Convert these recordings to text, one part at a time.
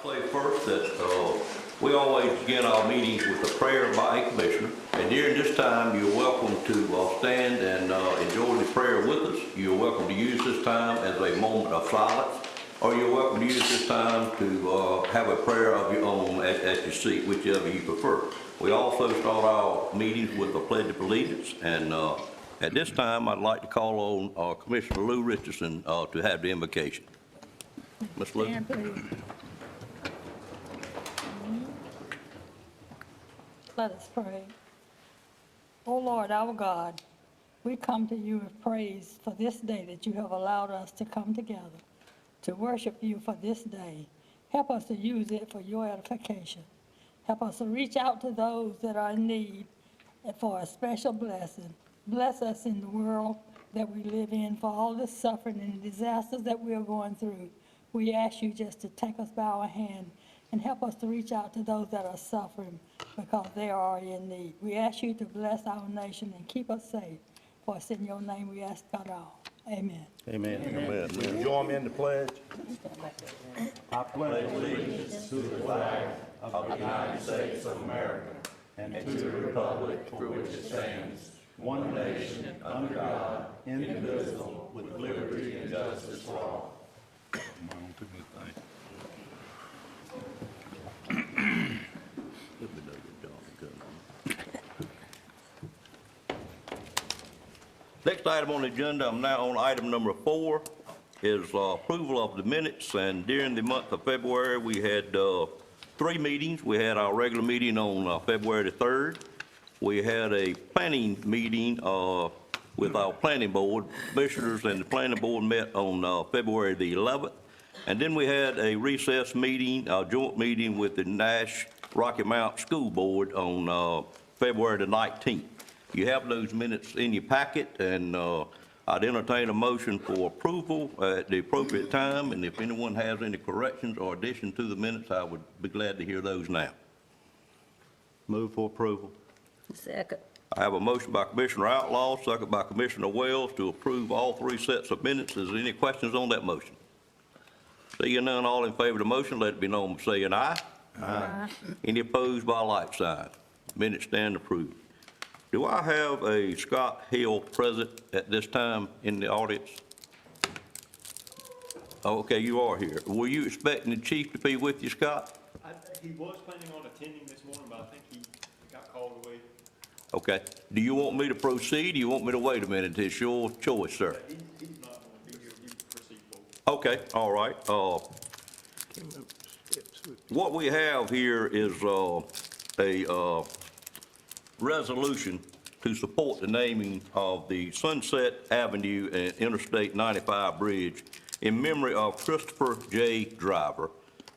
Say first that we always begin our meetings with a prayer by a commissioner. And during this time, you're welcome to stand and enjoy the prayer with us. You're welcome to use this time as a moment of silence, or you're welcome to use this time to have a prayer of your own at your seat, whichever you prefer. We also start our meetings with a pledge of allegiance, and at this time, I'd like to call on Commissioner Lou Richardson to have the invocation. Ms. Lou. Stand, please. Let us pray. Oh Lord, our God, we come to you with praise for this day that you have allowed us to come together to worship you for this day. Help us to use it for your edification. Help us to reach out to those that are in need for a special blessing. Bless us in the world that we live in, for all the suffering and disasters that we are going through. We ask you just to take us by our hand and help us to reach out to those that are suffering because they are in need. We ask you to bless our nation and keep us safe. For us in your name we ask God all. Amen. Amen. Amen. Will you join me in the pledge? I pledge allegiance to the flag of the United States of America and to the republic for which it stands, one nation, under God, indivisible, with liberty and justice for all. Next item on the agenda, I'm now on item number 4, is approval of the minutes. And during the month of February, we had 3 meetings. We had our regular meeting on February the 3rd. We had a planning meeting with our planning board. Commissioners and the planning board met on February the 11th. And then we had a recess meeting, a joint meeting with the Nash Rocky Mount School Board on February the 19th. You have those minutes in your packet, and I'd entertain a motion for approval at the appropriate time. And if anyone has any corrections or addition to the minutes, I would be glad to hear those now. Move for approval. Second. I have a motion by Commissioner Outlaw, second by Commissioner Wells to approve all 3 sets of minutes. Is there any questions on that motion? Seeing none, all in favor of the motion, let it be known by saying aye. Aye. Any opposed by like sign? Minutes stand approved. Do I have a Scott Hill present at this time in the audience? Oh, okay, you are here. Were you expecting the chief to be with you, Scott? He was planning on attending this morning, but I think he got called away. Okay. Do you want me to proceed, or you want me to wait a minute? It's your choice, sir. He's not going to be here. You proceed forward. Okay, all right. What we have here is a resolution to support the naming of the Sunset Avenue and Interstate 95 Bridge in memory of Christopher J. Driver.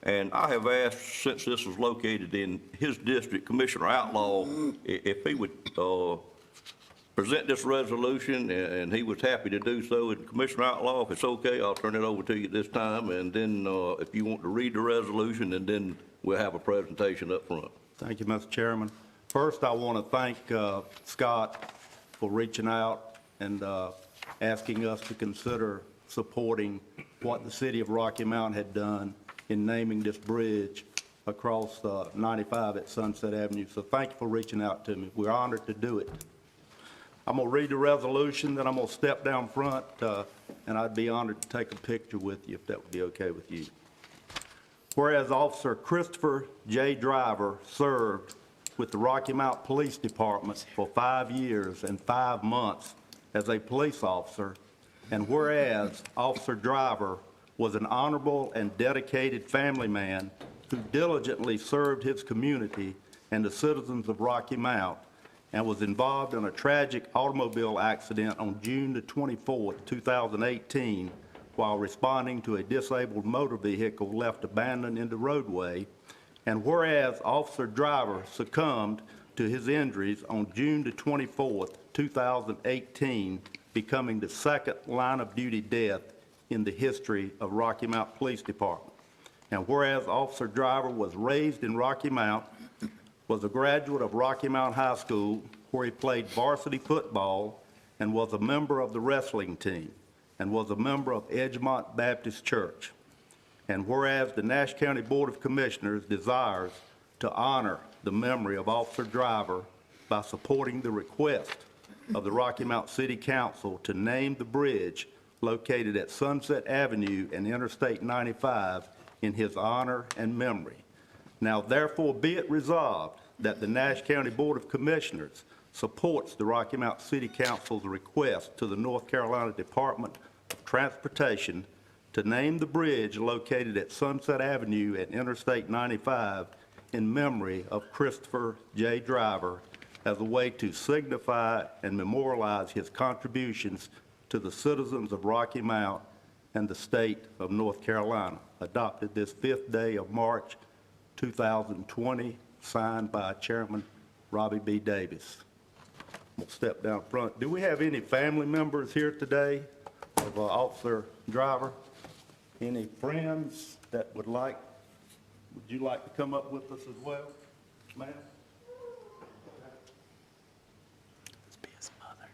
And I have asked, since this was located in his district, Commissioner Outlaw, if he would present this resolution, and he was happy to do so. And Commissioner Outlaw, if it's okay, I'll turn it over to you this time. And then if you want to read the resolution, and then we'll have a presentation up front. Thank you, Mr. Chairman. First, I want to thank Scott for reaching out and asking us to consider supporting what the city of Rocky Mount had done in naming this bridge across 95 at Sunset Avenue. So thank you for reaching out to me. We're honored to do it. I'm going to read the resolution, then I'm going to step down front, and I'd be honored to take a picture with you if that would be okay with you. Whereas Officer Christopher J. Driver served with the Rocky Mount Police Department for 5 years and 5 months as a police officer, and whereas Officer Driver was an honorable and dedicated family man who diligently served his community and the citizens of Rocky Mount, and was involved in a tragic automobile accident on June the 24th, 2018, while responding to a disabled motor vehicle left abandoned in the roadway. And whereas Officer Driver succumbed to his injuries on June the 24th, 2018, becoming the second line-of-duty death in the history of Rocky Mount Police Department. And whereas Officer Driver was raised in Rocky Mount, was a graduate of Rocky Mount High School, where he played varsity football and was a member of the wrestling team, and was a member of Edgemont Baptist Church. And whereas the Nash County Board of Commissioners desires to honor the memory of Officer Driver by supporting the request of the Rocky Mount City Council to name the bridge located at Sunset Avenue and Interstate 95 in his honor and memory. Now therefore be it resolved that the Nash County Board of Commissioners supports the Rocky Mount City Council's request to the North Carolina Department of Transportation to name the bridge located at Sunset Avenue and Interstate 95 in memory of Christopher J. Driver as a way to signify and memorialize his contributions to the citizens of Rocky Mount and the state of North Carolina, adopted this 5th day of March 2020, signed by Chairman Robbie B. Davis. We'll step down front. Do we have any family members here today of Officer Driver? Any friends that would you like to come up with us as well, ma'am? Let's be his mother.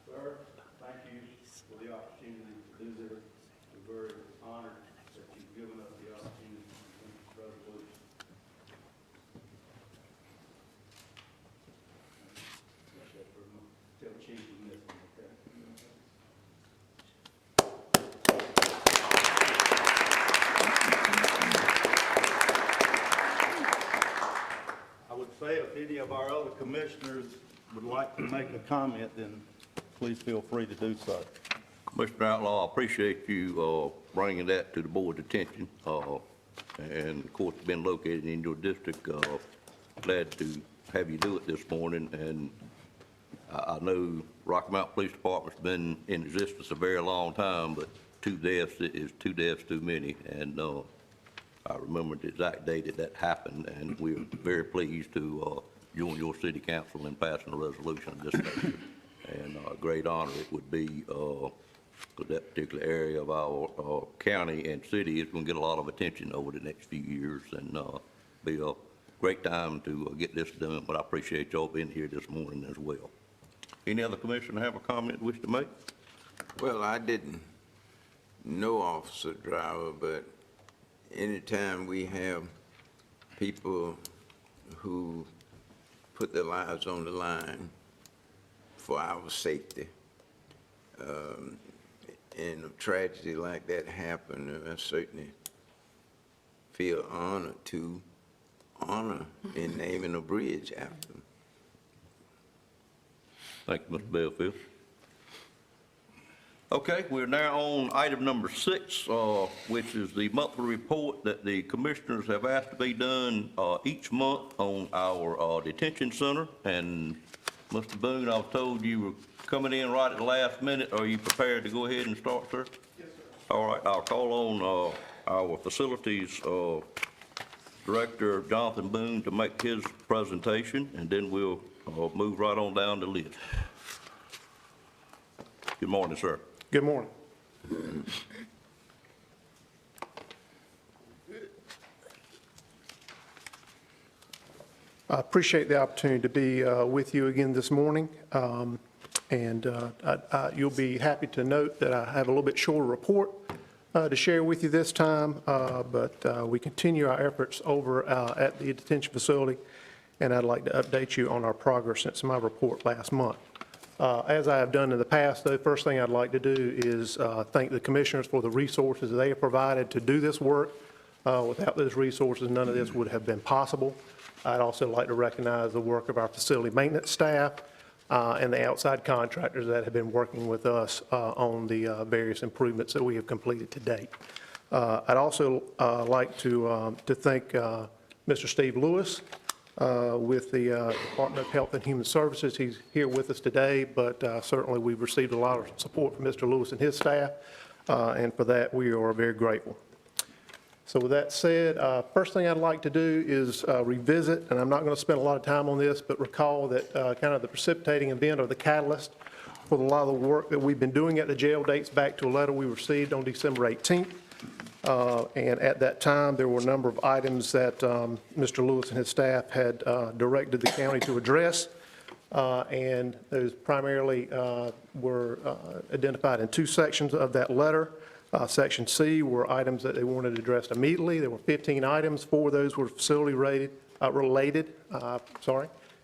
Sir, thank you for the opportunity to do this. We're very honored that you've given us the opportunity to do this resolution. Tell Chief we miss him, okay? I would say if any of our other commissioners would like to make a comment, then please feel free to do so. Commissioner Outlaw, I appreciate you bringing that to the board's attention. And of course, it's been located in your district. Glad to have you do it this morning. And I know Rocky Mount Police Department's been in existence a very long time, but 2 deaths is 2 deaths too many. And I remember the exact day that happened, and we're very pleased to join your city council in passing a resolution of this nature. And a great honor it would be, because that particular area of our county and city is going to get a lot of attention over the next few years, and be a great time to get this done. But I appreciate y'all being here this morning as well. Any other commissioner have a comment wish to make? Well, I didn't know Officer Driver, but anytime we have people who put their lives on the line for our safety, and a tragedy like that happen, I certainly feel honored to honor in naming a bridge after them. Thank you, Mr. Belfield. Okay, we're now on item number 6, which is the monthly report that the commissioners have asked to be done each month on our detention center. And Mr. Boone, I was told you were coming in right at the last minute. Are you prepared to go ahead and start, sir? Yes, sir. All right, I'll call on our facilities director, Jonathan Boone, to make his presentation, and then we'll move right on down the list. Good morning, sir. Good morning. I appreciate the opportunity to be with you again this morning. You'll be happy to note that I have a little bit shorter report to share with you this time, but we continue our efforts over at the detention facility, and I'd like to update you on our progress since my report last month. As I have done in the past, the first thing I'd like to do is thank the commissioners for the resources they have provided to do this work. Without those resources, none of this would have been possible. I'd also like to recognize the work of our facility maintenance staff and the outside contractors that have been working with us on the various improvements that we have completed to date. I'd also like to thank Mr. Steve Lewis with the Department of Health and Human Services. He's here with us today, but certainly we've received a lot of support from Mr. Lewis and his staff, and for that we are very grateful. So with that said, first thing I'd like to do is revisit, and I'm not going to spend a lot of time on this, but recall that kind of the precipitating event or the catalyst for a lot of the work that we've been doing at the jail dates back to a letter we received on December 18th. And at that time, there were a number of items that Mr. Lewis and his staff had directed the county to address. and those primarily were identified in two sections of that letter. Section C were items that they wanted addressed immediately. There were 15 items. 4 of those were facility related.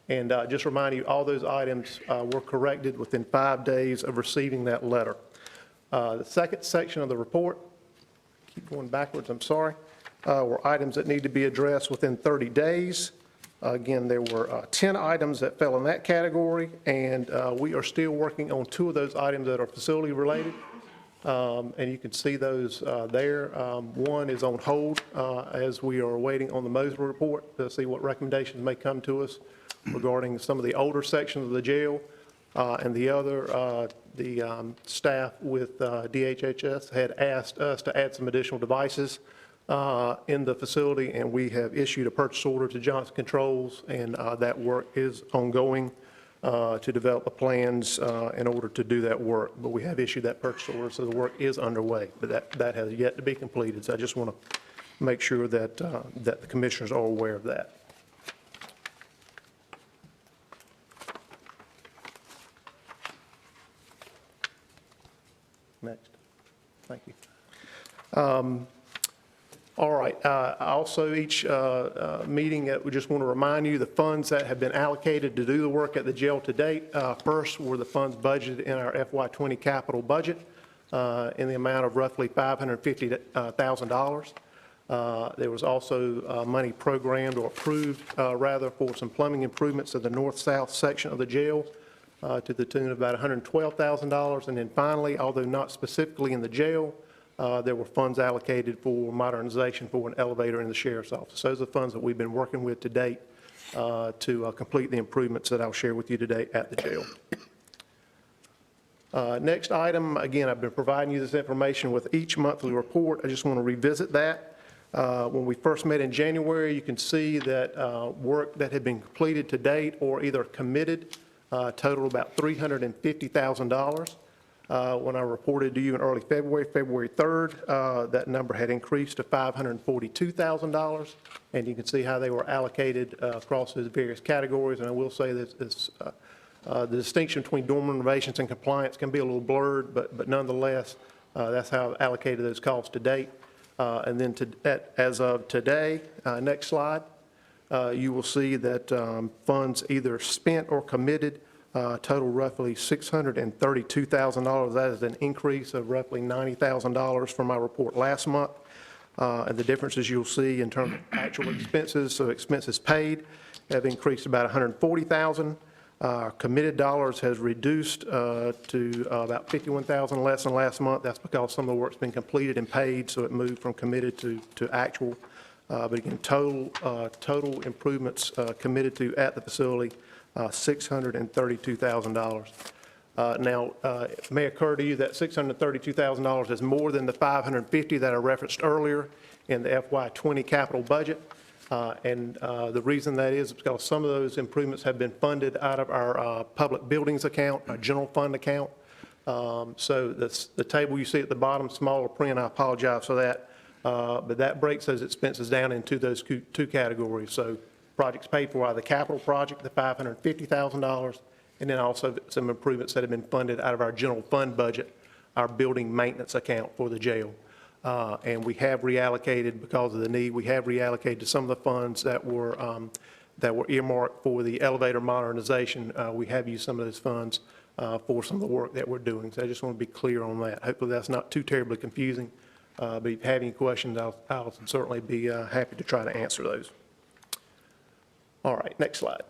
And just remind you, all those items were corrected within 5 days of receiving that letter. The second section of the report, keep going backwards, I'm sorry, were items that need to be addressed within 30 days. Again, there were 10 items that fell in that category, and we are still working on 2 of those items that are facility related. And you can see those there. One is on hold as we are waiting on the Moser report to see what recommendations may come to us regarding some of the older sections of the jail. And the other, the staff with DHHS had asked us to add some additional devices in the facility, and we have issued a purchase order to Johnson Controls, and that work is ongoing to develop the plans in order to do that work. But we have issued that purchase order, so the work is underway, but that has yet to be completed. So I just want to make sure that, that the commissioners are aware of that. Next. Thank you. All right. Also, each meeting, we just want to remind you the funds that have been allocated to do the work at the jail to date. First were the funds budgeted in our FY20 capital budget in the amount of roughly $550,000. There was also money programmed or approved, rather, for some plumbing improvements to the north-south section of the jail to the tune of about $112,000. And then finally, although not specifically in the jail, there were funds allocated for modernization for an elevator in the sheriff's office. Those are the funds that we've been working with to date to complete the improvements that I'll share with you today at the jail. Next item, again, I've been providing you this information with each monthly report. I just want to revisit that. When we first met in January, you can see that work that had been completed to date or either committed totaled about $350,000. When I reported to you in early February, February 3rd, that number had increased to $542,000, and you can see how they were allocated across those various categories. And I will say that the distinction between dorm renovations and compliance can be a little blurred, but nonetheless, that's how I've allocated those costs to date. And then as of today, next slide, you will see that funds either spent or committed total roughly $632,000. That is an increase of roughly $90,000 from my report last month. And the differences you'll see in terms of actual expenses, so expenses paid have increased about $140,000. Committed dollars has reduced to about $51,000 less than last month. That's because some of the work's been completed and paid, so it moved from committed to actual. But again, total improvements committed to at the facility, $632,000. Now, it may occur to you that $632,000 is more than the $550 that I referenced earlier in the FY20 capital budget. And the reason that is because some of those improvements have been funded out of our public buildings account, our general fund account. So the table you see at the bottom, smaller print, I apologize for that. But that breaks those expenses down into those two categories. So projects paid for out of the capital project, the $550,000, and then also some improvements that have been funded out of our general fund budget, our building maintenance account for the jail. And we have reallocated, because of the need, we have reallocated to some of the funds that were earmarked for the elevator modernization. We have used some of those funds for some of the work that we're doing. So I just want to be clear on that. Hopefully that's not too terribly confusing. But if you have any questions, I'll certainly be happy to try to answer those. All right, next slide.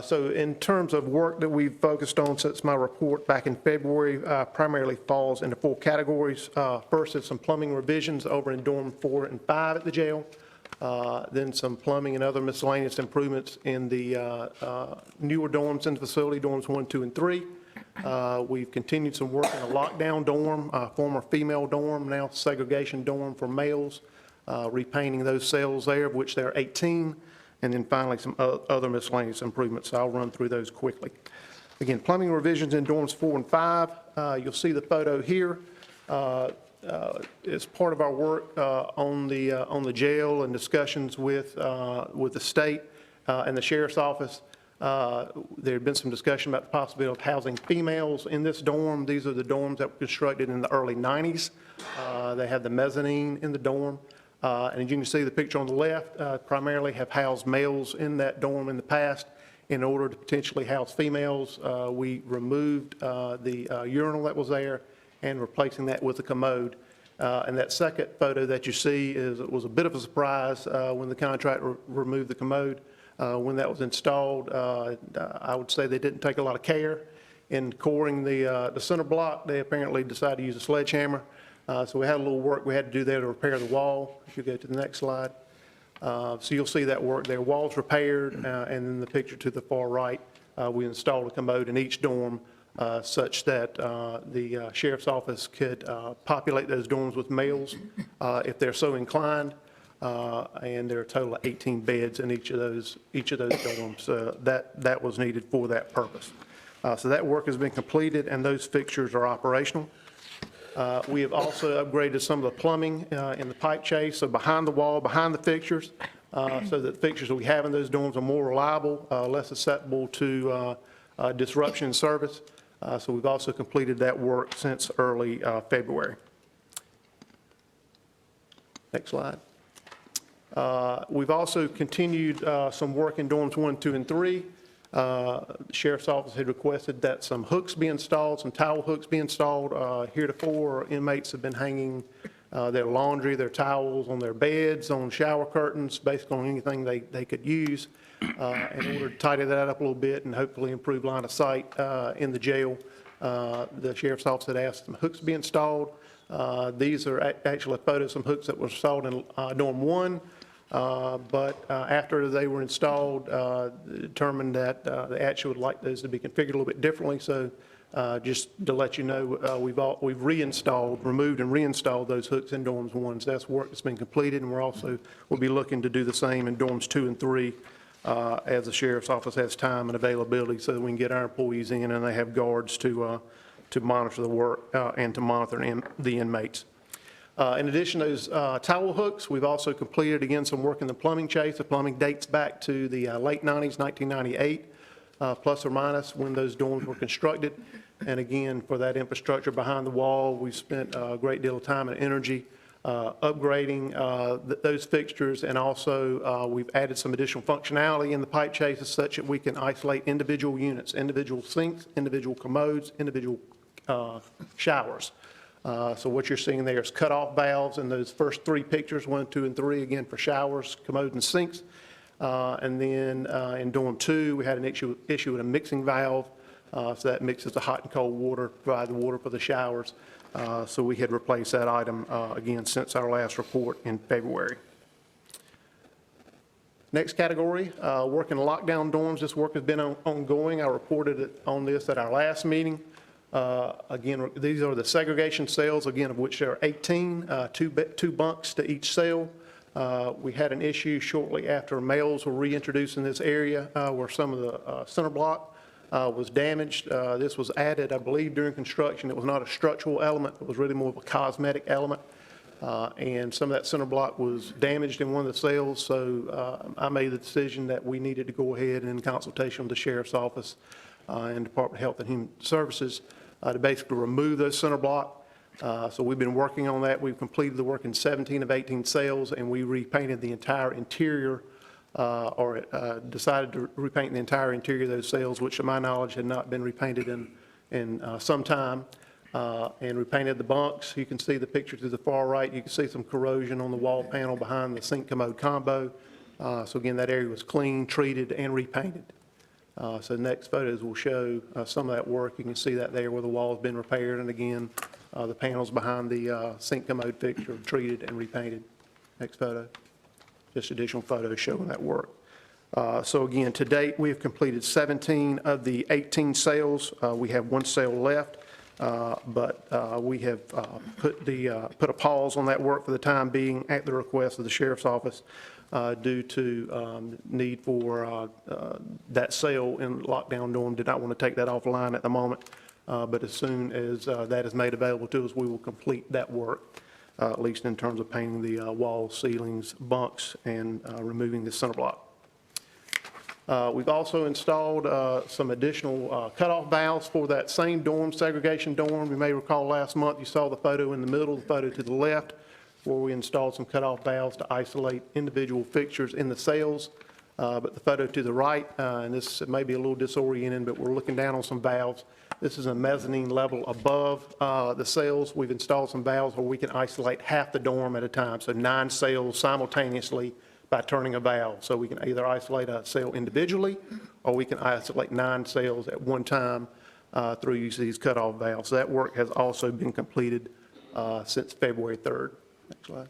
So in terms of work that we've focused on since my report back in February, primarily falls into 4 categories. First is some plumbing revisions over in dorm 4 and 5 at the jail. Then some plumbing and other miscellaneous improvements in the newer dorms in the facility, dorms 1, 2, and 3. We've continued some work in a lockdown dorm, former female dorm, now segregation dorm for males, repainting those cells there, of which there are 18. And then finally, some other miscellaneous improvements. So I'll run through those quickly. Again, plumbing revisions in dorms 4 and 5. You'll see the photo here. As part of our work on the jail and discussions with the state and the sheriff's office, There had been some discussion about the possibility of housing females in this dorm. These are the dorms that were constructed in the early 90s. They have the mezzanine in the dorm. And as you can see, the picture on the left primarily have housed males in that dorm in the past. In order to potentially house females, we removed the urinal that was there and replacing that with a commode. And that second photo that you see was a bit of a surprise when the contractor removed the commode. When that was installed, I would say they didn't take a lot of care in coring the center block. They apparently decided to use a sledgehammer. So we had a little work we had to do there to repair the wall. If you go to the next slide. So you'll see that work there. Walls repaired, and then the picture to the far right, we installed a commode in each dorm such that the sheriff's office could populate those dorms with males if they're so inclined. And there are a total of 18 beds in each of those dorms. That was needed for that purpose. So that work has been completed, and those fixtures are operational. We have also upgraded some of the plumbing in the pipe chase, so behind the wall, behind the fixtures, so that the fixtures that we have in those dorms are more reliable, less susceptible to disruption in service. So we've also completed that work since early February. Next slide. We've also continued some work in dorms 1, 2, and 3. The Sheriff's Office had requested that some hooks be installed, some towel hooks be installed. Heretofore, inmates have been hanging their laundry, their towels on their beds, on shower curtains, basically on anything they could use. In order to tidy that up a little bit and hopefully improve line of sight in the jail, the Sheriff's Office had asked some hooks be installed. These are actually photos of some hooks that were installed in dorm 1. But after they were installed, determined that they actually would like those to be configured a little bit differently. So just to let you know, we've reinstalled, removed and reinstalled those hooks in dorms 1. So that's work that's been completed, and we'll be looking to do the same in dorms 2 and 3 as the Sheriff's Office has time and availability, so that we can get our employees in and they have guards to monitor the work and to monitor the inmates. In addition to those towel hooks, we've also completed, again, some work in the plumbing chase. The plumbing dates back to the late 90s, 1998, plus or minus, when those dorms were constructed. And again, for that infrastructure behind the wall, we've spent a great deal of time and energy upgrading those fixtures, and also we've added some additional functionality in the pipe chases such that we can isolate individual units, individual sinks, individual commodes, individual showers. So what you're seeing there is cutoff valves in those first 3 pictures, 1, 2, and 3, again for showers, commodes, and sinks. And then in dorm 2, we had an issue with a mixing valve. So that mixes the hot and cold water, provide the water for the showers. So we had replaced that item again since our last report in February. Next category, work in lockdown dorms. This work has been ongoing. I reported on this at our last meeting. Again, these are the segregation cells, again, of which there are 18, two bunks to each cell. We had an issue shortly after males were reintroduced in this area where some of the center block was damaged. This was added, I believe, during construction. It was not a structural element. It was really more of a cosmetic element. And some of that center block was damaged in one of the cells, so I made the decision that we needed to go ahead and in consultation with the Sheriff's Office and Department of Health and Human Services to basically remove those center block. So we've been working on that. We've completed the work in 17 of 18 cells, and we repainted the entire interior, decided to repaint the entire interior of those cells, which to my knowledge had not been repainted in some time, and repainted the bunks. You can see the picture to the far right. You can see some corrosion on the wall panel behind the sink commode combo. So again, that area was cleaned, treated, and repainted. So the next photos will show some of that work. You can see that there where the wall has been repaired, and again, the panels behind the sink commode fixture are treated and repainted. Next photo. Just additional photos showing that work. So again, to date, we have completed 17 of the 18 sales. We have 1 sale left, but we have put a pause on that work for the time being at the request of the Sheriff's Office due to need for that sale in lockdown dorm. Did not want to take that offline at the moment, but as soon as that is made available to us, we will complete that work. At least in terms of painting the walls, ceilings, bunks, and removing the center block. We've also installed some additional cutoff valves for that same dorm, segregation dorm. You may recall last month you saw the photo in the middle, the photo to the left, where we installed some cutoff valves to isolate individual fixtures in the cells. But the photo to the right, and this may be a little disorienting, but we're looking down on some valves. This is a mezzanine level above the cells. We've installed some valves where we can isolate half the dorm at a time, so 9 cells simultaneously by turning a valve. So we can either isolate a cell individually, or we can isolate 9 cells at one time through use of these cutoff valves. So that work has also been completed since February 3rd. Next slide.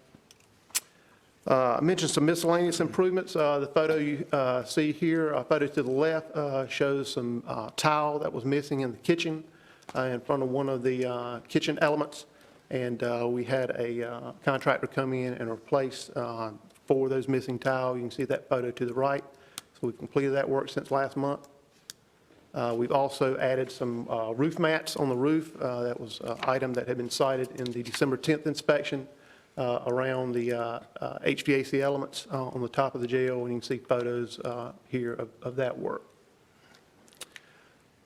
I mentioned some miscellaneous improvements. The photo you see here, a photo to the left, shows some tile that was missing in the kitchen in front of one of the kitchen elements. And we had a contractor come in and replace 4 of those missing tile. You can see that photo to the right. So we've completed that work since last month. We've also added some roof mats on the roof. That was an item that had been cited in the December 10th inspection. Around the HVAC elements on the top of the jail, and you can see photos here of that work.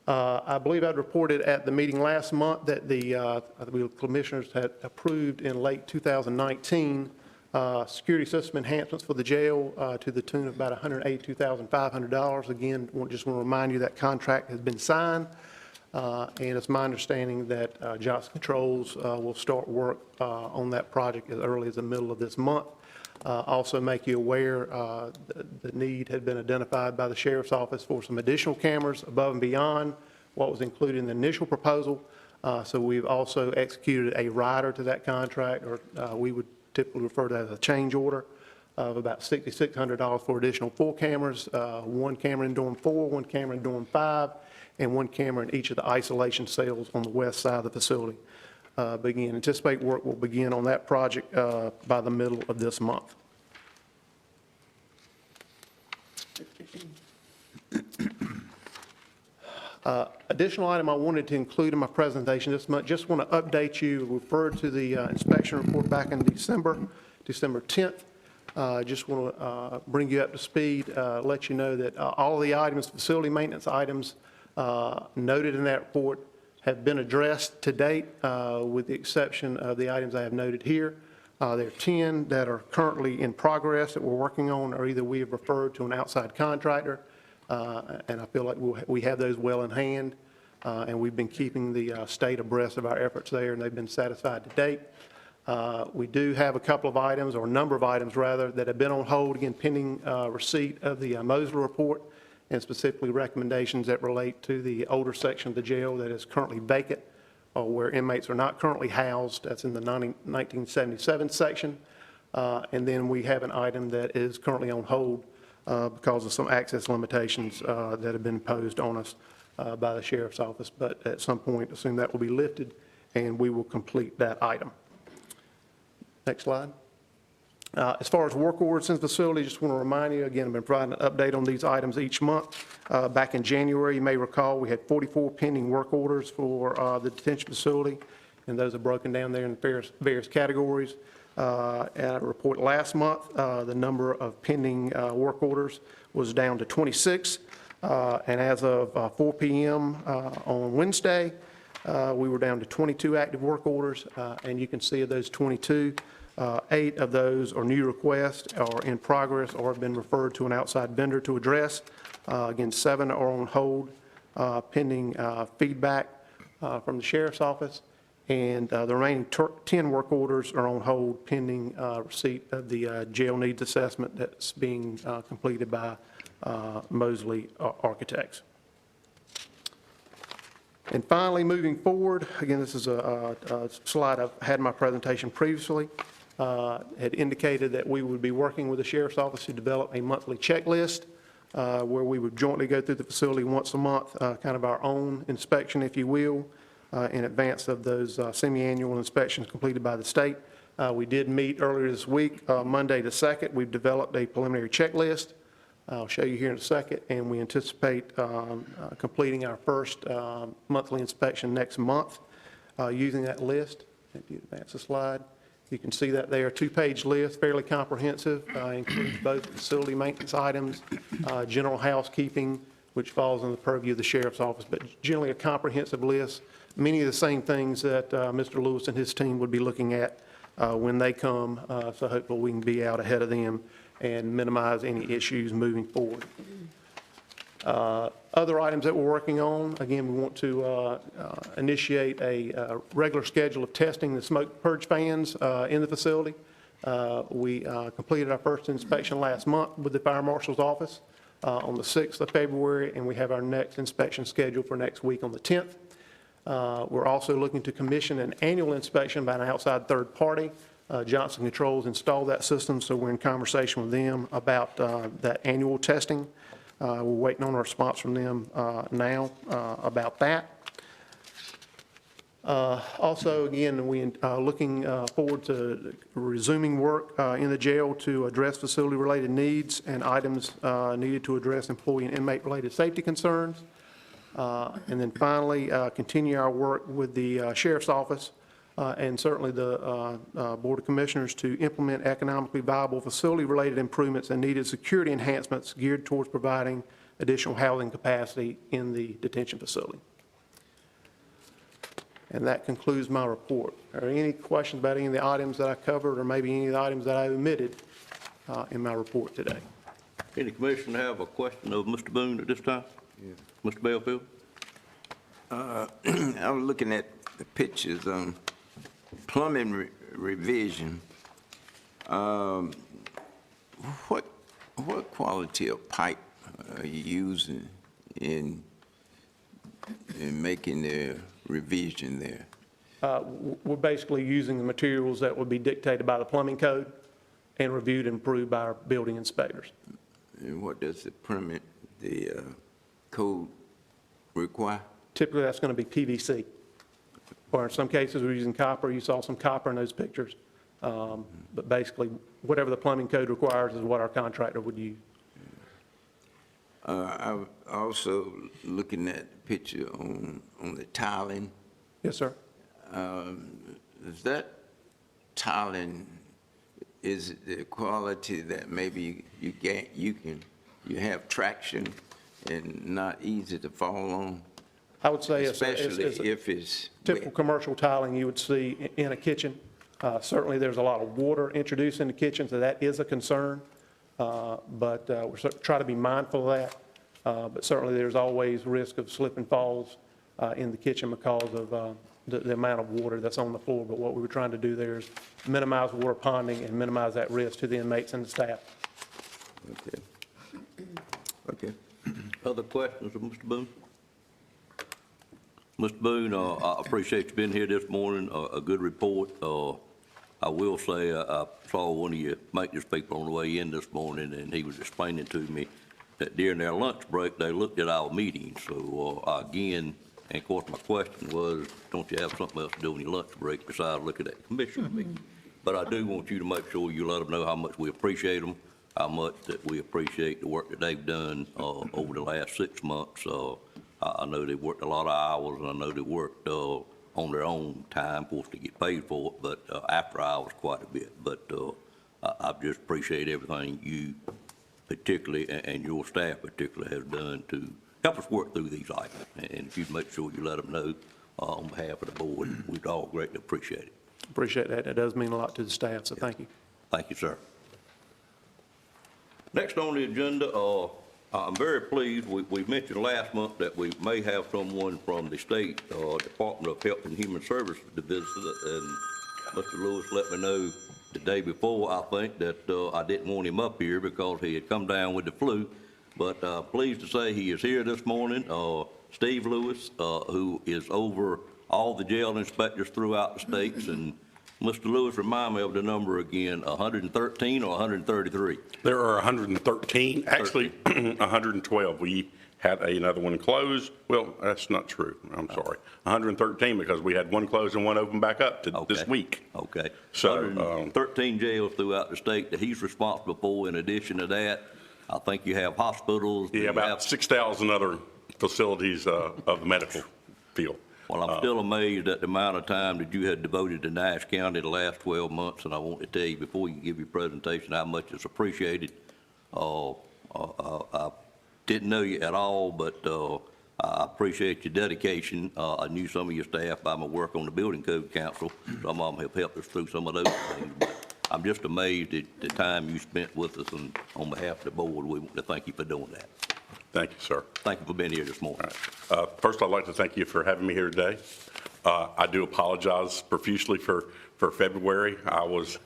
I believe I'd reported at the meeting last month that the commissioners had approved in late 2019 security system enhancements for the jail to the tune of about $182,500. Again, just want to remind you that contract has been signed. And it's my understanding that Johnson Controls will start work on that project as early as the middle of this month. Also make you aware the need had been identified by the Sheriff's Office for some additional cameras above and beyond what was included in the initial proposal. So we've also executed a rider to that contract, or we would typically refer to that as a change order of about $6,600 for additional 4 cameras, 1 camera in dorm 4, 1 camera in dorm 5, and 1 camera in each of the isolation cells on the west side of the facility. Anticipate work will begin on that project by the middle of this month. Additional item I wanted to include in my presentation this month, just want to update you, referred to the inspection report back in December 10th. Just want to bring you up to speed, let you know that all the items, facility maintenance items noted in that report have been addressed to date, with the exception of the items I have noted here. There are 10 that are currently in progress that we're working on, or either we have referred to an outside contractor, and I feel like we have those well in hand, and we've been keeping the state abreast of our efforts there, and they've been satisfied to date. We do have a couple of items, or a number of items rather, that have been on hold, again, pending receipt of the Mosley report, and specifically recommendations that relate to the older section of the jail that is currently vacant, or where inmates are not currently housed. That's in the 1977 section. And then we have an item that is currently on hold because of some access limitations that have been imposed on us by the Sheriff's Office. But at some point, assume that will be lifted, and we will complete that item. Next slide. As far as work orders in the facility, just want to remind you, again, I've been providing an update on these items each month. Back in January, you may recall, we had 44 pending work orders for the detention facility, and those are broken down there in various categories. At a report last month, the number of pending work orders was down to 26, and as of 4 p.m. On Wednesday, we were down to 22 active work orders, and you can see of those 22, 8 of those are new requests, are in progress, or have been referred to an outside vendor to address. Again, 7 are on hold, pending feedback from the Sheriff's Office, and the remaining 10 work orders are on hold pending receipt of the jail needs assessment that's being completed by Mosley Architects. And finally, moving forward, again, this is a slide I've had in my presentation previously. Had indicated that we would be working with the Sheriff's Office to develop a monthly checklist where we would jointly go through the facility once a month, kind of our own inspection, if you will, in advance of those semi-annual inspections completed by the state. We did meet earlier this week, Monday the 2nd. We've developed a preliminary checklist. I'll show you here in a second, and we anticipate completing our first monthly inspection next month using that list. If you advance the slide. You can see that there, two-page list, fairly comprehensive, includes both facility maintenance items, general housekeeping, which falls in the purview of the sheriff's office, but generally a comprehensive list. Many of the same things that Mr. Lewis and his team would be looking at when they come, so hopefully we can be out ahead of them and minimize any issues moving forward. Other items that we're working on, again, we want to initiate a regular schedule of testing the smoke purge fans in the facility. We completed our first inspection last month with the fire marshal's office on the 6th of February, and we have our next inspection scheduled for next week on the 10th. We're also looking to commission an annual inspection by an outside third party. Johnson Controls installed that system, so we're in conversation with them about that annual testing. We're waiting on a response from them now about that. Also, again, we're looking forward to resuming work in the jail to address facility-related needs and items needed to address employee and inmate-related safety concerns. And then finally, continue our work with the Sheriff's Office and certainly the Board of Commissioners to implement economically viable facility-related improvements and needed security enhancements geared towards providing additional housing capacity in the detention facility. And that concludes my report. Are there any questions about any of the items that I covered, or maybe any of the items that I omitted in my report today? Any commissioner have a question of Mr. Boone at this time? Mr. Belfield? I was looking at the pictures on plumbing revision. What quality of pipe are you using in making the revision there? We're basically using the materials that would be dictated by the plumbing code and reviewed and approved by our building inspectors. And what does the code require? Typically, that's going to be PVC. Or in some cases, we're using copper. You saw some copper in those pictures. But basically, whatever the plumbing code requires is what our contractor would use. I'm also looking at the picture on the tiling. Yes, sir. Is that tiling, is it the quality that maybe you have traction and not easy to fall on? I would say Especially if typical it's wet. commercial tiling you would see in a kitchen. Certainly, there's a lot of water introduced in the kitchen, so that is a concern. But we're trying to be mindful of that. But certainly, there's always risk of slip and falls in the kitchen because of the amount of water that's on the floor. But what we were trying to do there is minimize water ponding and minimize that risk to the inmates and the staff. Okay. Other questions of Mr. Boone? Mr. Boone, I appreciate you being here this morning, a good report. I will say, I saw one of your maintenance people on the way in this morning, and he was explaining to me that during their lunch break, they looked at our meetings. So again, and of course, my question was, don't you have something else to do on your lunch break besides looking at the commissioner meeting? But I do want you to make sure you let them know how much we appreciate them, how much that we appreciate the work that they've done over the last 6 months. I know they've worked a lot of hours, and I know they worked on their own time, of course, to get paid for it, but after hours quite a bit. But I just appreciate everything you particularly, and your staff particularly, has done to help us work through these items. And if you'd make sure you let them know on behalf of the board, we'd all greatly appreciate it. Appreciate that. It does mean a lot to the staff, so thank you. Thank you, sir. Next on the agenda, I'm very pleased, we mentioned last month that we may have someone from the State Department of Health and Human Services to visit, and Mr. Lewis let me know the day before, I think, that I didn't want him up here because he had come down with the flu, but pleased to say he is here this morning. Steve Lewis, who is over all the jail inspectors throughout the states, and Mr. Lewis, remind me of the number again, 113 or 133? There are 113, actually 112. We had another one closed. Well, that's not true. I'm sorry. 113 because we had one closed and one open back up to this week. Okay. So 113 jails throughout the state that he's responsible for. In addition to that, I think you have hospitals. Yeah, about 6,000 other facilities of the medical field. Well, I'm still amazed at the amount of time that you had devoted to Nash County the last 12 months, and I want to tell you before you give your presentation how much it's appreciated. I didn't know you at all, but I appreciate your dedication. I knew some of your staff by my work on the Building Code Council. Some of them have helped us through some of those things. But I'm just amazed at the time you spent with us, and on behalf of the board, we want to thank you for doing that. Thank you, sir. Thank you for being here this morning. First, I'd like to thank you for having me here today. I do apologize profusely for February. I was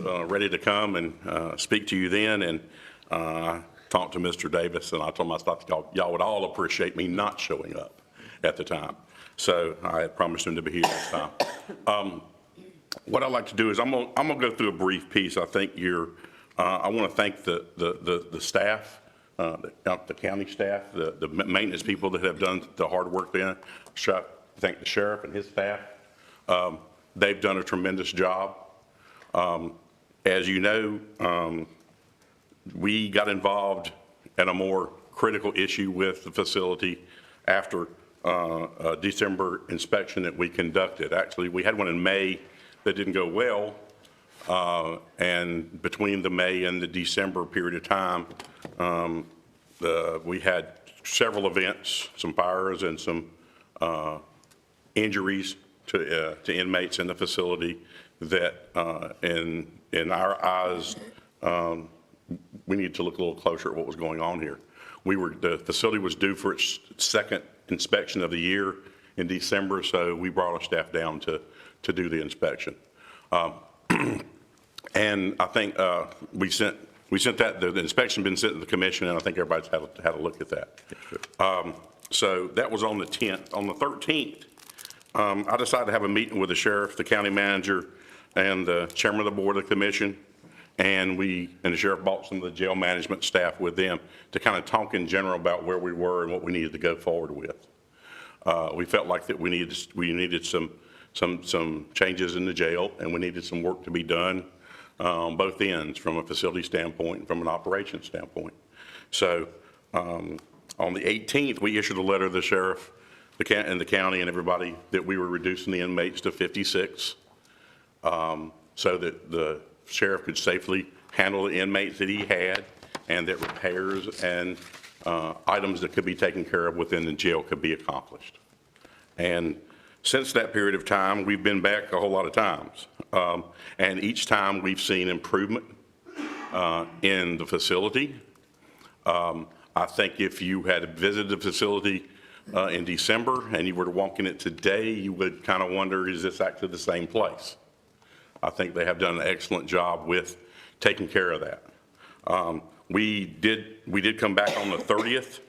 ready to come and speak to you then, and talked to Mr. Davis, and I told him I thought y'all would all appreciate me not showing up at the time. So I had promised him to be here this time. What I'd like to do is I'm gonna go through a brief piece. I think I want to thank the staff. The county staff, the maintenance people that have done the hard work there. Thank the sheriff and his staff. They've done a tremendous job. As you know, we got involved in a more critical issue with the facility after a December inspection that we conducted. Actually, we had one in May that didn't go well. And between the May and the December period of time, we had several events, some fires and some injuries to inmates in the facility that, in our eyes, we need to look a little closer at what was going on here. The facility was due for its second inspection of the year in December, so we brought our staff down to do the inspection. And I think we sent that, the inspection been sent to the commission, and I think everybody's had a look at that. So that was on the 10th. On the 13th, I decided to have a meeting with the sheriff, the county manager, and the chairman of the board of the commission, and the sheriff brought some of the jail management staff with them to kind of talk in general about where we were and what we needed to go forward with. We felt like that we needed some changes in the jail, and we needed some work to be done on both ends, from a facility standpoint and from an operations standpoint. So on the 18th, we issued a letter to the sheriff and the county and everybody that we were reducing the inmates to 56, so that the sheriff could safely handle the inmates that he had, and that repairs and items that could be taken care of within the jail could be accomplished. And since that period of time, we've been back a whole lot of times. And each time we've seen improvement in the facility. I think if you had visited the facility in December and you were to walk in it today, you would kind of wonder, is this actually the same place? I think they have done an excellent job with taking care of that. We did come back on the 30th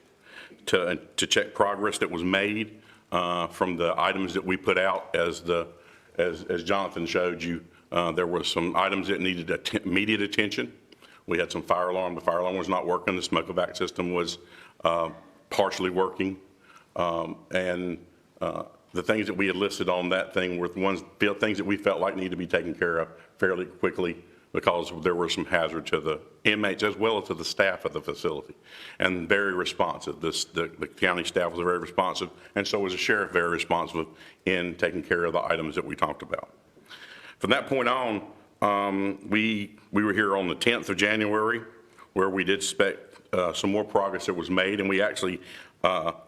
to check progress that was made from the items that we put out. As Jonathan showed you, there were some items that needed immediate attention. We had some fire alarm. The fire alarm was not working. The smoke evac system was partially working. And the things that we had listed on that thing were things that we felt like needed to be taken care of fairly quickly, because there were some hazard to the inmates as well as to the staff of the facility, and very responsive. The county staff was very responsive, and so was the sheriff very responsive in taking care of the items that we talked about. From that point on, we were here on the 10th of January, where we did expect some more progress that was made, and we actually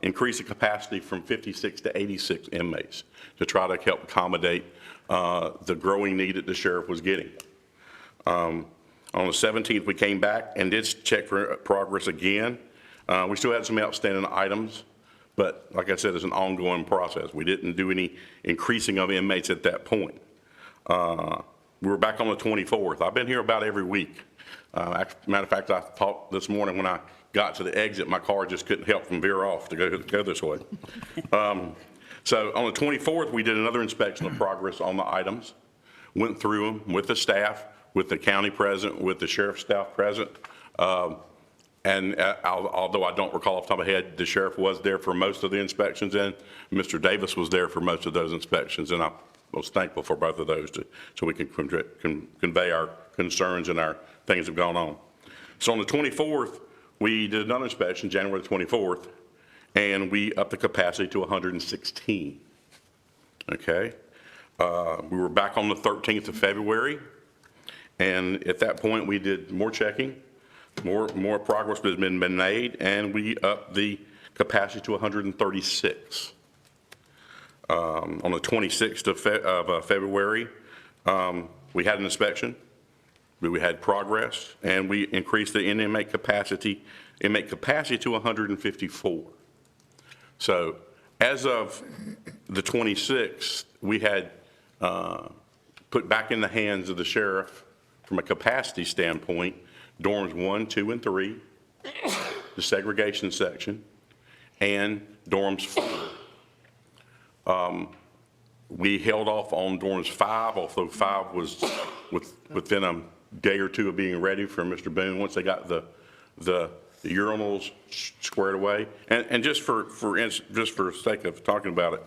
increased the capacity from 56 to 86 inmates to try to help accommodate the growing need that the sheriff was getting. On the 17th, we came back and did check for progress again. We still had some outstanding items, but like I said, it's an ongoing process. We didn't do any increasing of inmates at that point. We were back on the 24th. I've been here about every week. Matter of fact, I thought this morning when I got to the exit, my car just couldn't help from veer off to go this way. So on the 24th, we did another inspection of progress on the items, went through them with the staff, with the county present, with the sheriff's staff present. And although I don't recall off the top of my head, the sheriff was there for most of the inspections, and Mr. Davis was there for most of those inspections, and I was thankful for both of those so we can convey our concerns and our things that have gone on. So on the 24th, we did another inspection, January the 24th, and we upped the capacity to 116. Okay. We were back on the 13th of February, and at that point, we did more checking, more progress has been made, and we upped the capacity to 136. On the 26th of February, we had an inspection, we had progress, and we increased the inmate capacity to 154. So as of the 26th, we had put back in the hands of the sheriff, from a capacity standpoint, dorms 1, 2, and 3, the segregation section, and dorms 4. We held off on dorms 5, although 5 was within a day or two of being ready for Mr. Boone, once they got the urinals squared away. And just for sake of talking about it,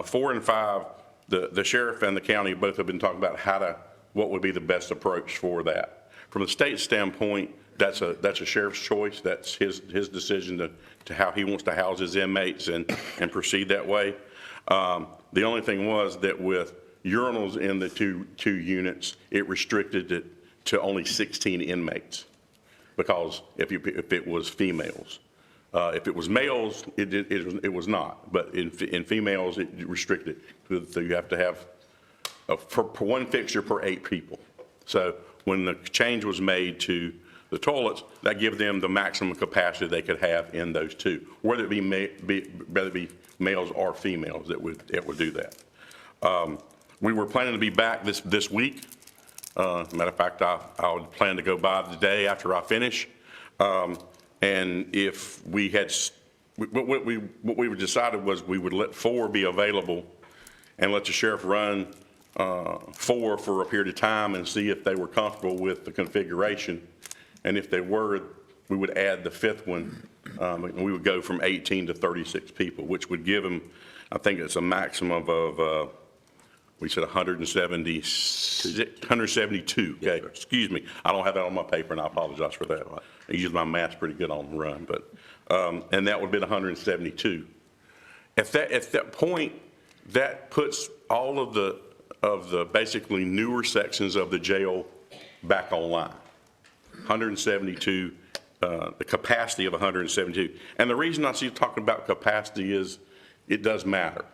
4 and 5, the sheriff and the county both have been talking about what would be the best approach for that. From a state standpoint, that's a sheriff's choice. That's his decision to how he wants to house his inmates and proceed that way. The only thing was that with urinals in the two units, it restricted it to only 16 inmates, because if it was females. If it was males, it was not, but in females, it restricted. So you have to have for one fixture per 8 people. So when the change was made to the toilets, that gives them the maximum capacity they could have in those two, whether it be males or females that would do that. We were planning to be back this week. Matter of fact, I would plan to go by the day after I finish. And if we had, what we decided was we would let 4 be available and let the sheriff run 4 for a period of time and see if they were comfortable with the configuration. And if they were, we would add the 5th one. And we would go from 18 to 36 people, which would give them, I think it's a maximum of, we said 172. Okay, excuse me. I don't have that on my paper, and I apologize for that. I use my math pretty good on the run, but, and that would be 172. At that point, that puts all of the basically newer sections of the jail back online. 172, the capacity of 172. And the reason I see you talking about capacity is it does matter.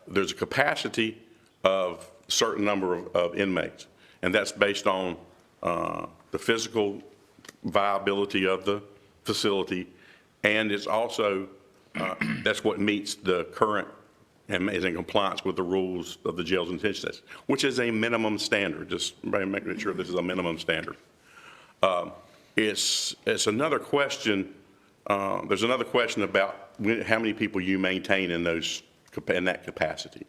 There's a capacity of a certain number of inmates, and that's based on the physical viability of the facility, and it's also, that's what meets the current and is in compliance with the rules of the jails and detention centers, which is a minimum standard. Just making sure this is a minimum standard. It's another question. There's another question about how many people you maintain in that capacity,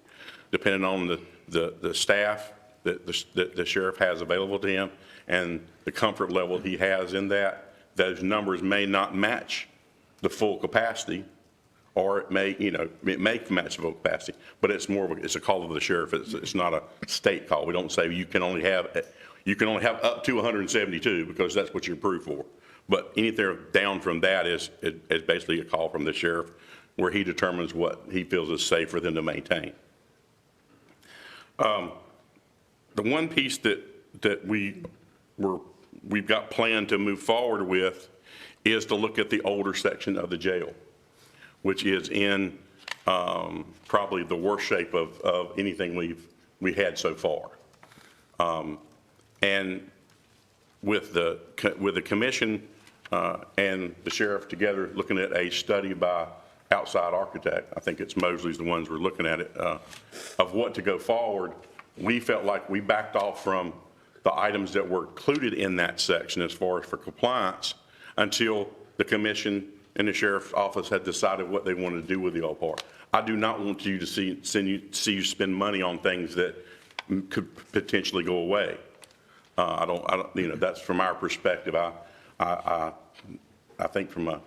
depending on the staff that the sheriff has available to him and the comfort level he has in that. Those numbers may not match the full capacity, or it may match the full capacity, but it's a call of the sheriff. It's not a state call. We don't say you can only have up to 172 because that's what you're approved for. But anything down from that is basically a call from the sheriff, where he determines what he feels is safe for them to maintain. The one piece that we've got planned to move forward with is to look at the older section of the jail, which is in probably the worst shape of anything we had so far. And with the commission and the sheriff together looking at a study by outside architect, I think it's Mosley's the ones we're looking at it, of what to go forward, we felt like we backed off from the items that were included in that section as far as for compliance until the commission and the sheriff's office had decided what they wanted to do with the old part. I do not want you to see you spend money on things that could potentially go away. I don't, that's from our perspective. I think from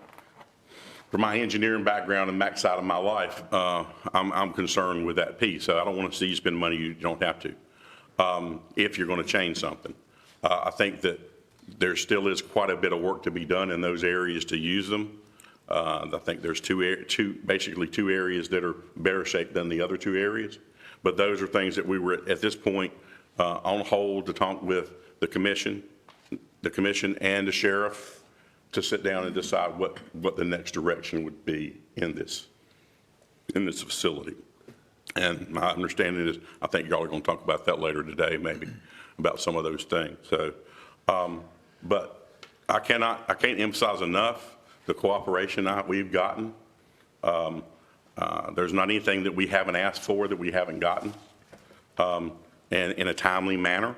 my engineering background and back side of my life, I'm concerned with that piece. So I don't want to see you spend money you don't have to, if you're going to change something. I think that there still is quite a bit of work to be done in those areas to use them. I think there's basically two areas that are better shape than the other two areas. But those are things that we were, at this point, on hold to talk with the commission and the sheriff to sit down and decide what the next direction would be in this facility. And my understanding is, I think y'all are going to talk about that later today, maybe, about some of those things. So, but I can't emphasize enough the cooperation we've gotten. There's not anything that we haven't asked for that we haven't gotten, and in a timely manner.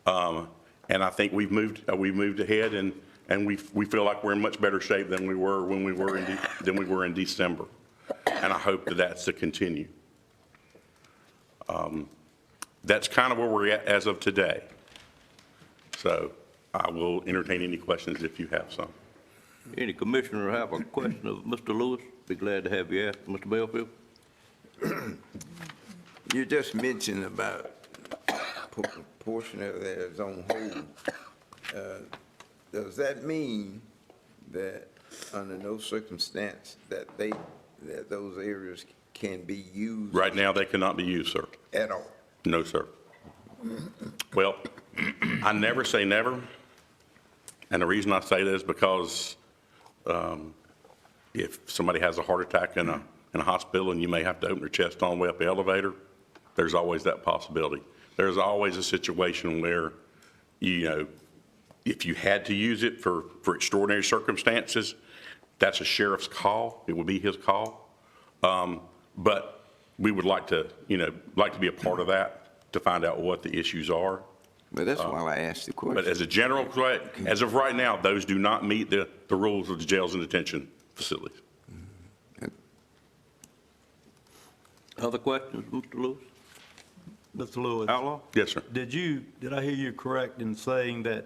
And I think we've moved ahead, and we feel like we're in much better shape than we were when we were in December. And I hope that that's to continue. That's kind of where we're at as of today. So I will entertain any questions if you have some. Any commissioner have a question of Mr. Lewis? Be glad to have you ask, Mr. Belfield. You just mentioned about portion of that is on hold. Does that mean that under no circumstance that those areas can be used? Right now, they cannot be used, sir. At all? No, sir. Well, I never say never. And the reason I say that is because if somebody has a heart attack in a hospital and you may have to open their chest on the way up the elevator, there's always that possibility. There's always a situation where, if you had to use it for extraordinary circumstances, that's a sheriff's call. It would be his call. But we would like to be a part of that to find out what the issues are. But that's why I asked the question. But as a general, as of right now, those do not meet the rules of the jails and detention facilities. Other questions, Mr. Lewis? Mr. Lewis. Outlaw? Yes, sir. Did I hear you correct in saying that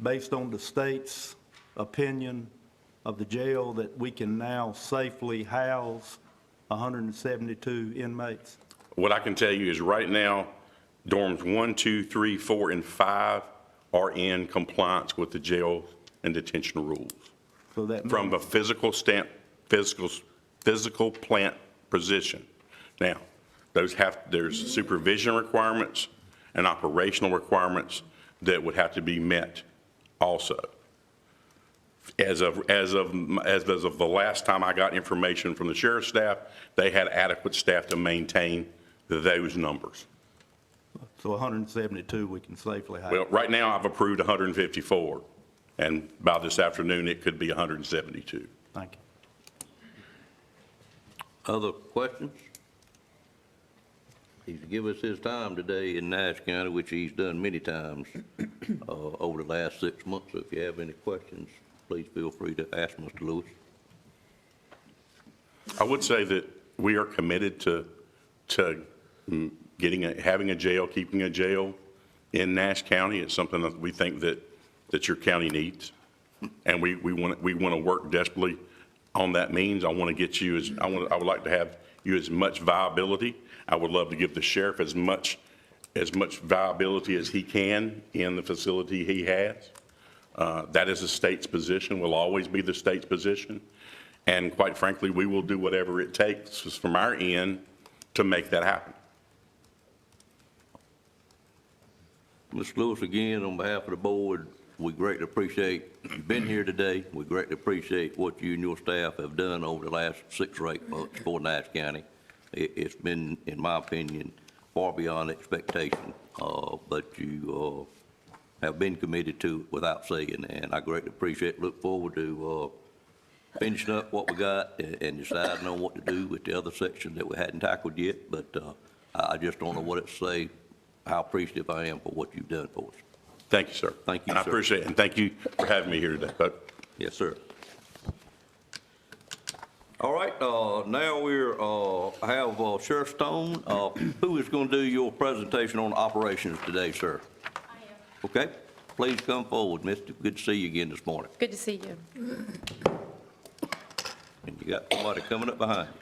based on the state's opinion of the jail that we can now safely house 172 inmates? What I can tell you is right now, dorms 1, 2, 3, 4, and 5 are in compliance with the jail and detention rules. So that From the physical plant position. Now, there's supervision requirements and operational requirements that would have to be met also. As of the last time I got information from the sheriff's staff, they had adequate staff to maintain those numbers. So 172 we can safely house. Well, right now I've approved 154, and by this afternoon it could be 172. Thank you. Other questions? He's give us his time today in Nash County, which he's done many times over the last 6 months. So if you have any questions, please feel free to ask Mr. Lewis. I would say that we are committed to having a jail, keeping a jail in Nash County. It's something that we think that your county needs, and we want to work desperately on that means. I want to get you I would like to have you as much viability. I would love to give the sheriff as much viability as he can in the facility he has. That is the state's position, will always be the state's position. And quite frankly, we will do whatever it takes from our end to make that happen. Mr. Lewis, again, on behalf of the board, we greatly appreciate you being here today. We greatly appreciate what you and your staff have done over the last 6 or 8 months for Nash County. It's been, in my opinion, far beyond expectation, but you have been committed to it without saying, and I greatly appreciate it. Look forward to finishing up what we got and deciding on what to do with the other section that we hadn't tackled yet, but I just don't know what to say, how appreciative I am for what you've done for us. Thank you, sir. Thank you, and I sir. appreciate it, and thank you for having me here today. Yes, sir. All right, now we're have Sheriff Stone, who is going to do your presentation on operations today, sir? I am. Okay, please come forward, mister. Good to see you again this morning. Good to see you. And you got somebody coming up behind you.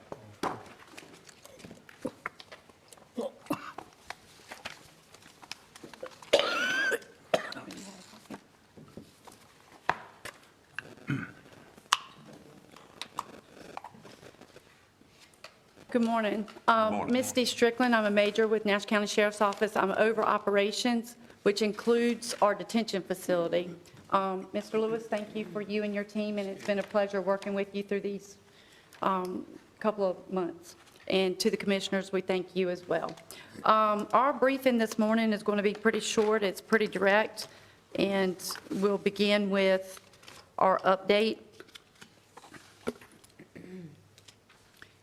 Good morning. Misty Strickland, I'm a major with Nash County Sheriff's Office. I'm over operations, which includes our detention facility. Mr. Lewis, thank you for you and your team, and it's been a pleasure working with you through these couple of months. And to the commissioners, we thank you as well. Our briefing this morning is going to be pretty short. It's pretty direct, and we'll begin with our update.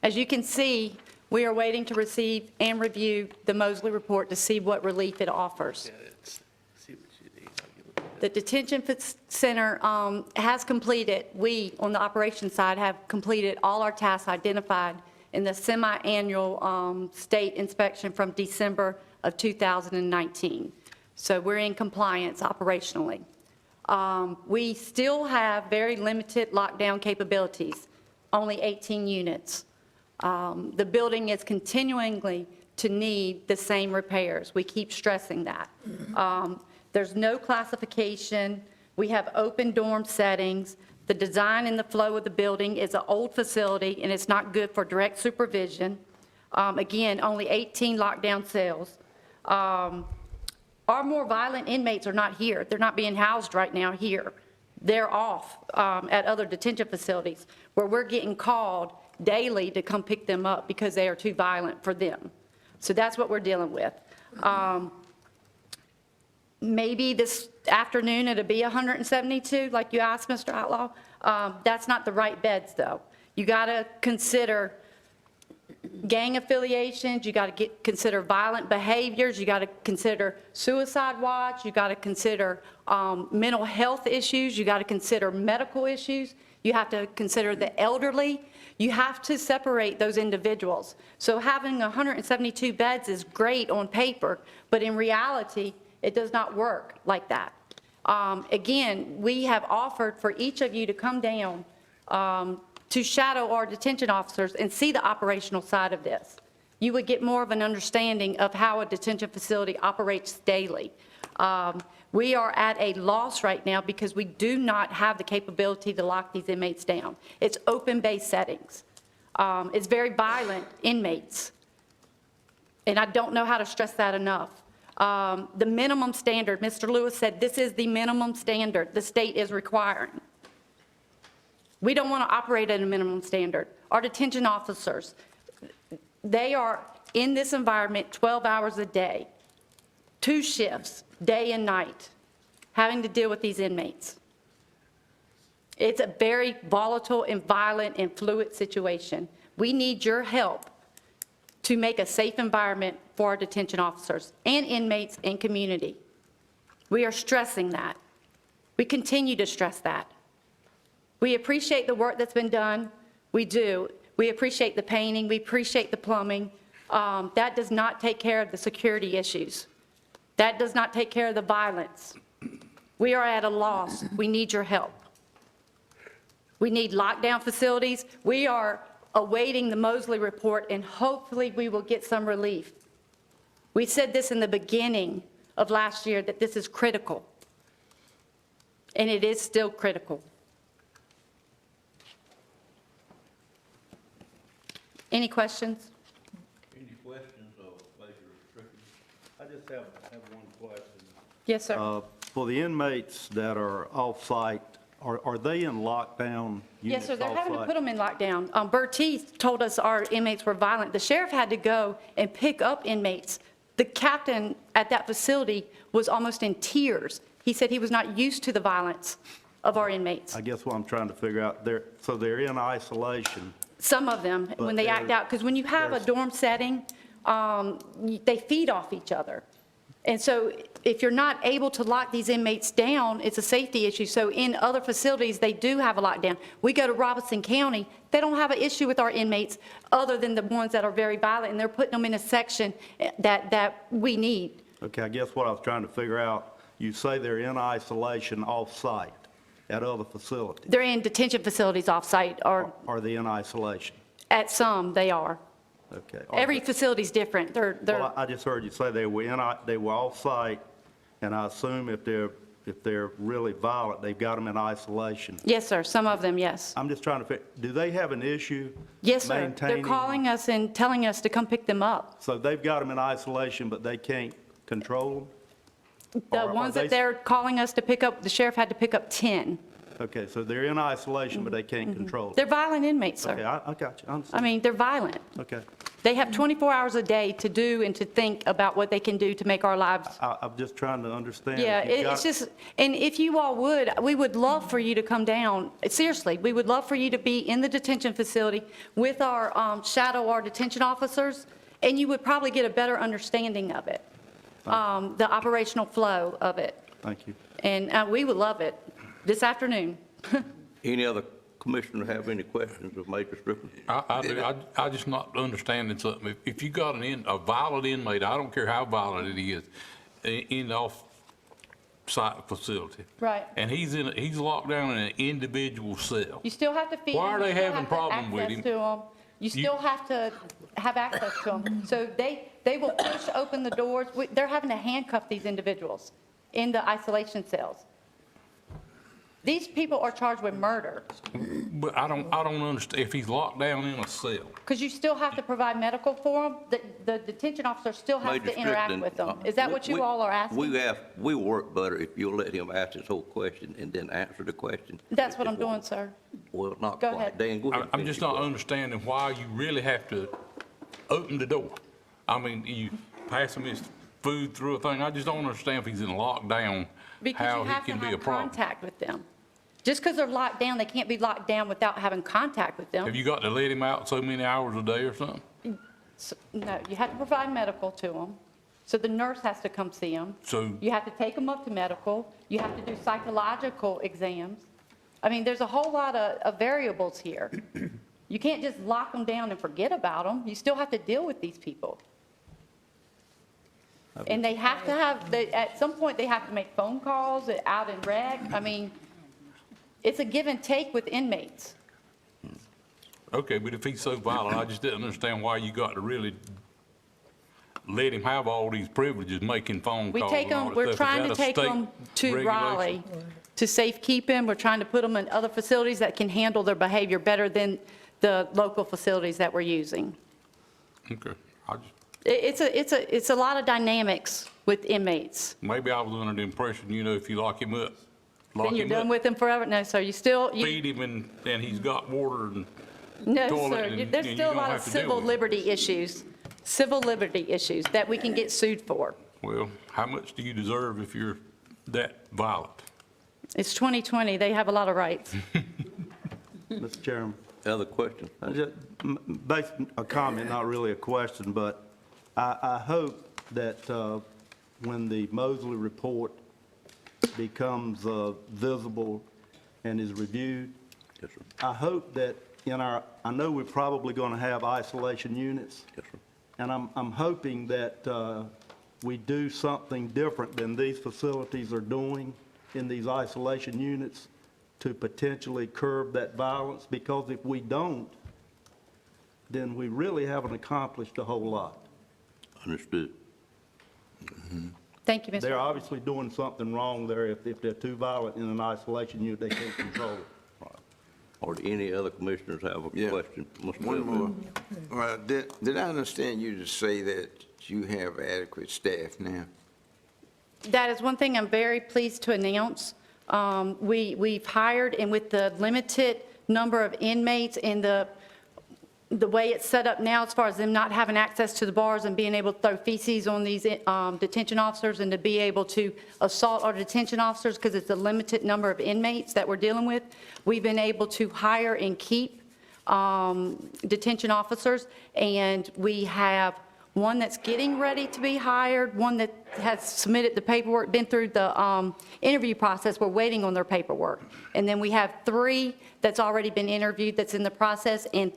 As you can see, we are waiting to receive and review the Mosley report to see what relief it offers. The detention center has completed, we on the operations side have completed all our tasks identified in the semi-annual state inspection from December of 2019. So we're in compliance operationally. We still have very limited lockdown capabilities, only 18 units. The building is continually to need the same repairs. We keep stressing that. There's no classification. We have open dorm settings. The design and the flow of the building is an old facility, and it's not good for direct supervision. Again, only 18 lockdown cells. Our more violent inmates are not here. They're not being housed right now here. They're off at other detention facilities where we're getting called daily to come pick them up because they are too violent for them. So that's what we're dealing with. Maybe this afternoon it'll be 172, like you asked, Mr. Outlaw. That's not the right beds, though. You got to consider gang affiliations. You got to consider violent behaviors. You got to consider suicide watch. You got to consider mental health issues. You got to consider medical issues. You have to consider the elderly. You have to separate those individuals. So having 172 beds is great on paper, but in reality, it does not work like that. Again, we have offered for each of you to come down to shadow our detention officers and see the operational side of this. You would get more of an understanding of how a detention facility operates daily. We are at a loss right now because we do not have the capability to lock these inmates down. It's open bay settings. It's very violent inmates. And I don't know how to stress that enough. The minimum standard, Mr. Lewis said this is the minimum standard the state is requiring. We don't want to operate at a minimum standard. Our detention officers, they are in this environment 12 hours a day, 2 shifts, day and night, having to deal with these inmates. It's a very volatile and violent and fluid situation. We need your help to make a safe environment for our detention officers and inmates and community. We are stressing that. We continue to stress that. We appreciate the work that's been done. We do. We appreciate the painting. We appreciate the plumbing. That does not take care of the security issues. That does not take care of the violence. We are at a loss. We need your help. We need lockdown facilities. We are awaiting the Mosley report, and hopefully we will get some relief. We said this in the beginning of last year, that this is critical, and it is still critical. Any questions? Any questions of Major Strickland? I just have one question. Yes, sir. For the inmates that are off-site, are they in lockdown units Yes, sir, they're having to off-site? put them in lockdown. Bertie told us our inmates were violent. The sheriff had to go and pick up inmates. The captain at that facility was almost in tears. He said he was not used to the violence of our inmates. I guess what I'm trying to figure out, so they're in isolation. Some of them, when they act out, because when you have a dorm setting, they feed off each other. And so if you're not able to lock these inmates down, it's a safety issue. So in other facilities, they do have a lockdown. We go to Robeson County, they don't have an issue with our inmates other than the ones that are very violent, and they're putting them in a section that we need. Okay, I guess what I was trying to figure out, you say they're in isolation off-site at other facilities. They're in detention facilities off-site, or Are they in isolation? at some, they are. Okay. Every facility's different. Well, I just heard you say they were off-site, and I assume if they're if they're really violent, they've got them in isolation. Yes, sir, some of them, yes. I'm just trying to figure, do they have an issue Yes, sir. They're maintaining? calling us and telling us to come pick them up. So they've got them in isolation, but they can't control them? The Or are ones they- that they're calling us to pick up, the sheriff had to pick up 10. Okay, so they're in isolation, but they can't control They're them? violent inmates, Okay, sir. I got you, I I understand. mean, they're violent. Okay. They have 24 hours a day to do and to think about what they can do to make our lives. I'm just trying to understand. Yeah, If you've it's got- just, and if you all would, we would love for you to come down. Seriously, we would love for you to be in the detention facility with our our detention officers, and you would probably get a better understanding of it, the operational flow of it. Thank you. And we would love it this afternoon. Any other commissioner have any questions of Major Strickland? I just not understanding something. If you got a violent inmate, I don't care how violent it is, in the off-site facility. Right. And he's locked down in an individual cell. You still have to feed them. Why are they you still having have to have problem with access him? to them. You still have to have access to them. So they will push open the doors. They're having to handcuff these individuals in the isolation cells. These people are charged with murder, But I don't understand, if he's locked down in a cell. because you still have to provide medical for them. The detention officer still has Major to interact Strickland, with them. Is that what you all are asking? We work better if you'll let him ask his whole question and then answer the question. That's what I'm doing, sir. Well, not Go quite. ahead. Dan, go ahead. I'm just not understanding why you really have to open the door. I mean, you pass him his food through a thing. I just don't understand if he's in lockdown, Because how you he have to can be a have problem. contact with them. Just because they're locked down, they can't be locked down without having contact with them. Have you got to let him out so many hours a day or something? No, you have to provide medical to them. So the nurse has to come see them. So, You have to take them up to medical. You have to do psychological exams. I mean, there's a whole lot of variables here. You can't just lock them down and forget about them. You still have to deal with these people. And they have to have, at some point, they have to make phone calls out in rec. I mean, it's a give and take with inmates. okay, but if he's so violent, I just didn't understand why you got to really let him have all these privileges, making phone We calls take and all them, that we're stuff. Is trying that to a take state them to regulation? Raleigh to safekeep them. We're trying to put them in other facilities that can handle their behavior better than the local facilities that we're using. Okay, I just, It's a lot of dynamics with inmates. maybe I was under the impression, if you lock him up, Then you're done with them forever? No, sir, you still, feed him and he's got water and, no, toilet sir. and There's you still a don't lot of have to deal civil with it. liberty issues that we can get sued for. well, how much do you deserve if you're that violent? It's 2020, they have a lot of rights. Mr. Chairman. Other questions? Basically, a comment, not really a question, but I hope that when the Mosley report becomes visible and is reviewed, Yes, sir. I hope that I know we're probably going to have isolation units, Yes, sir. and I'm hoping that we do something different than these facilities are doing in these isolation units to potentially curb that violence, because if we don't, then we really haven't accomplished a whole lot. Understood. Thank you, Mr. They're obviously doing something wrong there if they're too violent in an isolation unit, they can't control it. Or do any other commissioners have a Yeah. question? Mr. One Bellevue? more. Well, did I understand you to say that you have adequate staff now? That is one thing I'm very pleased to announce. We've hired, and with the limited number of inmates and the way it's set up now, as far as them not having access to the bars and being able to throw feces on these detention officers and to be able to assault our detention officers, because it's a limited number of inmates that we're dealing with, we've been able to hire and keep detention officers, and we have one that's getting ready to be hired, one that has submitted the paperwork, been through the interview process, we're waiting on their paperwork. And then we have 3 that's already been interviewed that's in the process, and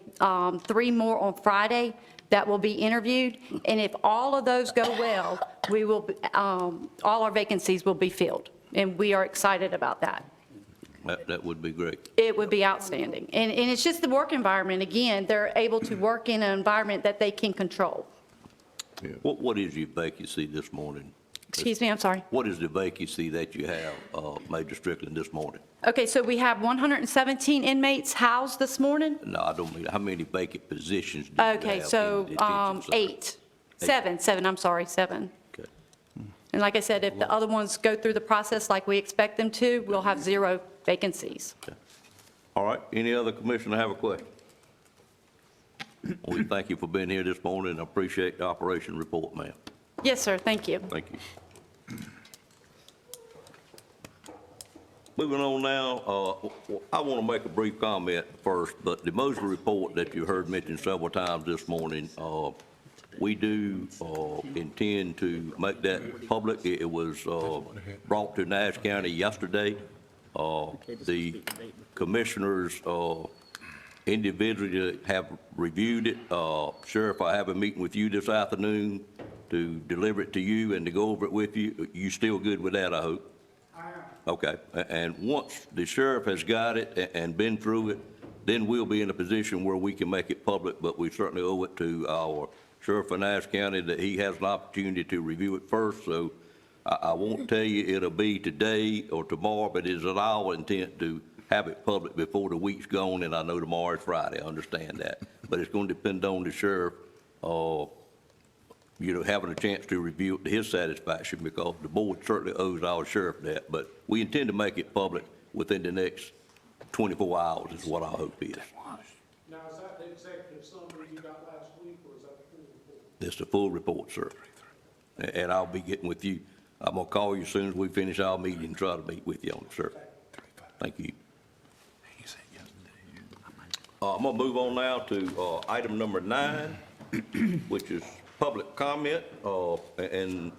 3 more on Friday that will be interviewed. And if all of those go well, we will, all our vacancies will be filled, and we are excited about that. That would be great. It would be outstanding. And it's just the work environment. Again, they're able to work in an environment that they can control. What is your vacancy this morning? Excuse me, I'm sorry. What is the vacancy that you have, Major Strickland, this morning? Okay, so we have 117 inmates housed this morning? No, I don't mean, how many vacant positions do you have? Okay, in so the detention center? 8, 7, I'm sorry, 7. Okay. And like I said, if the other ones go through the process like we expect them to, we'll have 0 vacancies. All right, any other commissioner have a question? We thank you for being here this morning, and I appreciate the operation report, ma'am. Yes, sir, thank you. Thank you. Moving on now, I want to make a brief comment first, but the Mosley report that you heard mentioned several times this morning, we do intend to make that public. It was brought to Nash County yesterday. The commissioners individually have reviewed it. Sheriff, I have a meeting with you this afternoon to deliver it to you and to go over it with you. You still good with that, I hope? I am. Okay, and once the sheriff has got it and been through it, then we'll be in a position where we can make it public, but we certainly owe it to our sheriff of Nash County that he has an opportunity to review it first, so I won't tell you it'll be today or tomorrow, but it's our intent to have it public before the week's gone, and I know tomorrow is Friday, I understand that. But it's going to depend on the sheriff, having a chance to review it to his satisfaction, because the board certainly owes our sheriff that. But we intend to make it public within the next 24 hours is what our hope is. Now, is that the executive summary you got last week, or is that the full report? It's the full report, sir. And I'll be getting with you. I'm going to call you as soon as we finish our meeting and try to meet with you on it, sir. Thank you. I'm going to move on now to item number 9, which is public comment. And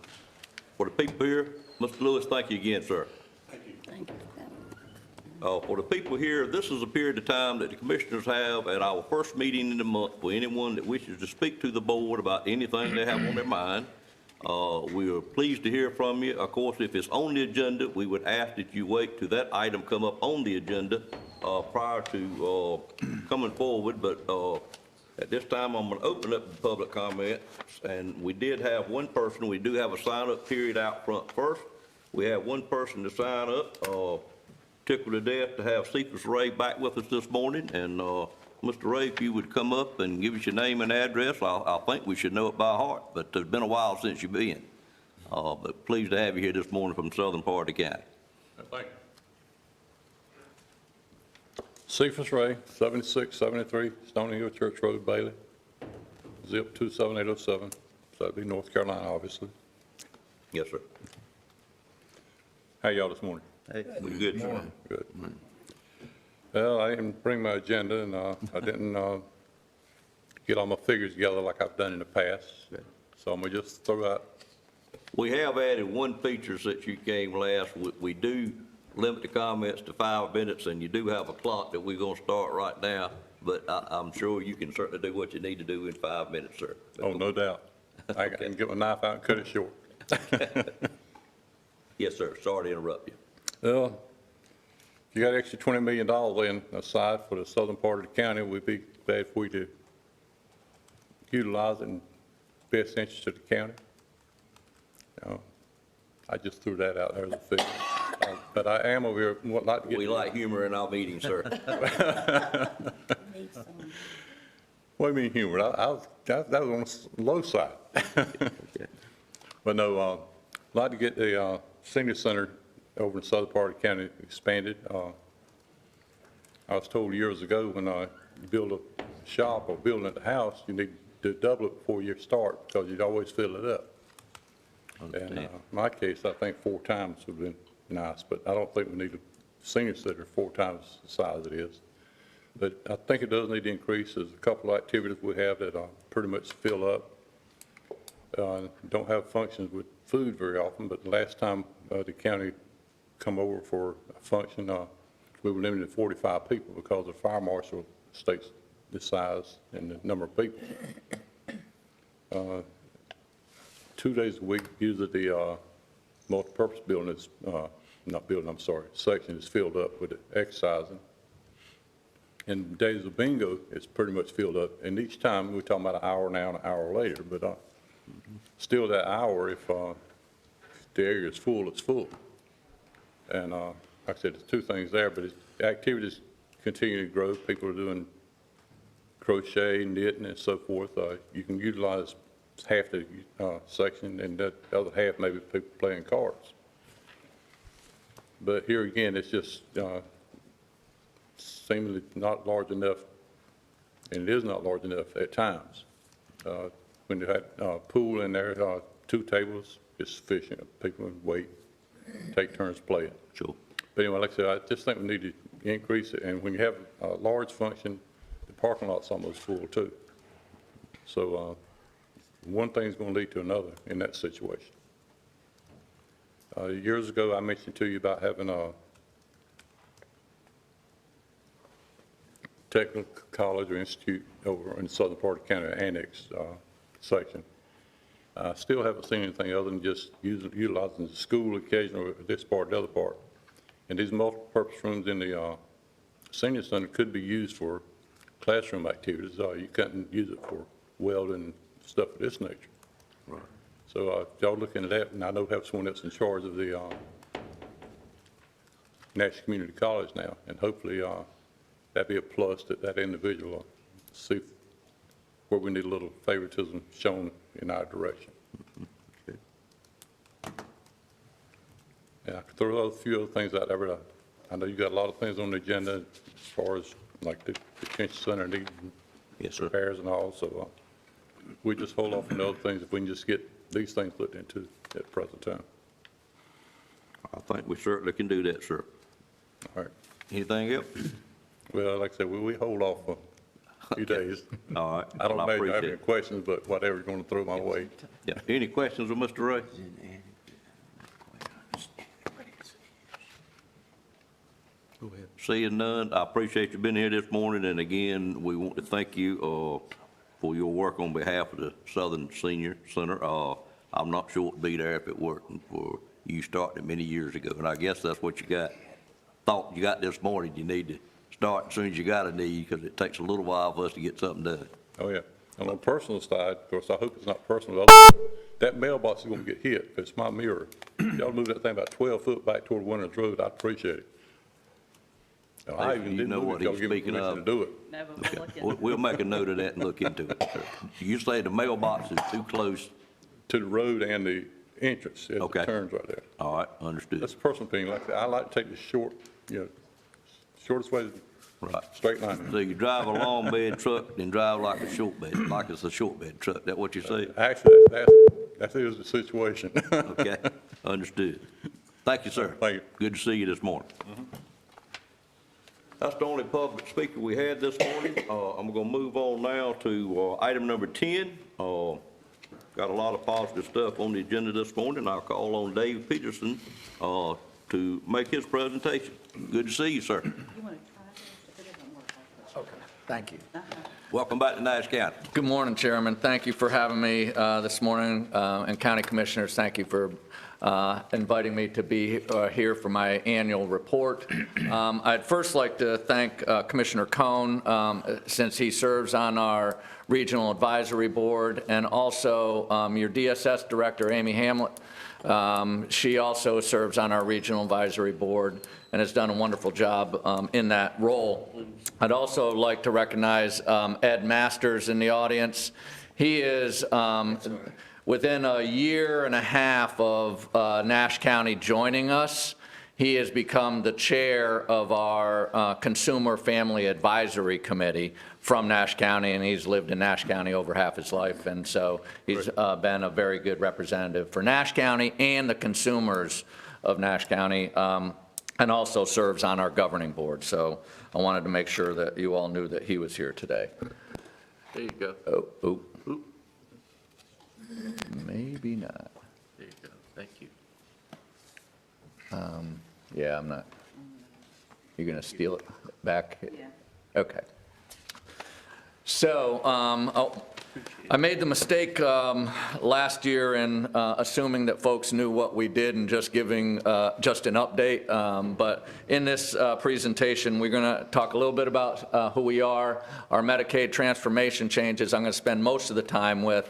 for the people here, Mr. Lewis, thank you again, sir. Thank you. For the people here, this is a period of time that the commissioners have at our first meeting in the month for anyone that wishes to speak to the board about anything they have on their mind. We are pleased to hear from you. Of course, if it's on the agenda, we would ask that you wait till that item come up on the agenda prior to coming forward. But at this time, I'm going to open up the public comments. And we did have one person. We do have a sign-up period out front first. We have one person to sign up. Tickled to death to have Cephas Ray back with us this morning. And Mr. Ray, if you would come up and give us your name and address, I think we should know it by heart, but it's been a while since you've been. But pleased to have you here this morning from the southern part of the county. Thank you. Cephas Ray, 7673 Stony Hill Church Road, Bailey, zip 27807. So that'd be North Carolina, obviously. Yes, sir. How y'all this morning? Hey, we good, sir. Good. Well, I didn't bring my agenda, and I didn't get all my figures together like I've done in the past. So I'm gonna just throw out. We have added one feature since you came last. We do limit the comments to 5 minutes, and you do have a clock that we're gonna start right now. But I'm sure you can certainly do what you need to do in 5 minutes, sir. Oh, no doubt. I can get my knife out and cut it short. Yes, sir. Sorry to interrupt you. Well, if you got extra $20 million in aside for the southern part of the county, we'd be glad if we to utilize it in best interest of the county. I just threw that out there as a figure. But I am over here, would like to get. We like humor in our meetings, sir. What do you mean humor? That was on the low side. But no, I'd like to get the senior center over in the southern part of the county expanded. I was told years ago when I build a shop or building at the house, you need to double it before you start because you'd always fill it up. And in my case, I think 4 times would have been nice, but I don't think we need a senior center 4 times the size it is. But I think it does need to increase. There's a couple of activities we have that pretty much fill up. Don't have functions with food very often, but the last time the county come over for a function, we were limited to 45 people because the fire marshal states the size and the number of people. 2 days a week, usually the multi-purpose building is, section is filled up with exercising. And days of bingo is pretty much filled up. And each time, we're talking about an hour now and an hour later, but still that hour, if the area is full, it's full. And like I said, there's two things there, but the activities continue to grow. People are doing crochet, knitting, and so forth. You can utilize half the section, and the other half maybe people playing cards. But here again, it's just seemingly not large enough, and it is not large enough at times. When you had a pool in there, 2 tables is sufficient. People can wait, take turns playing. Sure. But anyway, like I said, I just think we need to increase it, and when you have a large function, the parking lot's almost full too. So one thing's going to lead to another in that situation. Years ago, I mentioned to you about having a technical college or institute over in the southern part of the county annex section. I still haven't seen anything other than just utilizing the school occasionally, or this part, the other part. And these multi-purpose rooms in the senior center could be used for classroom activities. You couldn't use it for welding and stuff of this nature. Right. So y'all looking at that, and I know we have someone that's in charge of the Nash Community College now, and hopefully that'd be a plus that that individual will see where we need a little favoritism shown in our direction. Okay. And I could throw a few other things out there, but I know you got a lot of things on the agenda as far as like the detention center needing Yes, sir. repairs and all, so we just hold off on the other things if we can just get these things looked into at the present time. I think we certainly can do that, sir. All right. Anything else? Well, like I said, we hold off for a few days. All right. I don't Well, imagine I have appreciate any it. questions, but whatever's going to throw my way. Yeah. Any questions of Mr. Ray? Seeing none, I appreciate you being here this morning, and again, we want to thank you for your work on behalf of the Southern Senior Center. I'm not sure it'd be there if it weren't for you starting it many years ago, and I guess that's what you thought you got this morning. You need to start as soon as you got a need, because it takes a little while for us to get something done. Oh, yeah. And on the personal side, of course, I hope it's not personal. That mailbox is going to get hit. It's my mirror. Y'all move that thing about 12 foot back toward Winters Road, I'd appreciate it. I even You didn't know know what if y'all he's give me speaking permission to of. do it. No, but we'll look into it. We'll make a note of that and look into it, sir. You say the mailbox is too close. To the road and the entrance as Okay. it turns right there. All right, understood. That's a personal opinion. Like I said, I like to take the shortest way, Right. straight line. So you drive a long bed truck, then drive like a short bed, like it's a short bed truck. That what you say? Actually, that is the situation. Okay, understood. Thank you, sir. Thank you. Good to see you this morning. That's the only public speaker we had this morning. I'm gonna move on now to item number 10. Got a lot of positive stuff on the agenda this morning. I'll call on Dave Peterson to make his presentation. Good to see you, sir. You want to try this? If it doesn't work, I'll Okay, thank you. Welcome back to Nash County. Good morning, Chairman. Thank you for having me this morning, and County Commissioners, thank you for inviting me to be here for my annual report. I'd first like to thank Commissioner Cohn, since he serves on our Regional Advisory Board, and also your DSS Director, Amy Hamlet. She also serves on our Regional Advisory Board and has done a wonderful job in that role. I'd also like to recognize Ed Masters in the audience. He is within a year and a half of Nash County joining us, he has become the chair of our Consumer Family Advisory Committee from Nash County, and he's lived in Nash County over half his life, and so he's been a very good representative for Nash County and the consumers of Nash County, and also serves on our governing board. So I wanted to make sure that you all knew that he was here today. There you go. Oh. Maybe not. There you go. Thank you. Yeah, I'm not. You're going to steal it back? Yeah. Okay. So I made the mistake last year in assuming that folks knew what we did and just giving just an update. But in this presentation, we're going to talk a little bit about who we are, our Medicaid transformation changes. I'm going to spend most of the time with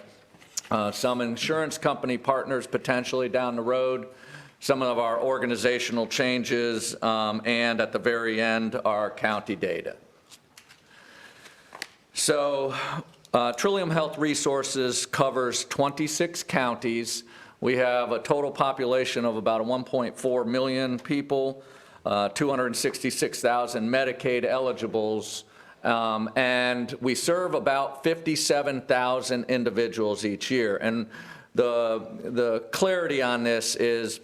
some insurance company partners potentially down the road, some of our organizational changes, and at the very end, our county data. So Trillium Health Resources covers 26 counties. We have a total population of about 1.4 million people, 266,000 Medicaid eligibles, and we serve about 57,000 individuals each year. And the clarity on this is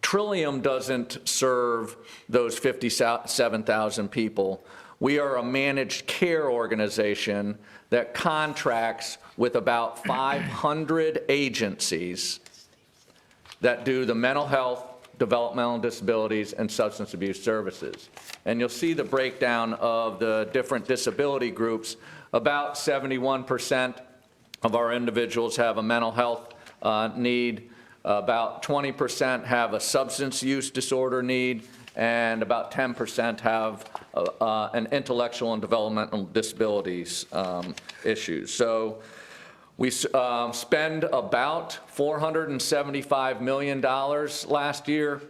Trillium doesn't serve those 57,000 people. We are a managed care organization that contracts with about 500 agencies that do the mental health, developmental disabilities, and substance abuse services. And you'll see the breakdown of the different disability groups. About 71% of our individuals have a mental health need, about 20% have a substance use disorder need, and about 10% have an intellectual and developmental disabilities issues. So we spend about $475 million last year.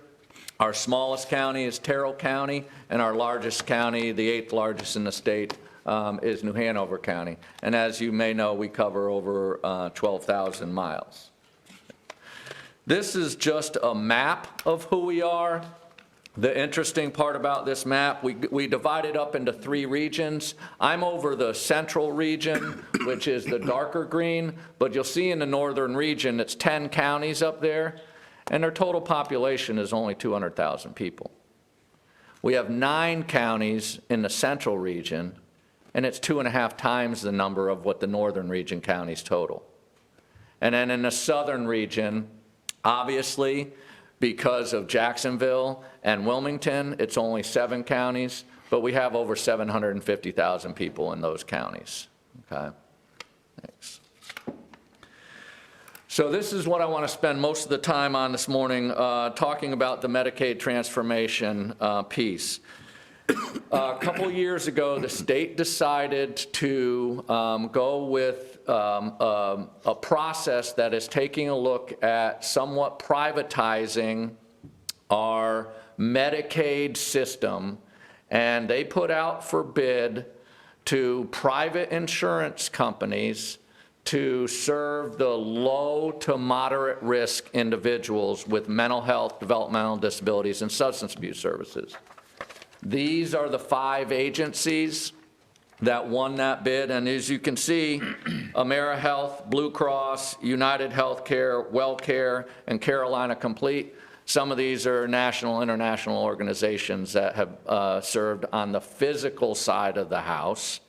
Our smallest county is Terrell County, and our largest county, the 8th largest in the state, is New Hanover County. And as you may know, we cover over 12,000 miles. This is just a map of who we are. The interesting part about this map, we divide it up into 3 regions. I'm over the central region, which is the darker green, but you'll see in the northern region, it's 10 counties up there, and their total population is only 200,000 people. We have 9 counties in the central region, and it's 2.5 times the number of what the northern region counties total. And then in the southern region, obviously, because of Jacksonville and Wilmington, it's only 7 counties, but we have over 750,000 people in those counties, okay? Thanks. So this is what I want to spend most of the time on this morning, talking about the Medicaid transformation piece. A couple years ago, the state decided to go with a process that is taking a look at somewhat privatizing our Medicaid system, and they put out for bid to private insurance companies to serve the low to moderate risk individuals with mental health, developmental disabilities, and substance abuse services. These are the 5 agencies that won that bid, and as you can see, AmeriHealth, Blue Cross, United Healthcare, WellCare, and Carolina Complete. Some of these are national, international organizations that have served on the physical side of the house,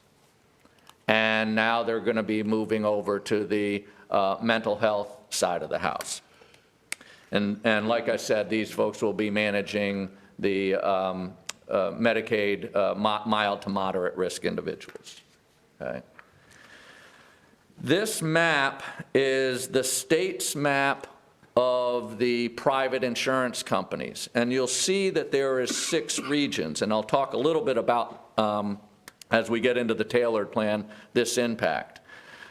and now they're going to be moving over to the mental health side of the house. And like I said, these folks will be managing the Medicaid mild to moderate risk individuals, okay? This map is the state's map of the private insurance companies, and you'll see that there is 6 regions, and I'll talk a little bit about, as we get into the tailored plan, this impact.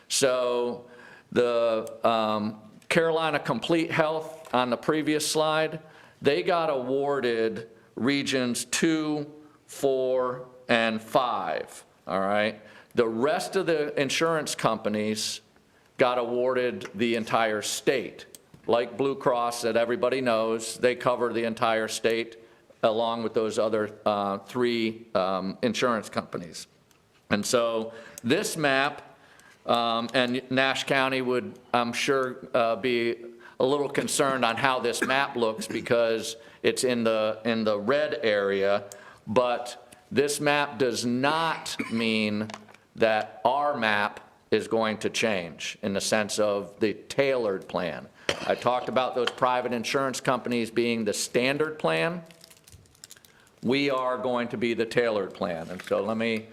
So the Carolina Complete Health on the previous slide, they got awarded regions 2, 4, and 5, all right? The rest of the insurance companies got awarded the entire state. Like Blue Cross that everybody knows, they cover the entire state along with those other 3 insurance companies. And so this map, and Nash County would, I'm sure, be a little concerned on how this map looks because it's in the red area, but this map does not mean that our map is going to change in the sense of the tailored plan. I talked about those private insurance companies being the standard plan. We are going to be the tailored plan, and so let me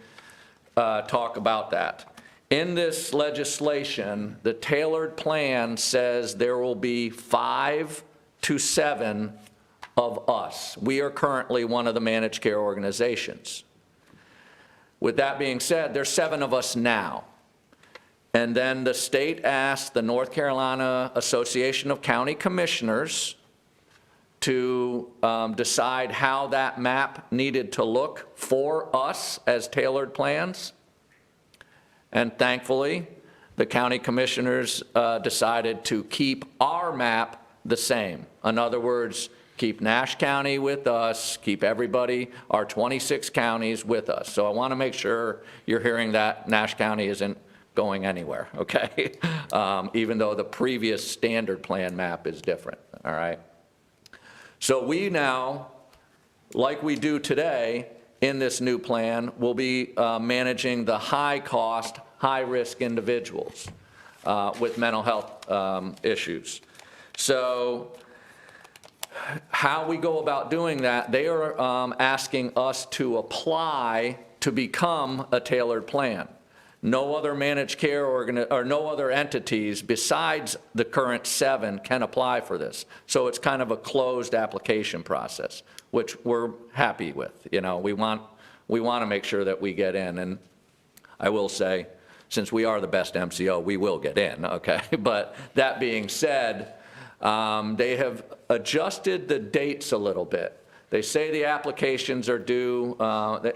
talk about that. In this legislation, the tailored plan says there will be 5 to 7 of us. We are currently one of the managed care organizations. With that being said, there's 7 of us now. And then the state asked the North Carolina Association of County Commissioners to decide how that map needed to look for us as tailored plans. And thankfully, the county commissioners decided to keep our map the same. In other words, keep Nash County with us, keep everybody, our 26 counties with us. So I want to make sure you're hearing that Nash County isn't going anywhere, okay? Even though the previous standard plan map is different, all right? So we now, like we do today in this new plan, will be managing the high-cost, high-risk individuals with mental health issues. So how we go about doing that, they are asking us to apply to become a tailored plan. No other managed care or no other entities besides the current 7 can apply for this. So it's kind of a closed application process, which we're happy with. You know, we want to make sure that we get in. And I will say, since we are the best MCO, we will get in, okay? But that being said, they have adjusted the dates a little bit. They say the applications are due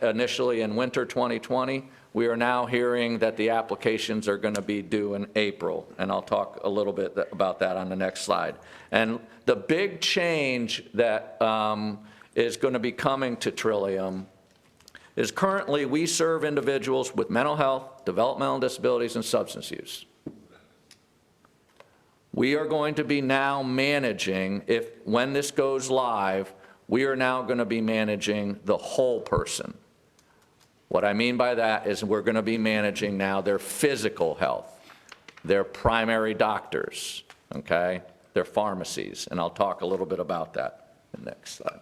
initially in winter 2020. We are now hearing that the applications are going to be due in April, and I'll talk a little bit about that on the next slide. And the big change that is going to be coming to Trillium is currently we serve individuals with mental health, developmental disabilities, and substance use. We are going to be now managing, when this goes live, we are now going to be managing the whole person. What I mean by that is we're going to be managing now their physical health, their primary doctors, okay, their pharmacies, and I'll talk a little bit about that in the next slide.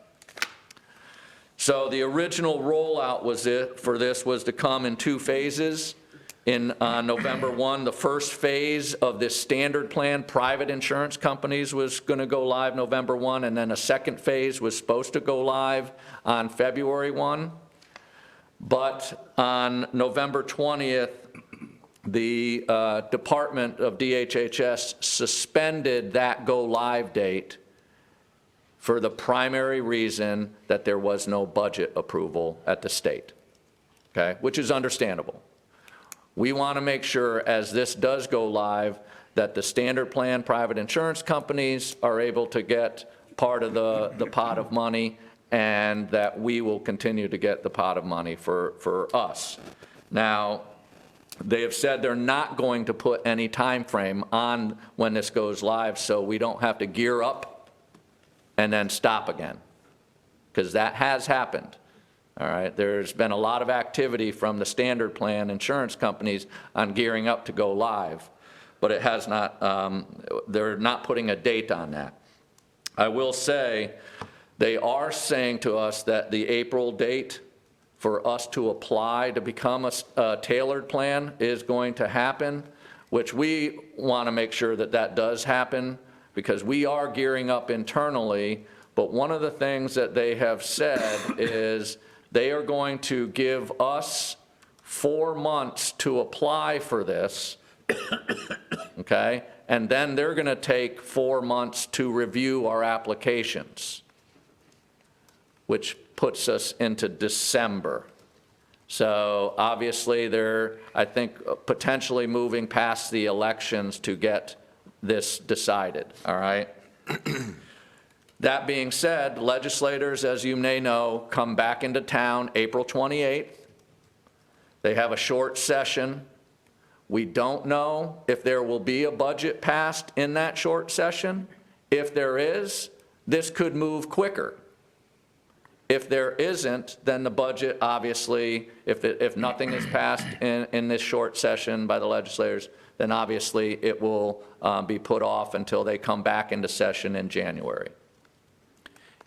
So the original rollout for this was to come in 2 phases. In November 1, the first phase of this standard plan, private insurance companies, was going to go live November 1, and then a second phase was supposed to go live on February 1. But on November 20th, the Department of DHHS suspended that go-live date for the primary reason that there was no budget approval at the state, okay, which is understandable. We want to make sure, as this does go live, that the standard plan private insurance companies are able to get part of the pot of money, and that we will continue to get the pot of money for us. Now, they have said they're not going to put any time frame on when this goes live, so we don't have to gear up and then stop again, because that has happened. All right, there's been a lot of activity from the standard plan insurance companies on gearing up to go live, but it has not, they're not putting a date on that. I will say, they are saying to us that the April date for us to apply to become a tailored plan is going to happen, which we want to make sure that that does happen, because we are gearing up internally. But one of the things that they have said is they are going to give us 4 months to apply for this, okay? And then they're going to take 4 months to review our applications, which puts us into December. So obviously they're, I think, potentially moving past the elections to get this decided, all right? That being said, legislators, as you may know, come back into town April 28th. They have a short session. We don't know if there will be a budget passed in that short session. If there is, this could move quicker. If there isn't, then the budget, obviously, if nothing is passed in this short session by the legislators, then obviously it will be put off until they come back into session in January.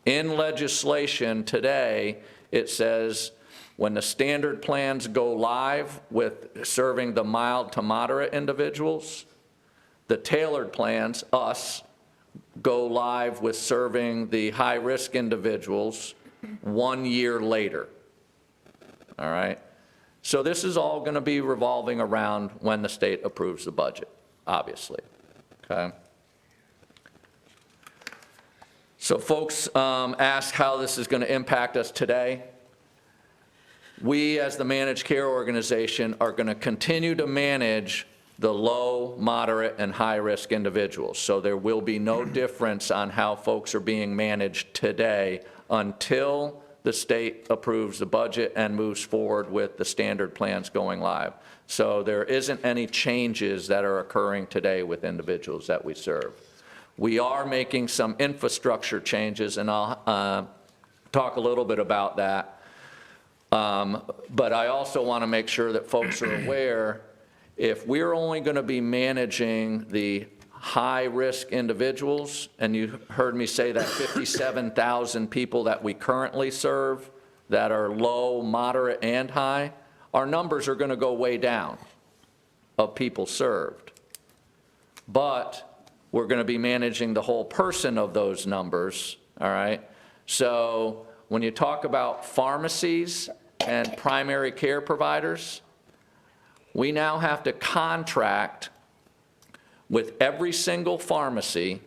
In legislation today, it says when the standard plans go live with serving the mild to moderate individuals, the tailored plans, us, go live with serving the high-risk individuals 1 year later, all right? So this is all going to be revolving around when the state approves the budget, obviously, okay? So folks ask how this is going to impact us today. We, as the managed care organization, are going to continue to manage the low, moderate, and high-risk individuals. So there will be no difference on how folks are being managed today until the state approves the budget and moves forward with the standard plans going live. So there isn't any changes that are occurring today with individuals that we serve. We are making some infrastructure changes, and I'll talk a little bit about that. But I also want to make sure that folks are aware, if we're only going to be managing the high-risk individuals, and you heard me say that 57,000 people that we currently serve that are low, moderate, and high, our numbers are going to go way down of people served. But we're going to be managing the whole person of those numbers, all right? So when you talk about pharmacies and primary care providers, we now have to contract with every single pharmacy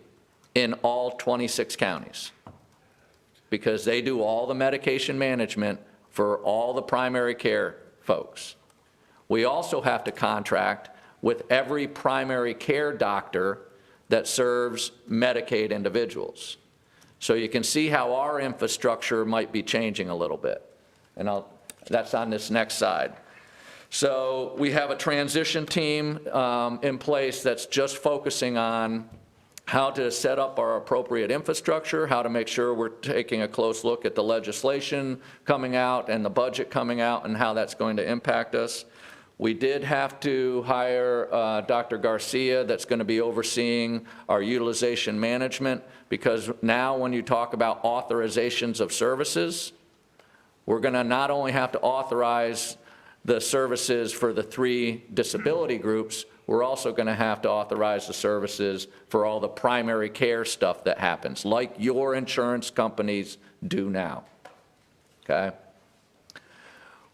in all 26 counties, because they do all the medication management for all the primary care folks. We also have to contract with every primary care doctor that serves Medicaid individuals. So you can see how our infrastructure might be changing a little bit. And that's on this next slide. So we have a transition team in place that's just focusing on how to set up our appropriate infrastructure, how to make sure we're taking a close look at the legislation coming out and the budget coming out and how that's going to impact us. We did have to hire Dr. Garcia that's going to be overseeing our utilization management, because now when you talk about authorizations of services, we're going to not only have to authorize the services for the 3 disability groups, we're also going to have to authorize the services for all the primary care stuff that happens, like your insurance companies do now, okay?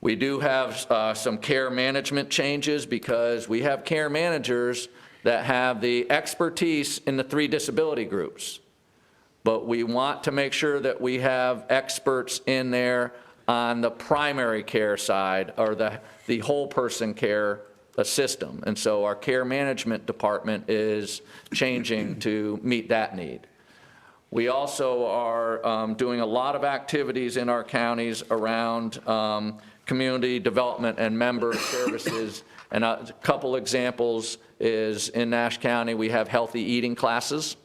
We do have some care management changes, because we have care managers that have the expertise in the 3 disability groups. But we want to make sure that we have experts in there on the primary care side, or the whole person care system. And so our care management department is changing to meet that need. We also are doing a lot of activities in our counties around community development and member services. And a couple examples is in Nash County, we have healthy eating classes.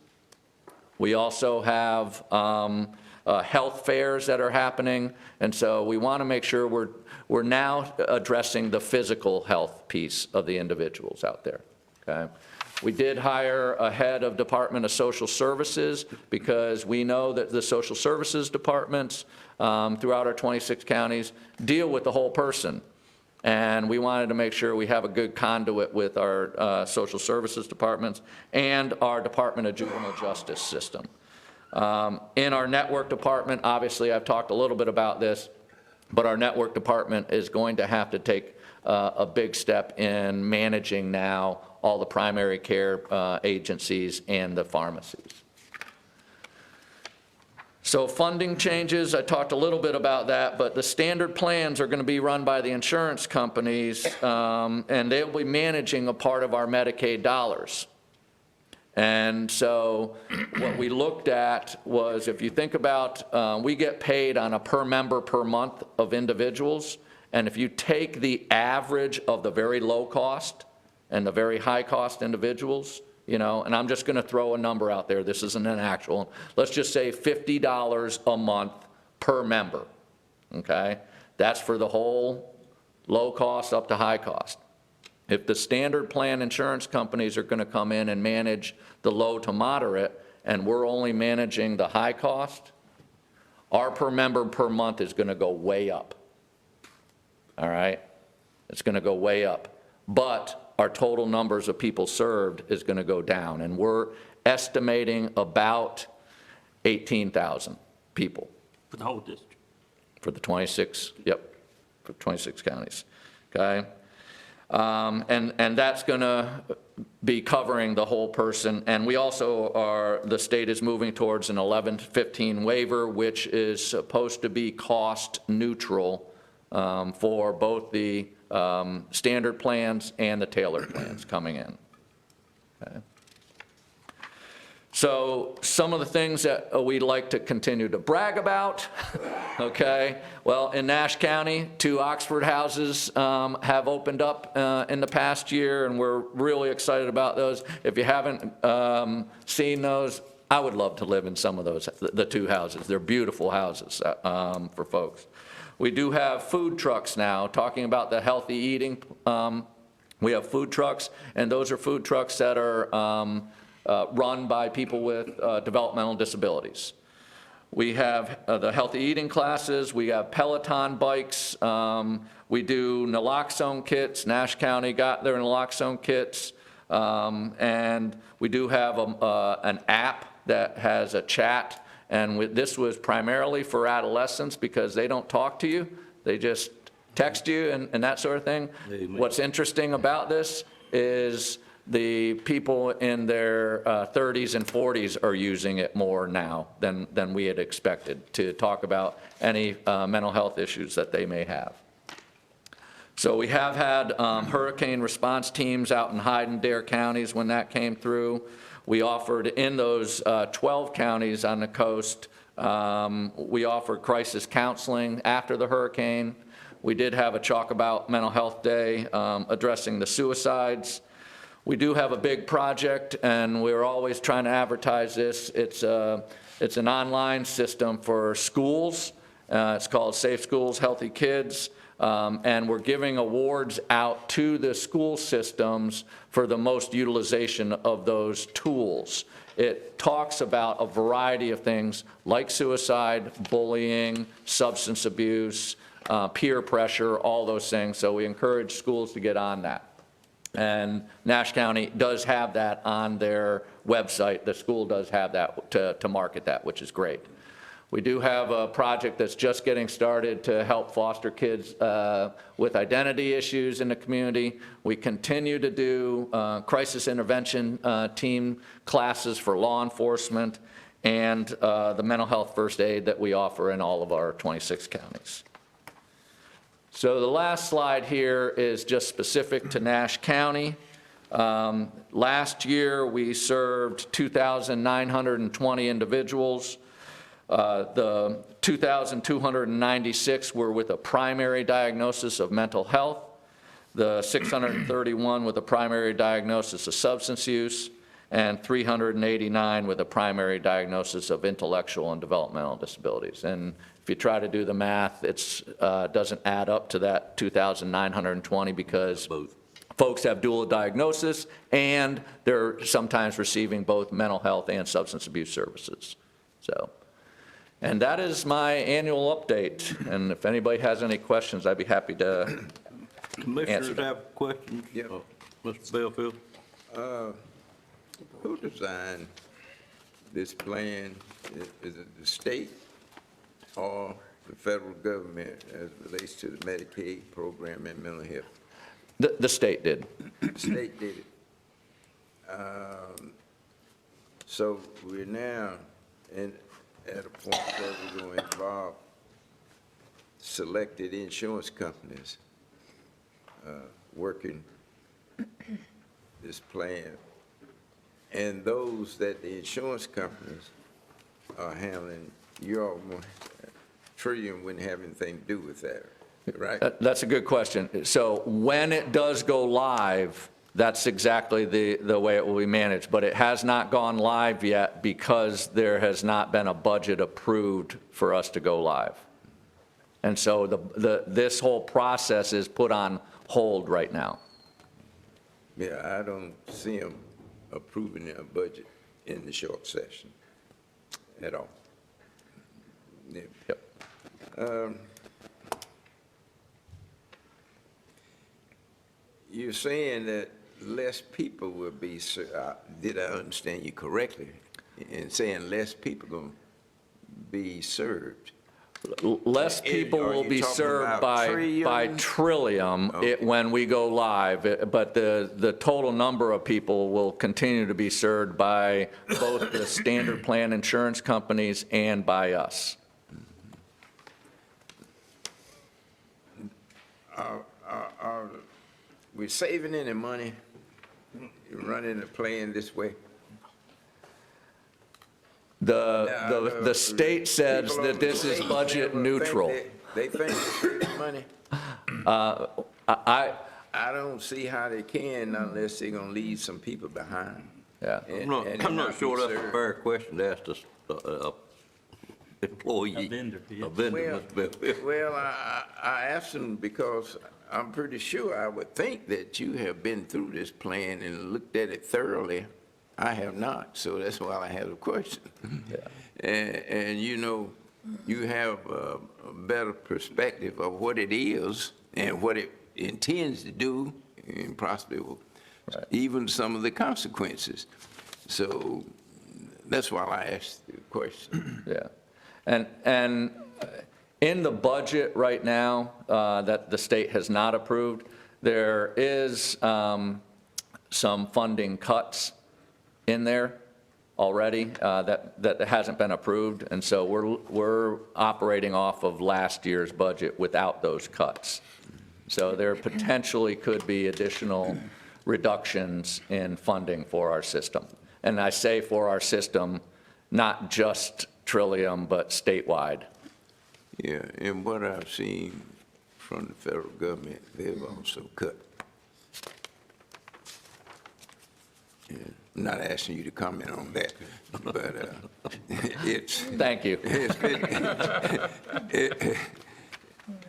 We also have health fairs that are happening, and so we want to make sure we're now addressing the physical health piece of the individuals out there, okay? We did hire a head of Department of Social Services, because we know that the social services departments throughout our 26 counties deal with the whole person, and we wanted to make sure we have a good conduit with our social services departments and our Department of Juvenile Justice system. In our network department, obviously I've talked a little bit about this, but our network department is going to have to take a big step in managing now all the primary care agencies and the pharmacies. So funding changes, I talked a little bit about that, but the standard plans are going to be run by the insurance companies, and they'll be managing a part of our Medicaid dollars. And so what we looked at was, if you think about, we get paid on a per member per month of individuals, and if you take the average of the very low cost and the very high cost individuals, you know, and I'm just going to throw a number out there, this isn't an actual, let's just say $50 a month per member, okay? That's for the whole low cost up to high cost. If the standard plan insurance companies are going to come in and manage the low to moderate, and we're only managing the high cost, our per member per month is going to go way up. All right? It's going to go way up. But our total numbers of people served is going to go down, and we're estimating about 18,000 people. For the whole district. For the 26, yep, for 26 counties. okay? And that's going to be covering the whole person. And we also the state is moving towards an 1115 waiver, which is supposed to be cost neutral for both the standard plans and the tailored plans coming in. Okay. So some of the things that we'd like to continue to brag about, okay? Well, in Nash County, 2 Oxford houses have opened up in the past year, and we're really excited about those. If you haven't seen those, I would love to live in some of those, the 2 houses. They're beautiful houses for folks. We do have food trucks now, talking about the healthy eating. We have food trucks, and those are food trucks that are run by people with developmental disabilities. We have the healthy eating classes, we have Peloton bikes, we do naloxone kits. Nash County got their naloxone kits, and we do have an app that has a chat, and this was primarily for adolescents because they don't talk to you, they just text you and that sort of thing. Amen. What's interesting about this is the people in their 30s and 40s are using it more now than we had expected to talk about any mental health issues that they may have. So we have had hurricane response teams out in Hyde and Dare counties when that came through. We offered in those 12 counties on the coast, we offered crisis counseling after the hurricane. We did have a Chalk About Mental Health Day addressing the suicides. We do have a big project, and we're always trying to advertise this. It's an online system for schools. It's called Safe Schools, Healthy Kids, and we're giving awards out to the school systems for the most utilization of those tools. It talks about a variety of things like suicide, bullying, substance abuse, peer pressure, all those things. So we encourage schools to get on that. And Nash County does have that on their website. The school does have that to market that, which is great. We do have a project that's just getting started to help foster kids with identity issues in the community. We continue to do crisis intervention team classes for law enforcement and the mental health first aid that we offer in all of our 26 counties. So the last slide here is just specific to Nash County. Last year, we served 2,920 individuals. The 2,296 were with a primary diagnosis of mental health, the 631 with a primary diagnosis of substance use, and 389 with a primary diagnosis of intellectual and developmental disabilities. And if you try to do the math, it doesn't add up to that 2,920 because folks have dual diagnosis and they're sometimes receiving both mental health and substance abuse services. So, and that is my annual update. And if anybody has any questions, I'd be happy to Commissioners answer them. have questions? Yeah. Mr. Belfield? Who designed this plan? Is it the state or the federal government as it relates to the Medicaid program and mental health? The state did. The state did it. So we're now at a point where we're going to involve selected insurance companies working this plan. And those that the insurance companies are handling, your Trillium wouldn't have anything to do with that, right? That's a good question. So when it does go live, that's exactly the way it will be managed, but it has not gone live yet because there has not been a budget approved for us to go live. And so this whole process is put on hold right now. Yeah, I don't see them approving their budget in the short session at all. Yeah. Yep. You're saying that less people will be, did I understand you correctly in saying less people going to be served? less people Are will you be talking served about by Trillium? Trillium when we go live, but the total number of people will continue to be served by both the standard plan insurance companies and by us. Are we saving any money running the plan this way? The state says People that on the this is state budget never think neutral. They think it's saving money. I, I don't see how they can unless they're gonna leave some people behind. yeah. I'm not sure that's a fair question to ask this employee. A vendor, yeah. A vendor, Well, Mr. Bell. well, I asked them because I'm pretty sure I would think that you have been through this plan and looked at it thoroughly. I have not, so that's why I have a question. And you know, you have a better perspective of what it is and what it intends to do, and possibly even some of the consequences. So that's why I asked the question. Yeah. And in the budget right now that the state has not approved, there is some funding cuts in there already that hasn't been approved. And so we're operating off of last year's budget without those cuts. So there potentially could be additional reductions in funding for our system. And I say for our system, not just Trillium, but statewide. Yeah, and what I've seen from the federal government, they've also cut. Yeah, I'm not asking you to comment on that, but it's. Thank you. It's been,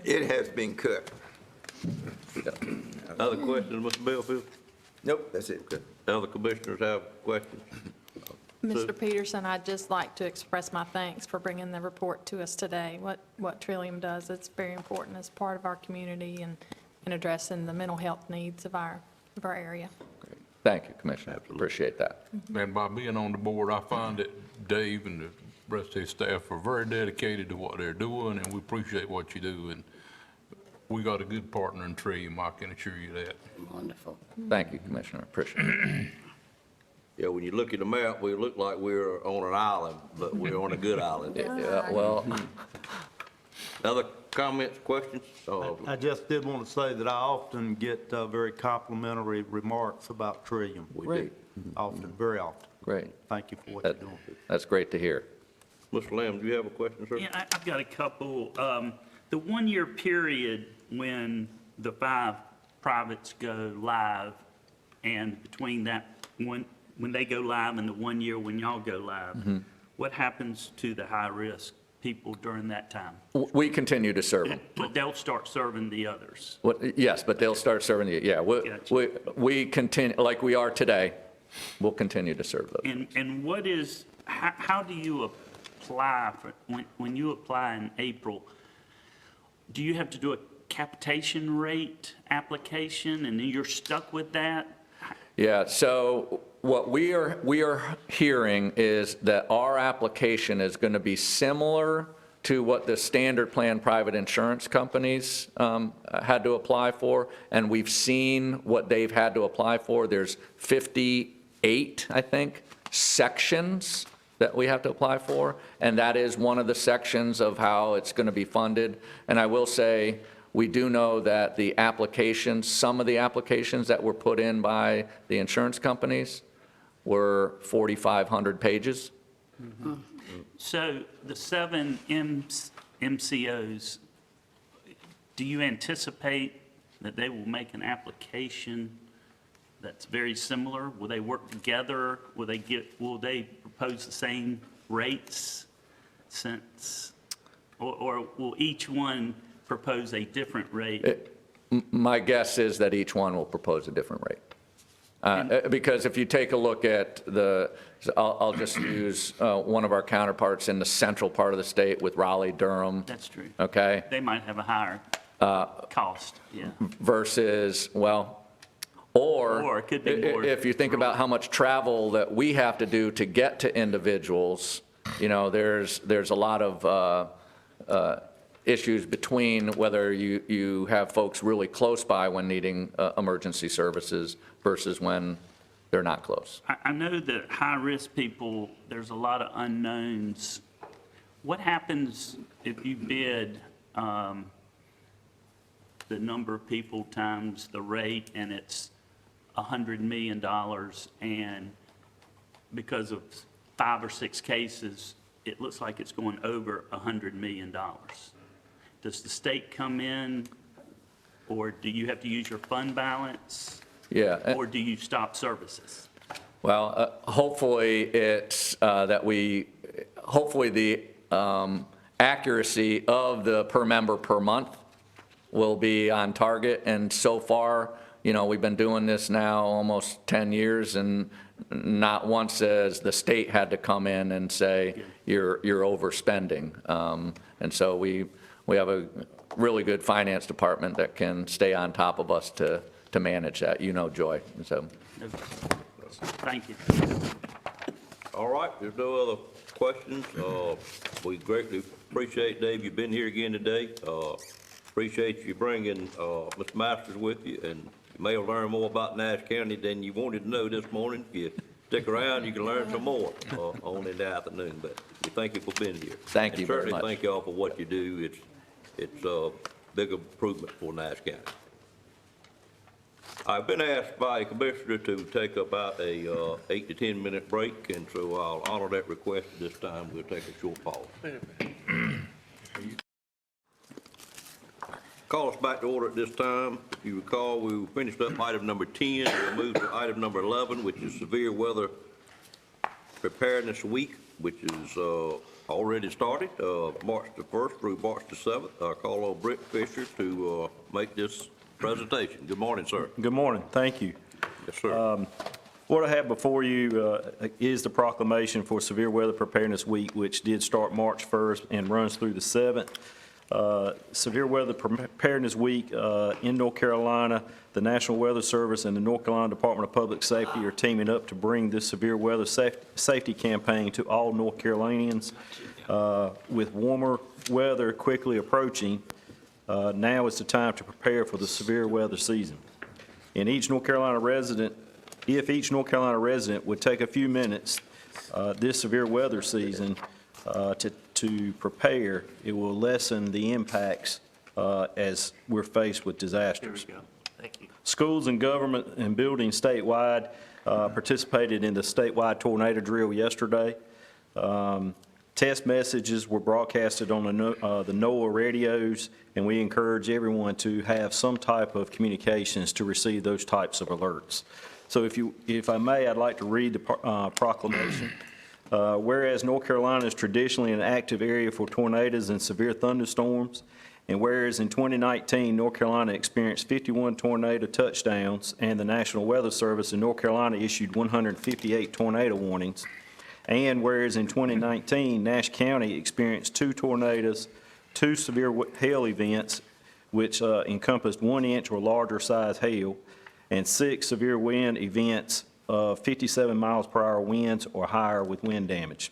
it has been cut. Other questions, Mr. Bellfield? Nope, that's it. Other commissioners have questions? Mr. Peterson, I'd just like to express my thanks for bringing the report to us today. What Trillium does, it's very important as part of our community and addressing the mental health needs of our area. Thank you, Commissioner. Appreciate that. And by being on the board, I find that Dave and the rest of his staff are very dedicated to what they're doing, and we appreciate what you do. And we got a good partner in Trillium, I can assure you that. Wonderful. Thank you, Commissioner. Appreciate it. Yeah, when you look at the map, we look like we're on an island, but we're on a good island. Yeah, well, Other comments, questions? I just did want to say that I often get very complimentary remarks about Trillium. great, Often, very often. great. Thank you for what you're doing. That's great to hear. Mr. Lamb, do you have a question, sir? Yeah, I've got a couple. The one-year period when the 5 privates go live, and between that one, when they go live and the 1 year when y'all go live, what happens to the high-risk people during that time? We continue to serve them. But they'll start serving the others. Yes, but they'll start serving the, yeah, Gotcha. we continue, like we are today, we'll continue to serve those. And what is, how do you apply for, when you apply in April, do you have to do a capitation rate application and then you're stuck with that? Yeah, so what we are hearing is that our application is going to be similar to what the standard plan private insurance companies had to apply for, and we've seen what they've had to apply for. There's 58, I think, sections that we have to apply for, and that is one of the sections of how it's going to be funded. And I will say, we do know that the applications, some of the applications that were put in by the insurance companies were 4,500 pages. So the 7 MCOs, do you anticipate that they will make an application that's very similar? Will they work together? Will they propose the same rates since, or will each one propose a different rate? My guess is that each one will propose a different rate. Because if you take a look at I'll just use one of our counterparts in the central part of the state with Raleigh-Durham. That's true. Okay? They might have a higher cost, yeah. Versus, well, or it could be more if you think about how much travel that we have to do to get to individuals, you know, there's a lot of issues between whether you have folks really close by when needing emergency services versus when they're not close. I know that high-risk people, there's a lot of unknowns. What happens if you bid the number of people times the rate and it's $100 million, and because of 5 or 6 cases, it looks like it's going over $100 million? Does the state come in, or do you have to use your fund balance? Yeah. Or do you stop services? Well, hopefully it's hopefully the accuracy of the per member per month will be on target. And so far, we've been doing this now almost 10 years, and not once has the state had to come in and say, you're overspending. And so we have a really good finance department that can stay on top of us to manage that, Joy. So, Thank you. All right, there's no other questions. We greatly appreciate, Dave, you've been here again today. Appreciate you bringing Mr. Masters with you, and you may have learned more about Nash County than you wanted to know this morning. If you stick around, you can learn some more on in the afternoon, but we thank you for being here. Thank you very certainly much. thank y'all for what you do. It's a big improvement for Nash County. I've been asked by a commissioner to take about a 8 to 10 minute break, and so I'll honor that request at this time. We'll take a short pause. Call us back to order at this time. If you recall, we finished up item number 10. We'll move to item number 11, which is Severe Weather Preparedness Week, which is already started, March the 1st through March the 7th. I'll call on Britt Fisher to make this presentation. Good morning, sir. Good morning. Thank you. Yes, sir. What I have before you is the proclamation for Severe Weather Preparedness Week, which did start March 1st and runs through the 7th. Severe Weather Preparedness Week in North Carolina, the National Weather Service and the North Carolina Department of Public Safety are teaming up to bring this severe weather safety campaign to all North Carolinians. With warmer weather quickly approaching, now is the time to prepare for the severe weather season. If each North Carolina resident would take a few minutes this severe weather season to prepare, it will lessen the impacts as we're faced with disasters. There we go. Thank you. Schools and government and buildings statewide participated in the statewide tornado drill yesterday. Test messages were broadcasted on the NOAA radios, and we encourage everyone to have some type of communications to receive those types of alerts. So if I may, I'd like to read the proclamation. Whereas North Carolina is traditionally an active area for tornadoes and severe thunderstorms, and whereas in 2019, North Carolina experienced 51 tornado touchdowns, and the National Weather Service in North Carolina issued 158 tornado warnings, and whereas in 2019, Nash County experienced 2 tornadoes, 2 severe hail events, which encompassed 1 inch or larger size hail, and 6 severe wind events of 57 miles per hour winds or higher with wind damage.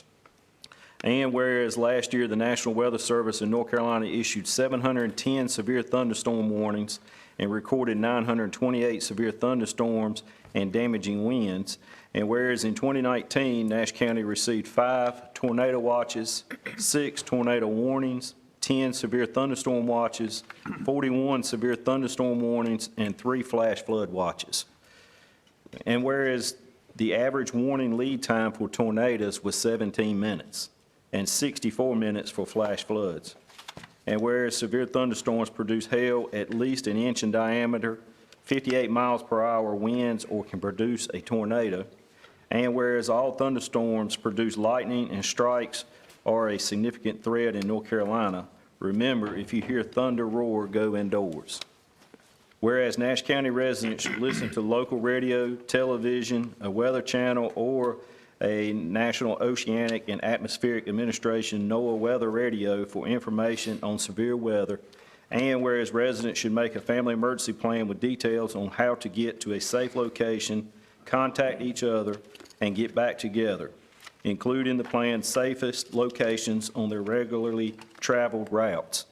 And whereas last year, the National Weather Service in North Carolina issued 710 severe thunderstorm warnings and recorded 928 severe thunderstorms and damaging winds. And whereas in 2019, Nash County received 5 tornado watches, 6 tornado warnings, 10 severe thunderstorm watches, 41 severe thunderstorm warnings, and 3 flash flood watches. And whereas the average warning lead time for tornadoes was 17 minutes and 64 minutes for flash floods. And whereas severe thunderstorms produce hail at least an inch in diameter, 58 miles per hour winds, or can produce a tornado. And whereas all thunderstorms produce lightning and strikes are a significant threat in North Carolina, remember, if you hear thunder roar, go indoors. Whereas Nash County residents should listen to local radio, television, a weather channel, or a National Oceanic and Atmospheric Administration NOAA weather radio for information on severe weather. And whereas residents should make a family emergency plan with details on how to get to a safe location, contact each other, and get back together. including the plan's safest locations on their regularly traveled routes.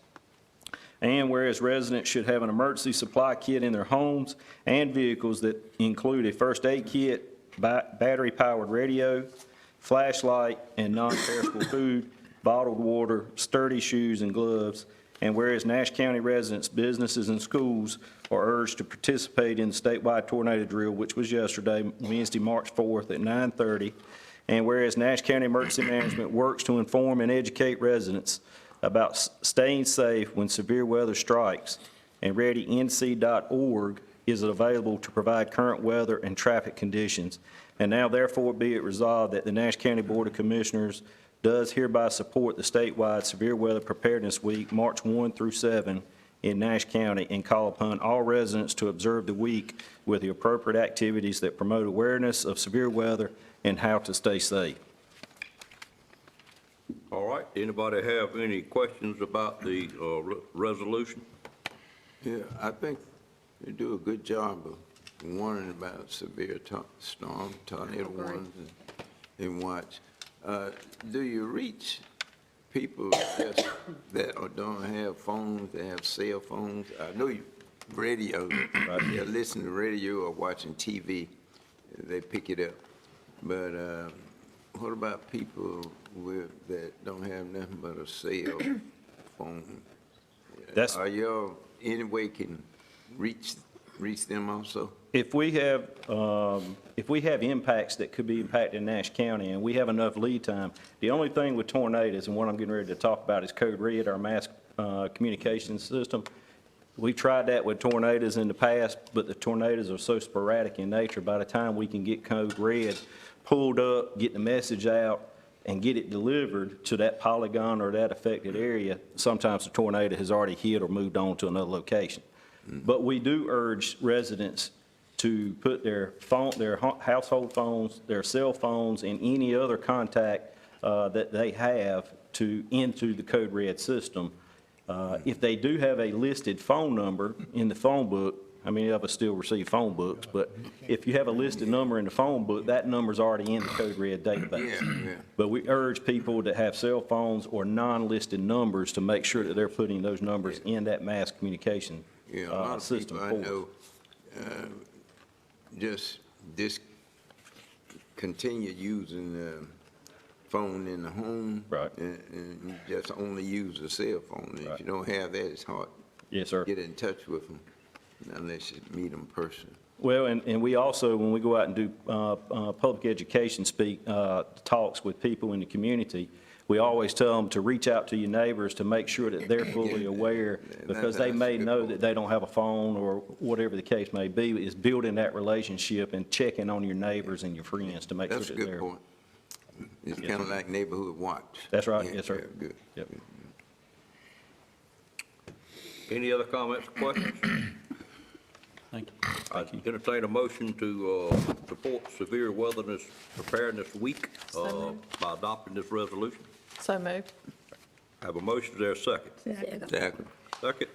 And whereas residents should have an emergency supply kit in their homes and vehicles that include a first aid kit, battery-powered radio, flashlight, and non-perishable food, bottled water, sturdy shoes and gloves. And whereas Nash County residents, businesses, and schools are urged to participate in the statewide tornado drill, which was yesterday, Wednesday, March 4th at 9:30. And whereas Nash County Emergency Management works to inform and educate residents about staying safe when severe weather strikes, and ReadyNC.org is available to provide current weather and traffic conditions. And now therefore be it resolved that the Nash County Board of Commissioners does hereby support the statewide Severe Weather Preparedness Week, March 1 through 7 in Nash County, and call upon all residents to observe the week with the appropriate activities that promote awareness of severe weather and how to stay safe. All right, anybody have any questions about the resolution? Yeah, I think they do a good job of warning about severe storm, tornado warnings, and watch. Do you reach people just that don't have phones, that have cell phones? I know you radio, they're listening to radio or watching TV, they pick it up. But what about people that don't have nothing but a cell phone? Are y'all any way can reach them also? If we have impacts that could be impacted in Nash County and we have enough lead time, the only thing with tornadoes, and what I'm getting ready to talk about is Code Red, our mass communication system. We tried that with tornadoes in the past, but the tornadoes are so sporadic in nature, by the time we can get Code Red pulled up, get the message out, and get it delivered to that polygon or that affected area, sometimes the tornado has already hit or moved on to another location. But we do urge residents to put their household phones, their cell phones, and any other contact that they have into the Code Red system. If they do have a listed phone number in the phone book, I mean, of us still receive phone books, but if you have a listed number in the phone book, that number's already in the Code Red database. Yeah. But we urge people that have cell phones or non-listed numbers to make sure that they're putting those numbers in that mass communication Yeah, a lot of system. people I know just continue using the phone in the home. Right. And you just only use a cell phone. And if you don't have that, it's hard. Yes, sir. to get in touch with them unless you meet them in person. Well, and we also, when we go out and do public education talks with people in the community, we always tell them to reach out to your neighbors to make sure that they're fully aware, because they may know that they don't have a phone or whatever the case may be, is building that relationship and checking on your neighbors and your friends to make sure that they're. That's a good point. It's kind of like neighborhood watch. That's right, Yeah, yes, sir. yeah, good. Yep. Any other comments or questions? Thank you. I entertain a motion to support Severe Weather Preparedness Week by adopting this resolution. So moved. Have a motion, is there a second? Second. Second.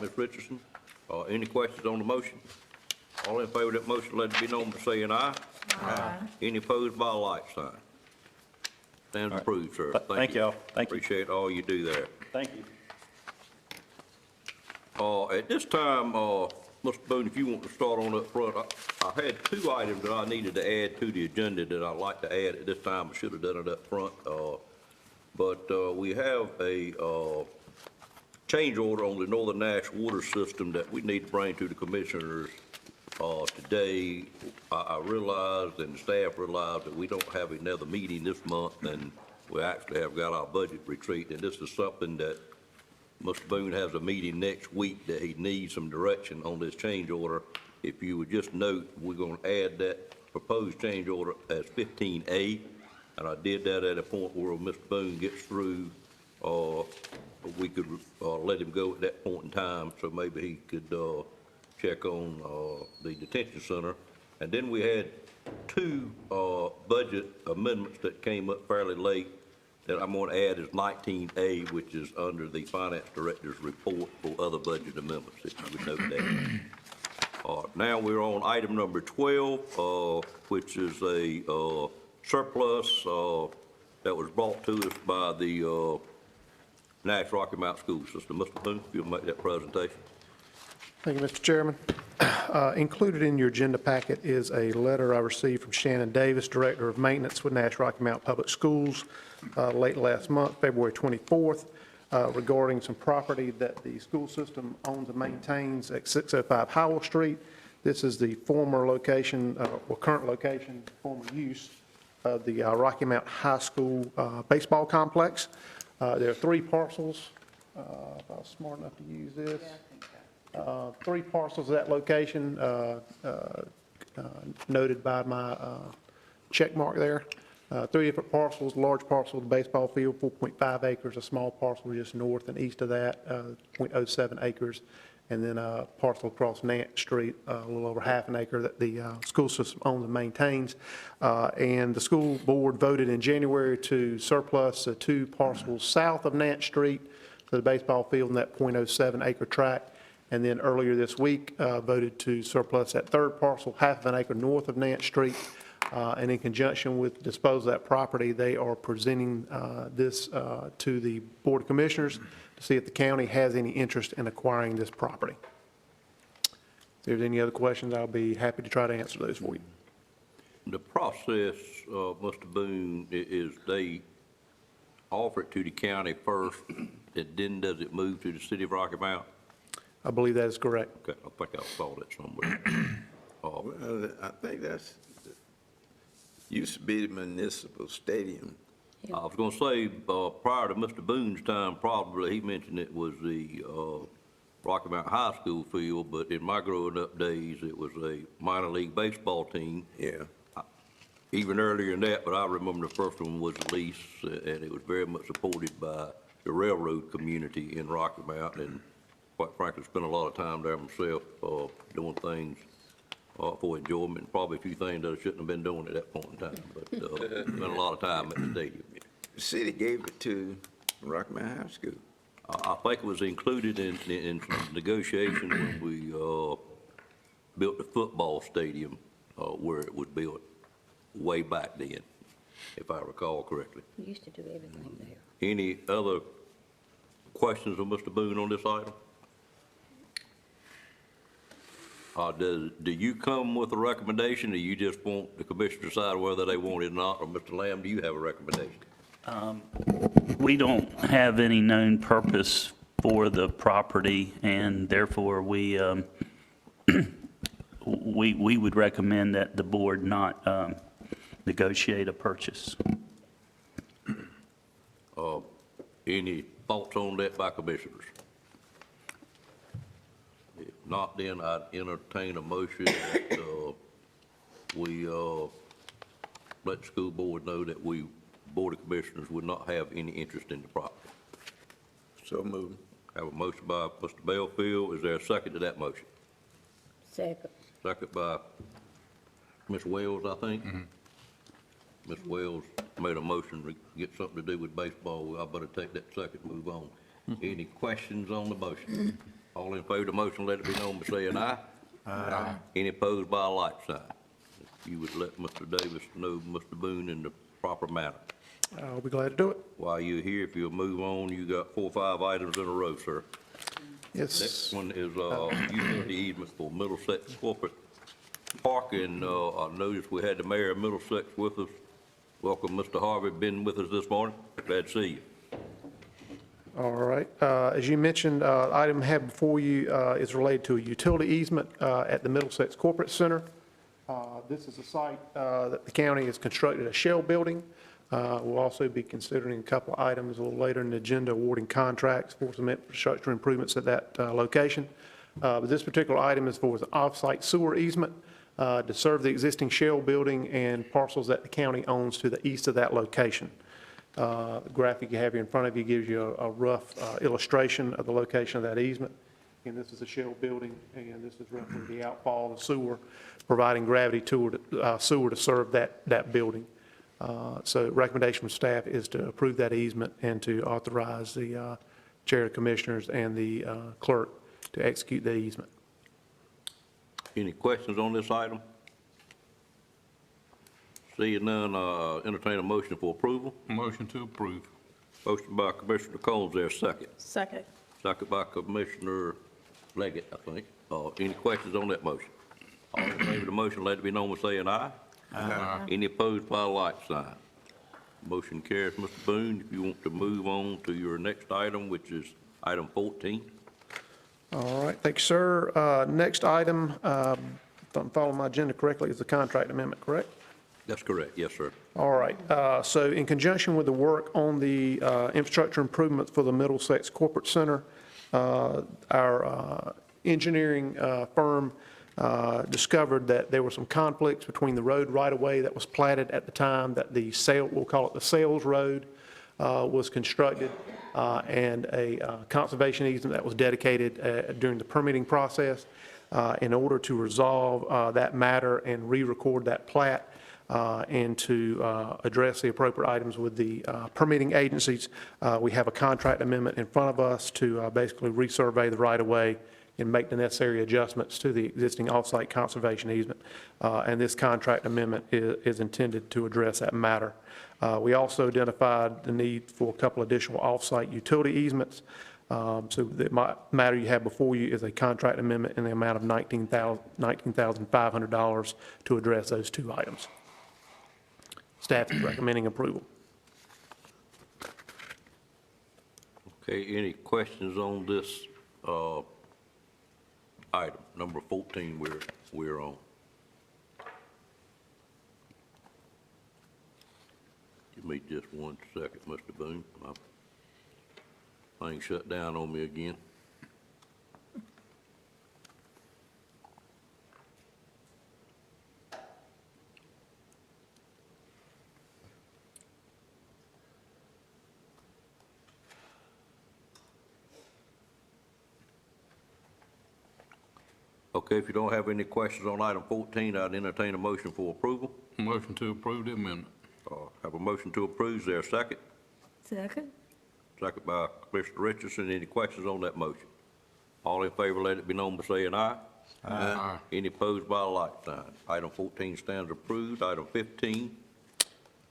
Ms. Richardson, any questions on the motion? All in favor of that motion, let it be known by saying aye. Aye. Any opposed by a like sign? Stands approved, sir. Thank y'all. Thank you. Appreciate all you do there. Thank you. At this time, Mr. Boone, if you want to start on up front, I had two items that I needed to add to the agenda that I'd like to add at this time. I should have done it up front. But we have a change order on the Northern Nash water system that we need to bring to the commissioners today. I realized and the staff realized that we don't have another meeting this month, and we actually have got our budget retreat, and this is something that Mr. Boone has a meeting next week that he needs some direction on this change order. If you would just note, we're going to add that proposed change order as 15A, and I did that at a point where Mr. Boone gets through. We could let him go at that point in time, so maybe he could check on the detention center. And then we had two budget amendments that came up fairly late that I'm going to add as 19A, which is under the finance director's report for other budget amendments, if you would note that. Now we're on item number 12, which is a surplus that was brought to us by the Nash Rocky Mountain School System. Mr. Boone, if you'll make that presentation. Thank you, Mr. Chairman. Included in your agenda packet is a letter I received from Shannon Davis, Director of Maintenance with Nash Rocky Mountain Public Schools, late last month, February 24th, regarding some property that the school system owns and maintains at 605 Howell Street. This is the former location, or current location, former use of the Rocky Mountain High School baseball complex. There are 3 parcels. If I was smart enough to use this. 3 parcels of that location noted by my check mark there. 3 different parcels, large parcel of the baseball field, 4.5 acres, a small parcel just north and east of that, 0.07 acres, and then a parcel across Nant Street, a little over half an acre that the school system owns and maintains. And the school board voted in January to surplus the 2 parcels south of Nant Street to the baseball field in that 0.07 acre tract. And then earlier this week, voted to surplus that 3rd parcel, half of an acre north of Nant Street. And in conjunction with disposal of that property, they are presenting this to the Board of Commissioners to see if the county has any interest in acquiring this property. If there's any other questions, I'll be happy to try to answer those for you. The process, Mr. Boone, is they offer it to the county first, and then does it move to the city of Rocky Mount? I believe that is correct. Okay, I think I saw that somewhere. Well, I think that's, used to be the municipal stadium. I was going to say, prior to Mr. Boone's time, probably, he mentioned it was the Rocky Mountain High School field, but in my growing up days, it was a minor league baseball team. Yeah. Even earlier than that, but I remember the first one was a lease, and it was very much supported by the railroad community in Rocky Mountain, and quite frankly, spent a lot of time there myself, doing things for enjoyment, probably a few things that I shouldn't have been doing at that point in time, but spent a lot of time at the stadium. The city gave it to Rocky Mountain High School. I think it was included in negotiation when we built the football stadium where it was built way back then, if I recall correctly. We used to do everything there. Any other questions of Mr. Boone on this item? Do you come with a recommendation, or you just want the commission to decide whether they want it or not? Or Mr. Lamb, do you have a recommendation? We don't have any known purpose for the property, and therefore we would recommend that the board not negotiate a purchase. Any thoughts on that by commissioners? If not, then I'd entertain a motion that we let the school board know that we, Board of Commissioners, would not have any interest in the property. So moved. Have a motion by Mr. Belfield. Is there a second to that motion? Second. Second by Ms. Wells, I think. Ms. Wells made a motion to get something to do with baseball. I better take that second and move on. Any questions on the motion? All in favor of the motion, let it be known by saying aye. Aye. Any opposed by a like sign? If you would let Mr. Davis know, Mr. Boone, in the proper manner. I'll be glad to do it. While you're here, if you'll move on, you got 4 or 5 items in a row, sir. Yes. Next one is utility easement for Middlesex Corporate Park, and I noticed we had the mayor of Middlesex with us. Welcome, Mr. Harvey, been with us this morning. Glad to see you. All right. As you mentioned, the item I have before you is related to a utility easement at the Middlesex Corporate Center. This is a site that the county has constructed a shell building. We'll also be considering a couple of items a little later in the agenda, awarding contracts for some infrastructure improvements at that location. But this particular item is for an off-site sewer easement to serve the existing shell building and parcels that the county owns to the east of that location. The graphic you have here in front of you gives you a rough illustration of the location of that easement. And this is a shell building, and this is roughly the outfall of the sewer, providing gravity sewer to serve that building. So recommendation from staff is to approve that easement and to authorize the chair of commissioners and the clerk to execute the easement. Any questions on this item? Seeing none, entertain a motion for approval. Motion to approve. Motion by Commissioner Combs, there, second. Second. Second by Commissioner Leggett, I think. Any questions on that motion? All in favor of the motion, let it be known by saying aye. Aye. Any opposed by a like sign? Motion carries. Mr. Boone, if you want to move on to your next item, which is item 14. All right, thank you, sir. Next item, if I'm following my agenda correctly, is the contract amendment, correct? That's correct, yes, sir. All right, so in conjunction with the work on the infrastructure improvements for the Middlesex Corporate Center, our engineering firm discovered that there were some conflicts between the road right-of-way that was platted at the time that the we'll call it the sales road, was constructed, and a conservation easement that was dedicated during the permitting process. In order to resolve that matter and re-record that plat, and to address the appropriate items with the permitting agencies, we have a contract amendment in front of us to basically resurvey the right-of-way and make the necessary adjustments to the existing off-site conservation easement. And this contract amendment is intended to address that matter. We also identified the need for a couple additional off-site utility easements. So the matter you have before you is a contract amendment in the amount of $19,500 to address those two items. Staff is recommending approval. Okay, any questions on this item, number 14 we're on? Give me just 1 second, Mr. Boone. My thing shut down on me again. Okay, if you don't have any questions on item 14, I'd entertain a motion for approval. Motion to approve the amendment. Have a motion to approve. Is there a second? Second? Second by Commissioner Richardson. Any questions on that motion? All in favor, let it be known by saying aye. Aye. Any opposed by a like sign? Item 14 stands approved. Item 15,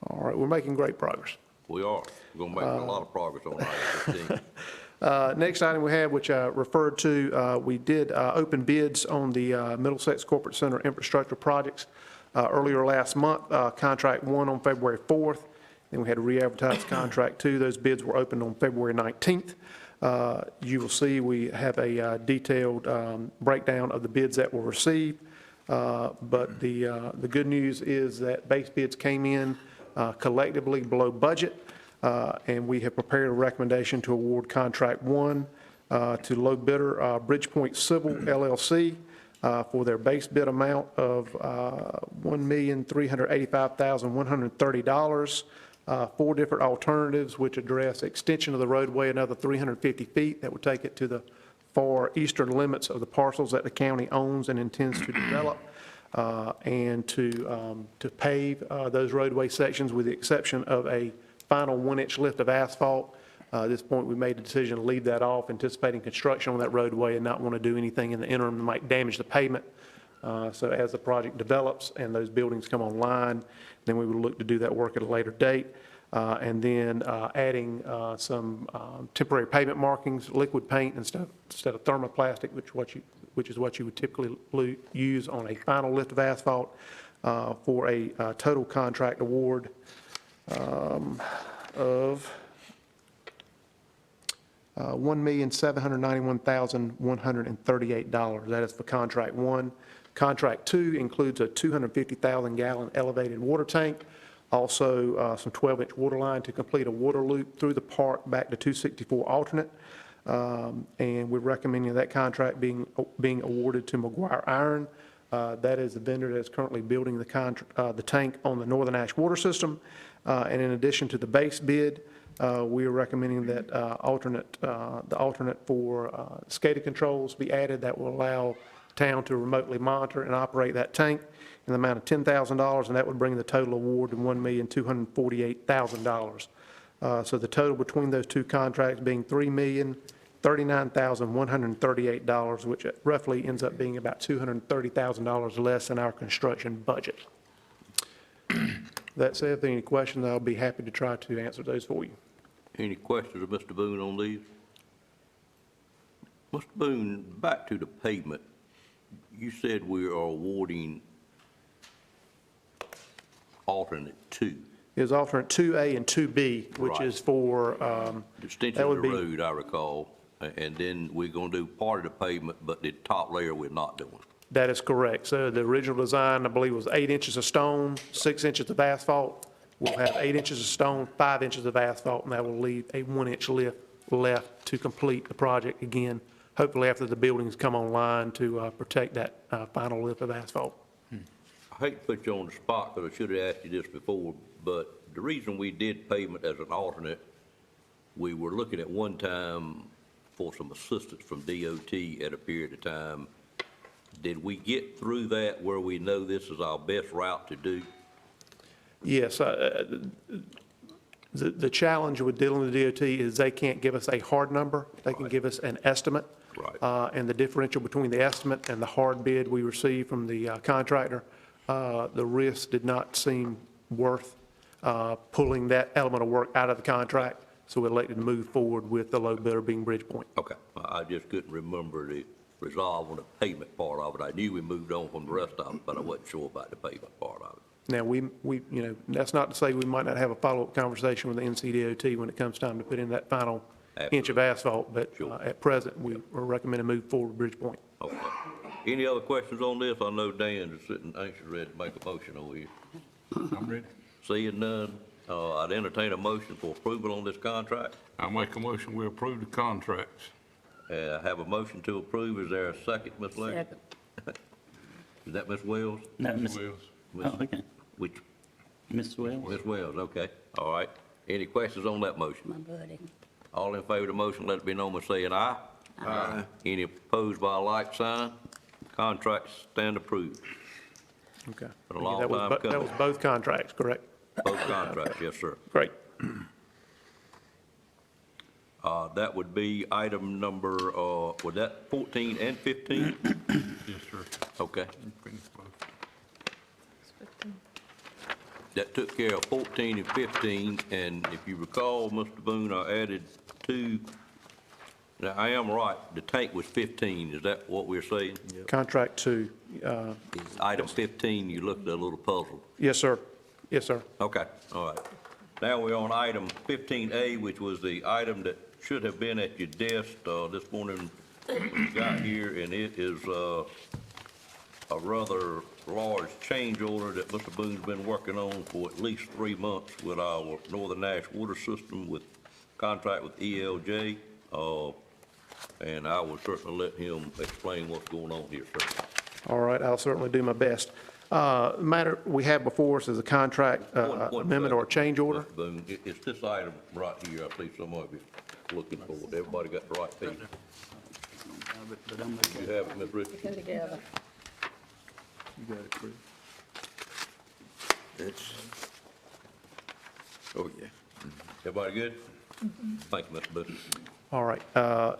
All right, we're making great progress. we are. We're going to make a lot of progress on item 15. Next item we have, which I referred to, we did open bids on the Middlesex Corporate Center infrastructure projects earlier last month. Contract 1 on February 4th. Then we had to re-advertise contract 2. Those bids were opened on February 19th. You will see we have a detailed breakdown of the bids that were received. But the good news is that base bids came in collectively below budget. And we have prepared a recommendation to award contract 1 to low bidder Bridgepoint Civil LLC for their base bid amount of $1,385,130. 4 different alternatives which address extension of the roadway another 350 feet. That would take it to the far eastern limits of the parcels that the county owns and intends to develop, and to pave those roadway sections with the exception of a final 1-inch lift of asphalt. At this point, we made the decision to leave that off, anticipating construction on that roadway and not want to do anything in the interim that might damage the pavement. So as the project develops and those buildings come online, then we would look to do that work at a later date. And then adding some temporary pavement markings, liquid paint instead of thermoplastic, which is what you would typically use on a final lift of asphalt, for a total contract award of $1,791,138. That is for contract 1. Contract 2 includes a 250,000-gallon elevated water tank, also some 12-inch water line to complete a water loop through the park back to 264 alternate. And we're recommending that contract being awarded to McGuire Iron. That is the vendor that is currently building the tank on the Northern Ash water system. And in addition to the base bid, we are recommending that the alternate for SCADA controls be added that will allow town to remotely monitor and operate that tank in the amount of $10,000, and that would bring the total award to $1,248,000. So the total between those two contracts being $3,039,138, which roughly ends up being about $230,000 less than our construction budget. That said, if there are any questions, I'll be happy to try to answer those for you. Any questions of Mr. Boone on these? Mr. Boone, back to the pavement. You said we are awarding alternate 2. Is alternate 2A and 2B, which Right. is for, Extension that of would the be- road, I recall, and then we're gonna do part of the pavement, but the top layer we're not doing. that is correct. So the original design, I believe, was 8 inches of stone, 6 inches of asphalt. We'll have 8 inches of stone, 5 inches of asphalt, and that will leave a 1-inch lift left to complete the project again, hopefully after the buildings come online to protect that final lift of asphalt. I hate to put you on the spot, because I should have asked you this before, but the reason we did pavement as an alternate, we were looking at one time for some assistance from DOT at a period of time. Did we get through that where we know this is our best route to do? Yes, the challenge with dealing with DOT is they can't give us a hard number. They can give us an estimate. Right. And the differential between the estimate and the hard bid we received from the contractor, the risk did not seem worth pulling that element of work out of the contract, so we elected to move forward with the low bidder being Bridgepoint. Okay, I just couldn't remember the resolve on the payment part of it. I knew we moved on from the rest of it, but I wasn't sure about the payment part of it. Now, we, that's not to say we might not have a follow-up conversation with the NCDOT when it comes time to put in that final inch of asphalt, but Sure. at present, we recommend to move forward with Bridgepoint. Okay. Any other questions on this? I know Dan is sitting anxious, ready to make a motion over here. I'm ready. Seeing none, I'd entertain a motion for approval on this contract. I make a motion, we approve the contracts. I have a motion to approve. Is there a second, Ms. Lake? Second. Is that Ms. Wells? No, Ms. Wills. Oh, okay. Which, Ms. Wells? Ms. Wells, okay. All right. Any questions on that motion? My buddy. All in favor of the motion, let it be known by saying aye. Aye. Any opposed by a like sign? Contracts stand approved. Okay. Been a long That was time That coming. was both contracts, correct? Both contracts, yes, sir. Great. That would be item number, was that 14 and 15? Yes, sir. Okay. Finish both. That took care of 14 and 15, and if you recall, Mr. Boone, I added 2. Now, I am right, the tank was 15, is that what we're saying? Contract 2, Item 15, you looked a little puzzled. yes, sir. Yes, sir. Okay, all right. Now we're on item 15A, which was the item that should have been at your desk this morning when you got here, and it is a rather large change order that Mr. Boone's been working on for at least 3 months with our Northern Ash Water System with contract with ELJ. And I will certainly let him explain what's going on here, sir. All right, I'll certainly do my best. The matter we have before us is a contract One amendment or a change order. Mr. Boone, it's this item right here, I see some of you looking for it. Everybody got the right page? You have it, Ms. Richards? Go together. That's, oh, yeah. Everybody good? Thank you, Mr. Boone. All right.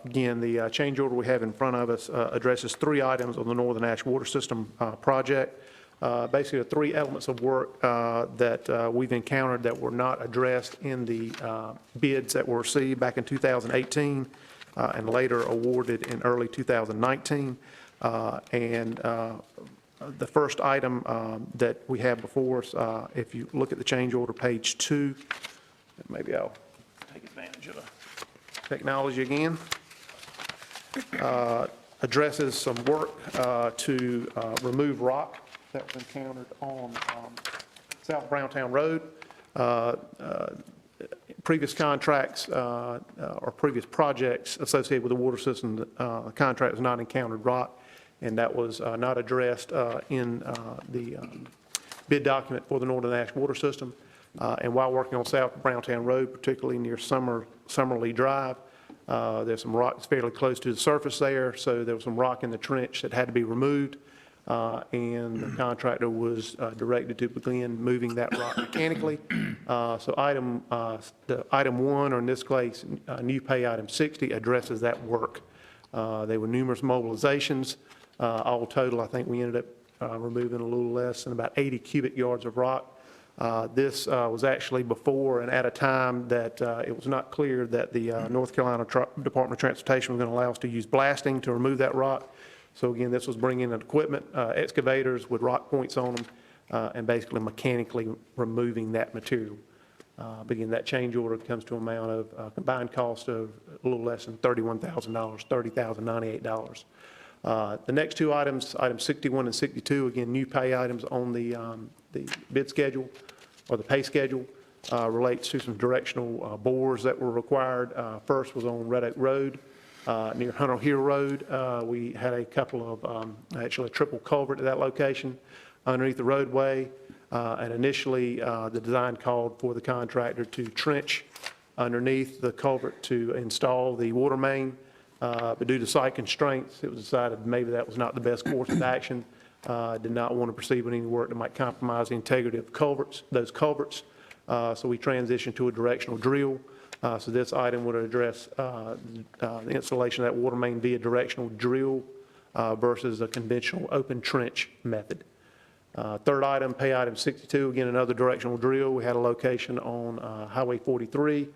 Again, the change order we have in front of us addresses 3 items on the Northern Ash Water System project. Basically, 3 elements of work that we've encountered that were not addressed in the bids that were received back in 2018 and later awarded in early 2019. The first item that we have before us, if you look at the change order, page 2, maybe I'll take advantage of the technology again, addresses some work to remove rock that was encountered on South Browntown Road. Previous contracts or previous projects associated with the water system, the contract has not encountered rock, and that was not addressed in the bid document for the Northern Ash Water System. And while working on South Browntown Road, particularly near Summerlee Drive, there's some rock that's fairly close to the surface there, so there was some rock in the trench that had to be removed, and the contractor was directed to begin moving that rock mechanically. So item 1, or in this case, new pay item 60, addresses that work. There were numerous mobilizations. All total, I think we ended up removing a little less than about 80 cubic yards of rock. This was actually before and at a time that it was not clear that the North Carolina Department of Transportation was going to allow us to use blasting to remove that rock. So again, this was bringing in equipment, excavators with rock points on them, and basically mechanically removing that material. But again, that change order comes to an amount of combined cost of a little less than $31,000, $30,098. The next two items, items 61 and 62, again, new pay items on the bid schedule or the pay schedule, relates to some directional bores that were required. First was on Red Oak Road, near Hunter Hill Road. We had a couple of, actually a triple culvert at that location underneath the roadway. And initially, the design called for the contractor to trench underneath the culvert to install the water main. But due to site constraints, it was decided maybe that was not the best course of action. Did not want to proceed with any work that might compromise the integrity of culverts, those culverts. So we transitioned to a directional drill. So this item would address the installation of that water main via directional drill versus a conventional open trench method. Third item, pay item 62, again, another directional drill. We had a location on Highway 43,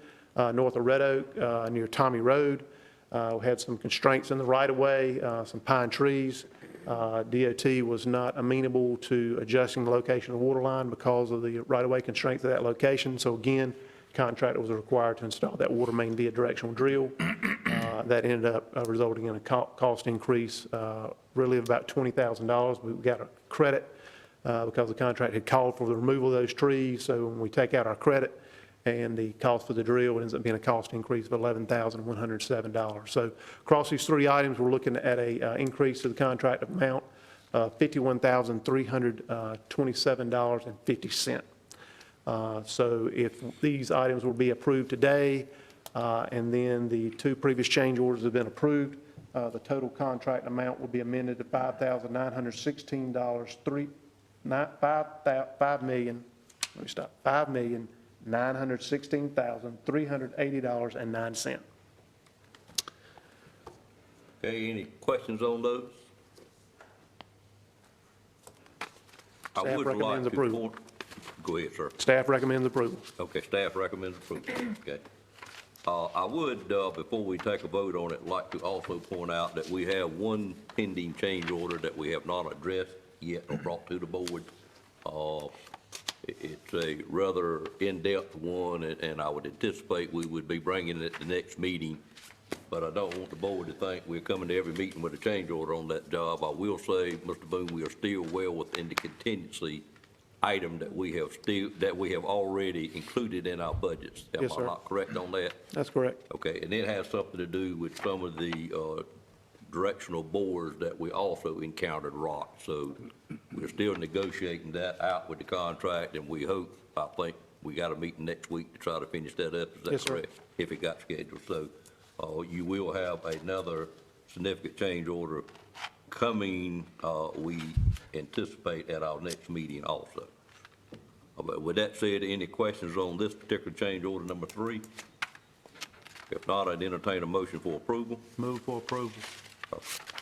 north of Red Oak, near Tommy Road. We had some constraints in the right-of-way, some pine trees. DOT was not amenable to adjusting the location of the water line because of the right-of-way constraints of that location. So again, contractor was required to install that water main via directional drill. That ended up resulting in a cost increase really of about $20,000. We got a credit because the contract had called for the removal of those trees. So when we take out our credit and the cost for the drill, it ends up being a cost increase of $11,107. So across these three items, we're looking at a increase to the contract amount of $51,327.50. So if these items will be approved today, and then the two previous change orders have been approved, the total contract amount will be amended to $5,916,380.09. Okay, any questions on those? I Staff would recommends like to approval. point- Go ahead, sir. Staff recommends approval. Okay, staff recommends approval. Okay. I would, before we take a vote on it, like to also point out that we have one pending change order that we have not addressed yet or brought to the board. It's a rather in-depth one, and I would anticipate we would be bringing it at the next meeting. But I don't want the board to think we're coming to every meeting with a change order on that job. I will say, Mr. Boone, we are still well within the contingency item that we have already included in our budgets. Yes, sir. Am I not correct on that? That's correct. Okay, and it has something to do with some of the directional bores that we also encountered rock. So we're still negotiating that out with the contract, and we hope, I think, we got a meeting next week to try to finish that up. Is that Yes, sir. correct? If it got scheduled. So you will have another significant change order coming, we anticipate at our next meeting also. But with that said, any questions on this particular change order number 3? If not, I'd entertain a motion for approval. Move for approval.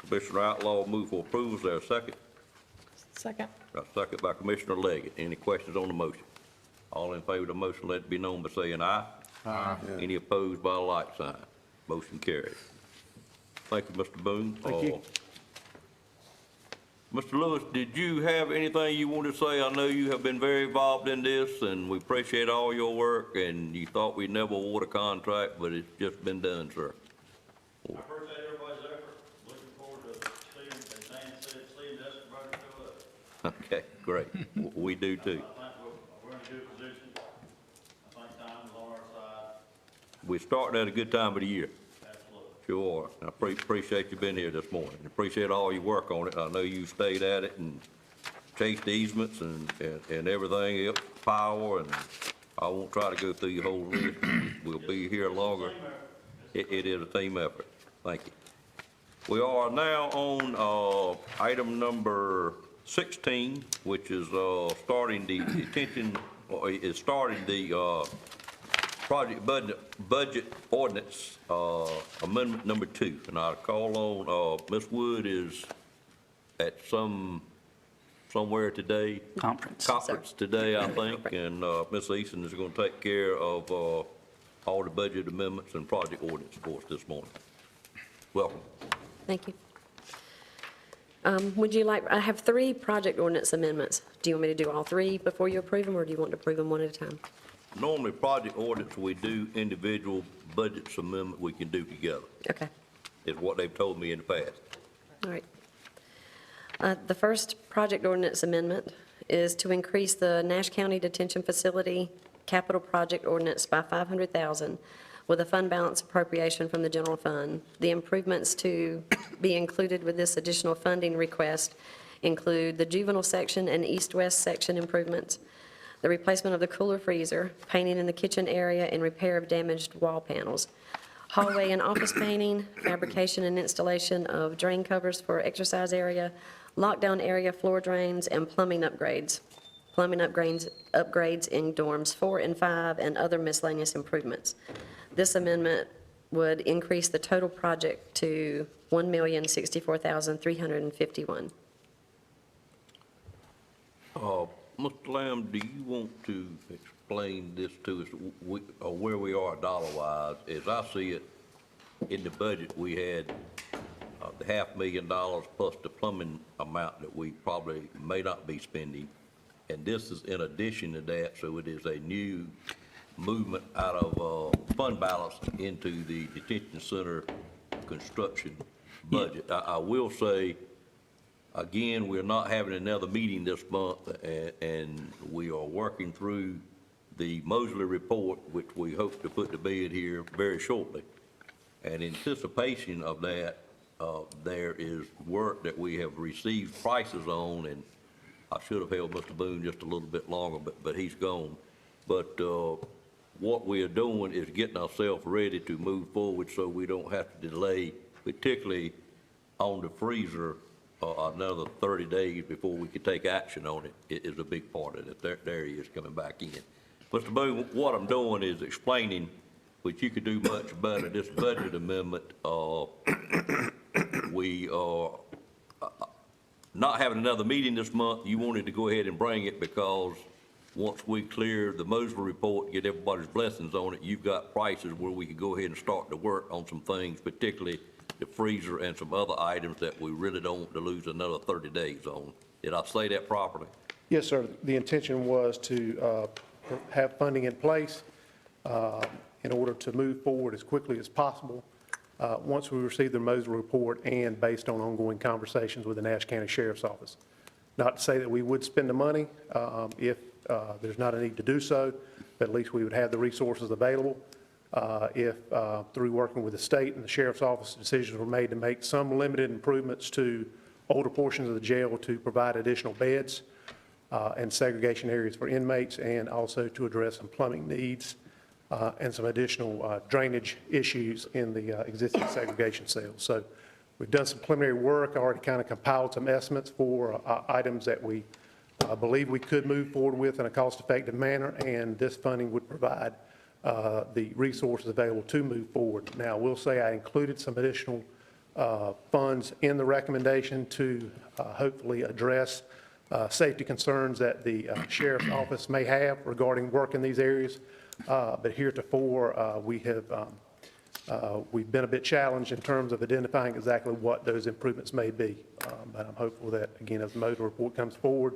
Commissioner Outlaw move for approval. Is there a second? Second. A second by Commissioner Leggett. Any questions on the motion? All in favor of the motion, let it be known by saying aye. Aye. Any opposed by a like sign? Motion carries. Thank you, Mr. Boone. Thank you. Mr. Lewis, did you have anything you wanted to say? I know you have been very involved in this, and we appreciate all your work, and you thought we'd never award a contract, but it's just been done, sir. I appreciate everybody's effort. Looking forward to seeing, as Dan said, seeing this converted to us. Okay, great. We do too. I think we're in a good position. I think time is on our side. We're starting at a good time of the year. Absolutely. Sure are. I appreciate you being here this morning. Appreciate all your work on it. I know you stayed at it and chased easements and everything else, power, and I won't try to go through your whole list. We'll be here longer. It is a team effort. Thank you. We are now on item number 16, which is starting the detention, or is starting the project budget ordinance amendment number 2. And I call on Ms. Wood is at some somewhere today. Conference. Conference today, I think, and Ms. Easton is going to take care of all the budget amendments and project ordinance for us this morning. Welcome. Thank you. Would you like, I have 3 project ordinance amendments. Do you want me to do all 3 before you approve them, or do you want to approve them one at a time? Normally, project ordinance, we do individual budgets amendment we can do together, Okay, is what they've told me in the past. all right. The first project ordinance amendment is to increase the Nash County Detention Facility capital project ordinance by $500,000 with a fund balance appropriation from the general fund. The improvements to be included with this additional funding request include the juvenile section and east-west section improvements, the replacement of the cooler freezer, painting in the kitchen area, and repair of damaged wall panels, hallway and office painting, fabrication and installation of drain covers for exercise area, lockdown area floor drains, and plumbing upgrades. Plumbing upgrades in dorms 4 and 5, and other miscellaneous improvements. This amendment would increase the total project to $1,064,351. Mr. Lamb, do you want to explain this to us, or where we are dollar-wise? As I see it, in the budget, we had the $500,000 plus the plumbing amount that we probably may not be spending, and this is in addition to that, so it is a new movement out of fund balance into the detention center construction budget. I will say, again, we're not having another meeting this month, and we are working through the Mosley report, which we hope to put to bed here very shortly. And in anticipation of that, there is work that we have received prices on, and I should have held Mr. Boone just a little bit longer, but he's gone. But what we are doing is getting ourselves ready to move forward so we don't have to delay, particularly on the freezer, another 30 days before we could take action on it. It is a big part of it. There he is coming back in. Mr. Boone, what I'm doing is explaining, which you could do much better, this budget amendment. We are not having another meeting this month. You wanted to go ahead and bring it because once we clear the Mosley report, get everybody's blessings on it, you've got prices where we could go ahead and start to work on some things, particularly the freezer and some other items that we really don't want to lose another 30 days on. Did I say that properly? Yes, sir. The intention was to have funding in place in order to move forward as quickly as possible once we receive the Mosley report and based on ongoing conversations with the Nash County Sheriff's Office. Not to say that we would spend the money if there's not a need to do so, but at least we would have the resources available. If through working with the state and the Sheriff's Office, decisions were made to make some limited improvements to older portions of the jail to provide additional beds and segregation areas for inmates, and also to address some plumbing needs and some additional drainage issues in the existing segregation cells. So we've done some preliminary work, already kind of compiled some estimates for items that we believe we could move forward with in a cost-effective manner, and this funding would provide the resources available to move forward. Now, I will say I included some additional funds in the recommendation to hopefully address safety concerns that the Sheriff's Office may have regarding work in these areas. But heretofore, we've been a bit challenged in terms of identifying exactly what those improvements may be. But I'm hopeful that, again, as the Mosley report comes forward,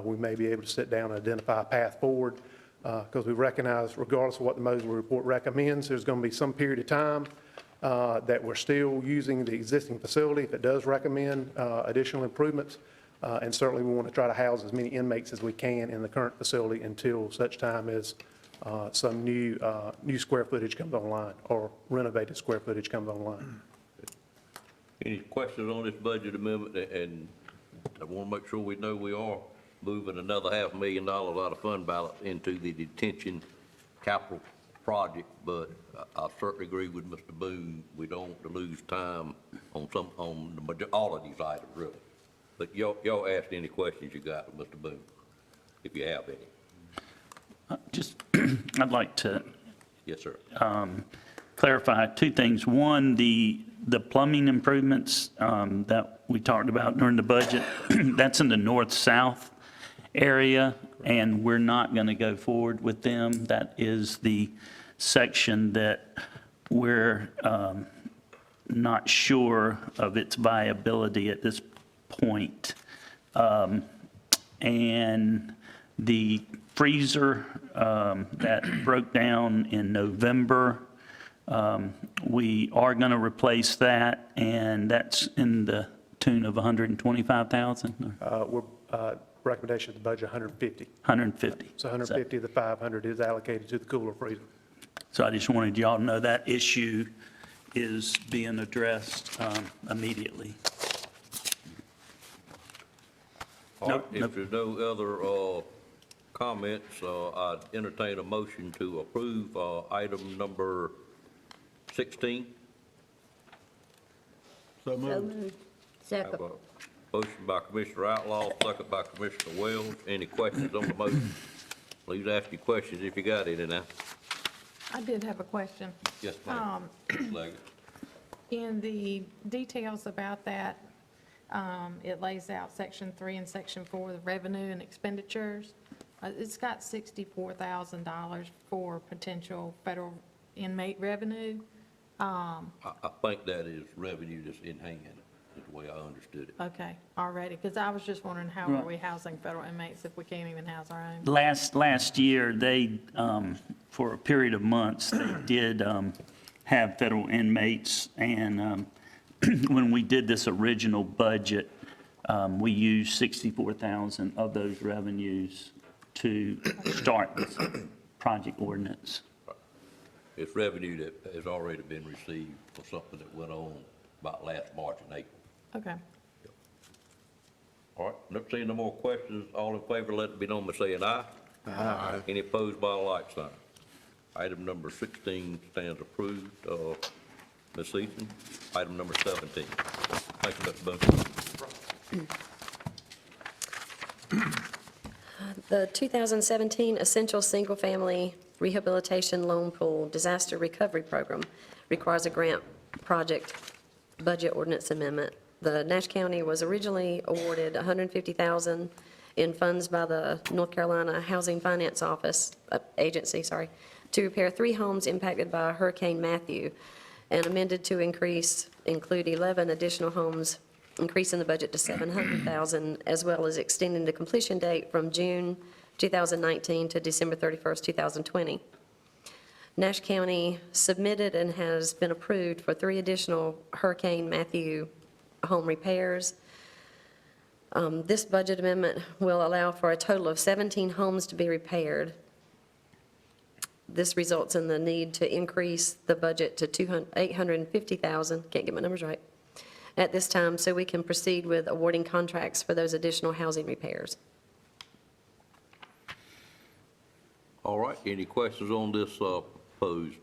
we may be able to sit down and identify a path forward, because we recognize, regardless of what the Mosley report recommends, there's going to be some period of time that we're still using the existing facility if it does recommend additional improvements. And certainly we want to try to house as many inmates as we can in the current facility until such time as some new square footage comes online, or renovated square footage comes online. Any questions on this budget amendment? And I want to make sure we know we are moving another $500,000 out of fund balance into the detention capital project, but I certainly agree with Mr. Boone. We don't want to lose time on all of these items, really. But y'all ask any questions you got with Mr. Boone, if you have any. I'd like to Yes, sir. clarify two things. One, the The plumbing improvements that we talked about during the budget, that's in the north-south area, and we're not going to go forward with them. That is the section that we're not sure of its viability at this point. And the freezer that broke down in November, we are going to replace that, and that's in the tune of 125,000, Recommendation of the budget, 150. 150. So 150 of the 500 is allocated to the cooler freezer. So I just wanted y'all to know that issue is being addressed immediately. All right, Nope, if there's no other comments, I'd entertain a motion to approve item number 16. So So moved. Have Second. a motion by Commissioner Outlaw, second by Commissioner Wells. Any questions on the motion? Please ask your questions if you got any now. I did have a question. Yes, ma'am. Ms. Leggett. In the details about that, it lays out Section 3 and Section 4, the revenue and expenditures. It's got $64,000 for potential federal inmate revenue. I think that is revenue that's in hand, is the way I understood it. Okay, already, because I was just wondering how are we housing federal inmates if we can't even house our own? Last year, they, for a period of months, they did have federal inmates, and when we did this original budget, we used 64,000 of those revenues to start this project ordinance. It's revenue that has already been received for something that went on about last March and April. Okay. All right, not seeing no more questions. All in favor, let it be known by saying aye. Aye. Any opposed by a like sign? Item number 16 stands approved. Ms. Eaton, item number 17. Thank you, Mr. Bunn. The 2017 Essential Single Family Rehabilitation Loan Pool Disaster Recovery Program requires a grant project budget ordinance amendment. The Nash County was originally awarded $150,000 in funds by the North Carolina Housing Finance Agency, to repair 3 homes impacted by Hurricane Matthew, and amended to include 11 additional homes, increasing the budget to $700,000, as well as extending the completion date from June 2019 to December 31st, 2020. Nash County submitted and has been approved for 3 additional Hurricane Matthew home repairs. This budget amendment will allow for a total of 17 homes to be repaired. This results in the need to increase the budget to $850,000, can't get my numbers right, at this time, so we can proceed with awarding contracts for those additional housing repairs. All right, any questions on this proposed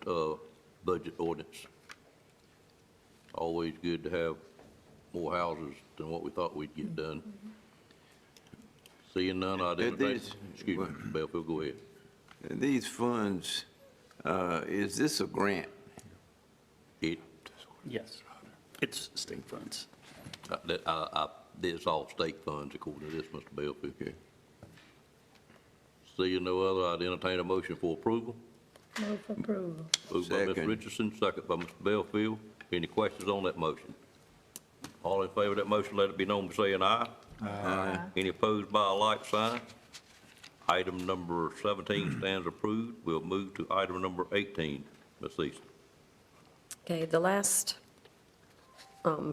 budget ordinance? Always good to have more houses than what we thought we'd get done. Seeing none, I'd entertain. Excuse me, Mr. Belfield, go ahead. These funds, is this a grant? Yes, it's state funds. It's all state funds according to this, Mr. Belfield. Okay. Seeing no other, I'd entertain a motion for approval. Move for approval. Moved by Ms. Second. Richardson, second by Mr. Belfield. Any questions on that motion? All in favor of that motion, let it be known by saying aye. Aye. Any opposed by a like sign? Item number 17 stands approved. We'll move to item number 18. Ms. Easton. Okay, the last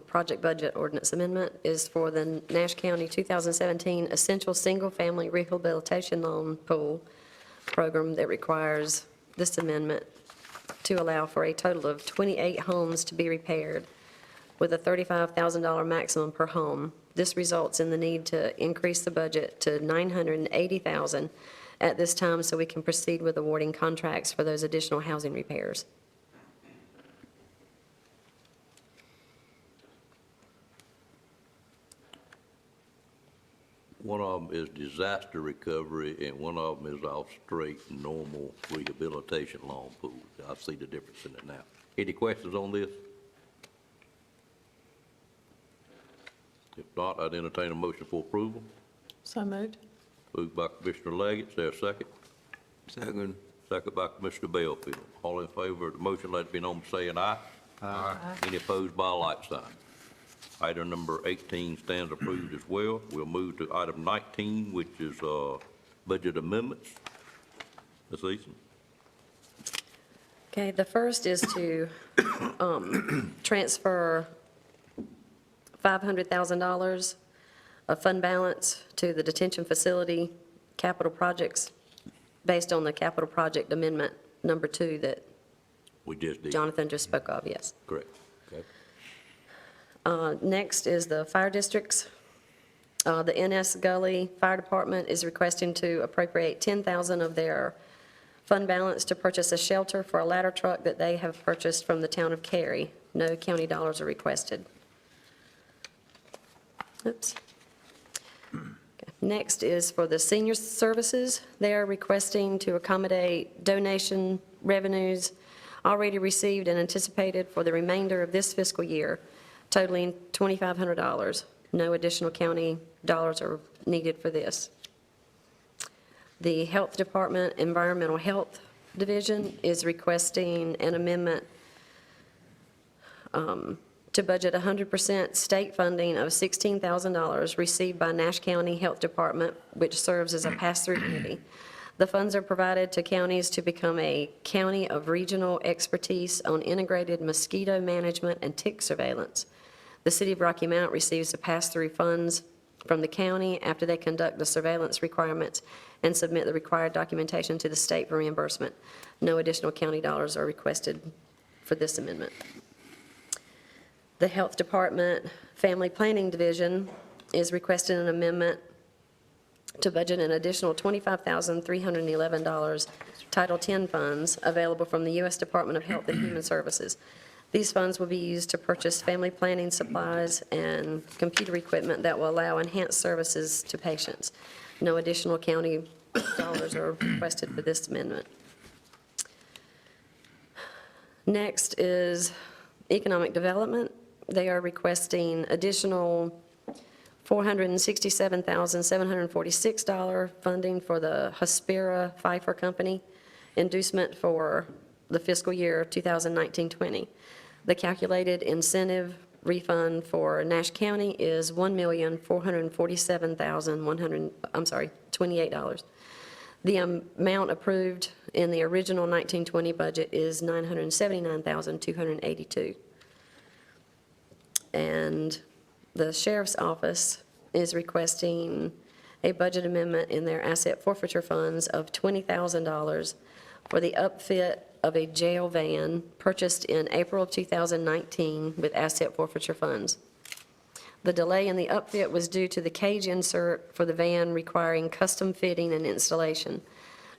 project budget ordinance amendment is for the Nash County 2017 Essential Single Family Rehabilitation Loan Pool Program that requires this amendment to allow for a total of 28 homes to be repaired with a $35,000 maximum per home. This results in the need to increase the budget to $980,000 at this time so we can proceed with awarding contracts for those additional housing repairs. One of them is disaster recovery, and one of them is our straight, normal rehabilitation loan pool. I see the difference in it now. Any questions on this? If not, I'd entertain a motion for approval. So moved. Moved by Commissioner Leggett, is there a second? Second. Second by Commissioner Bellfield. All in favor of the motion, let it be known by saying aye. Aye. Any opposed by a like sign. Item number 18 stands approved as well. We'll move to item 19, which is budget amendments. Ms. Eason? Okay, the first is to transfer $500,000 of fund balance to the detention facility capital projects based on the capital project amendment number 2 that We just did. Jonathan just spoke of, yes. Correct. Okay. Next is the fire districts. The NS Gully Fire Department is requesting to appropriate $10,000 of their fund balance to purchase a shelter for a ladder truck that they have purchased from the town of Cary. No county dollars are requested. Oops. Okay. Next is for the senior services. They are requesting to accommodate donation revenues already received and anticipated for the remainder of this fiscal year, totaling $2,500. No additional county dollars are needed for this. The Health Department Environmental Health Division is requesting an amendment to budget 100% state funding of $16,000 received by Nash County Health Department, which serves as a pass-through entity. The funds are provided to counties to become a county of regional expertise on integrated mosquito management and tick surveillance. The City of Rocky Mount receives the pass-through funds from the county after they conduct the surveillance requirements and submit the required documentation to the state for reimbursement. No additional county dollars are requested for this amendment. The Health Department Family Planning Division is requesting an amendment to budget an additional $25,311 Title X funds available from the U.S. Department of Health and Human Services. These funds will be used to purchase family planning supplies and computer equipment that will allow enhanced services to patients. No additional county dollars are requested for this amendment. Next is economic development. They are requesting additional $467,746 funding for the Hospira Pfeiffer Company inducement for the fiscal year 2019-20. The calculated incentive refund for Nash County is $1,447,128. The amount approved in the original 1920 budget is $979,282. And the Sheriff's Office is requesting a budget amendment in their asset forfeiture funds of $20,000 for the upfit of a jail van purchased in April of 2019 with asset forfeiture funds. The delay in the upfit was due to the cage insert for the van requiring custom fitting and installation.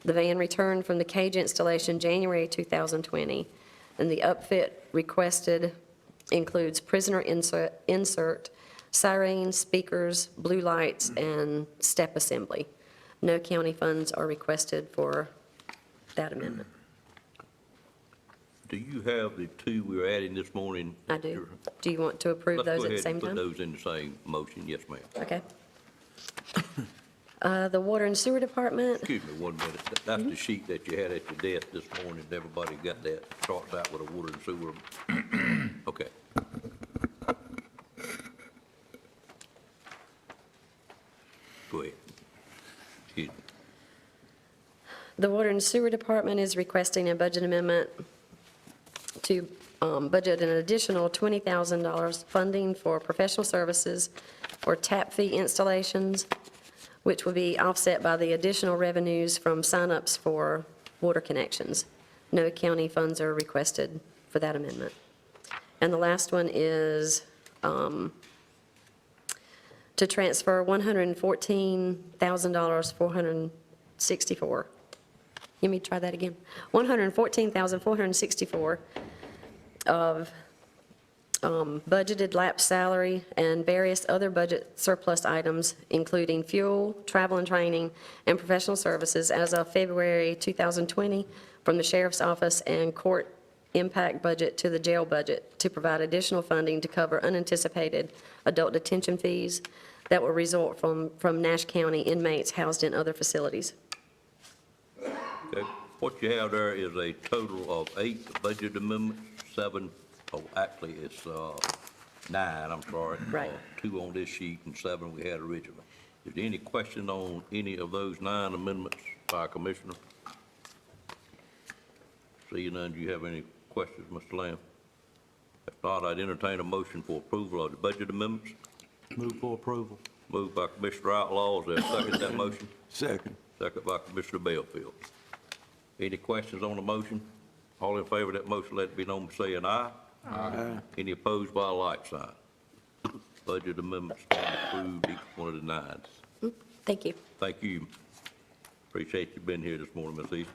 The van returned from the cage installation January 2020, and the upfit requested includes prisoner insert, sirens, speakers, blue lights, and step assembly. No county funds are requested for that amendment. Do you have the two we were adding this morning? I do. Do you want to approve those at the same time? Let's go ahead and put those in the same motion, yes, ma'am. Okay. The Water and Sewer Department, Excuse me one minute. That's the sheet that you had at your desk this morning. Everybody got that? Starts out with a water and sewer. Okay. Go ahead. Excuse me. the Water and Sewer Department is requesting a budget amendment to budget an additional $20,000 funding for professional services for tap fee installations, which will be offset by the additional revenues from signups for water connections. No county funds are requested for that amendment. And the last one is to transfer $114,464. Let me try that again. $114,464 of budgeted lapsed salary and various other budget surplus items, including fuel, travel and training, and professional services as of February 2020 from the Sheriff's Office and Court impact budget to the jail budget to provide additional funding to cover unanticipated adult detention fees that will result from Nash County inmates housed in other facilities. Okay. What you have there is a total of 8 budget amendments, 7, oh, actually, it's 9, I'm sorry. Right. 2 on this sheet and 7 we had originally. Is there any question on any of those 9 amendments by Commissioner? Seeing none, do you have any questions, Mr. Lamb? If not, I'd entertain a motion for approval of the budget amendments. Move for approval. Moved by Commissioner Outlaw. Is there a second to that motion? Second. Second by Commissioner Belfield. Any questions on the motion? All in favor of that motion, let it be known by saying aye. Aye. Any opposed by a like sign? Budget amendments stand approved, each one of the 9s. Thank you. Thank you. Appreciate you being here this morning, Ms. East.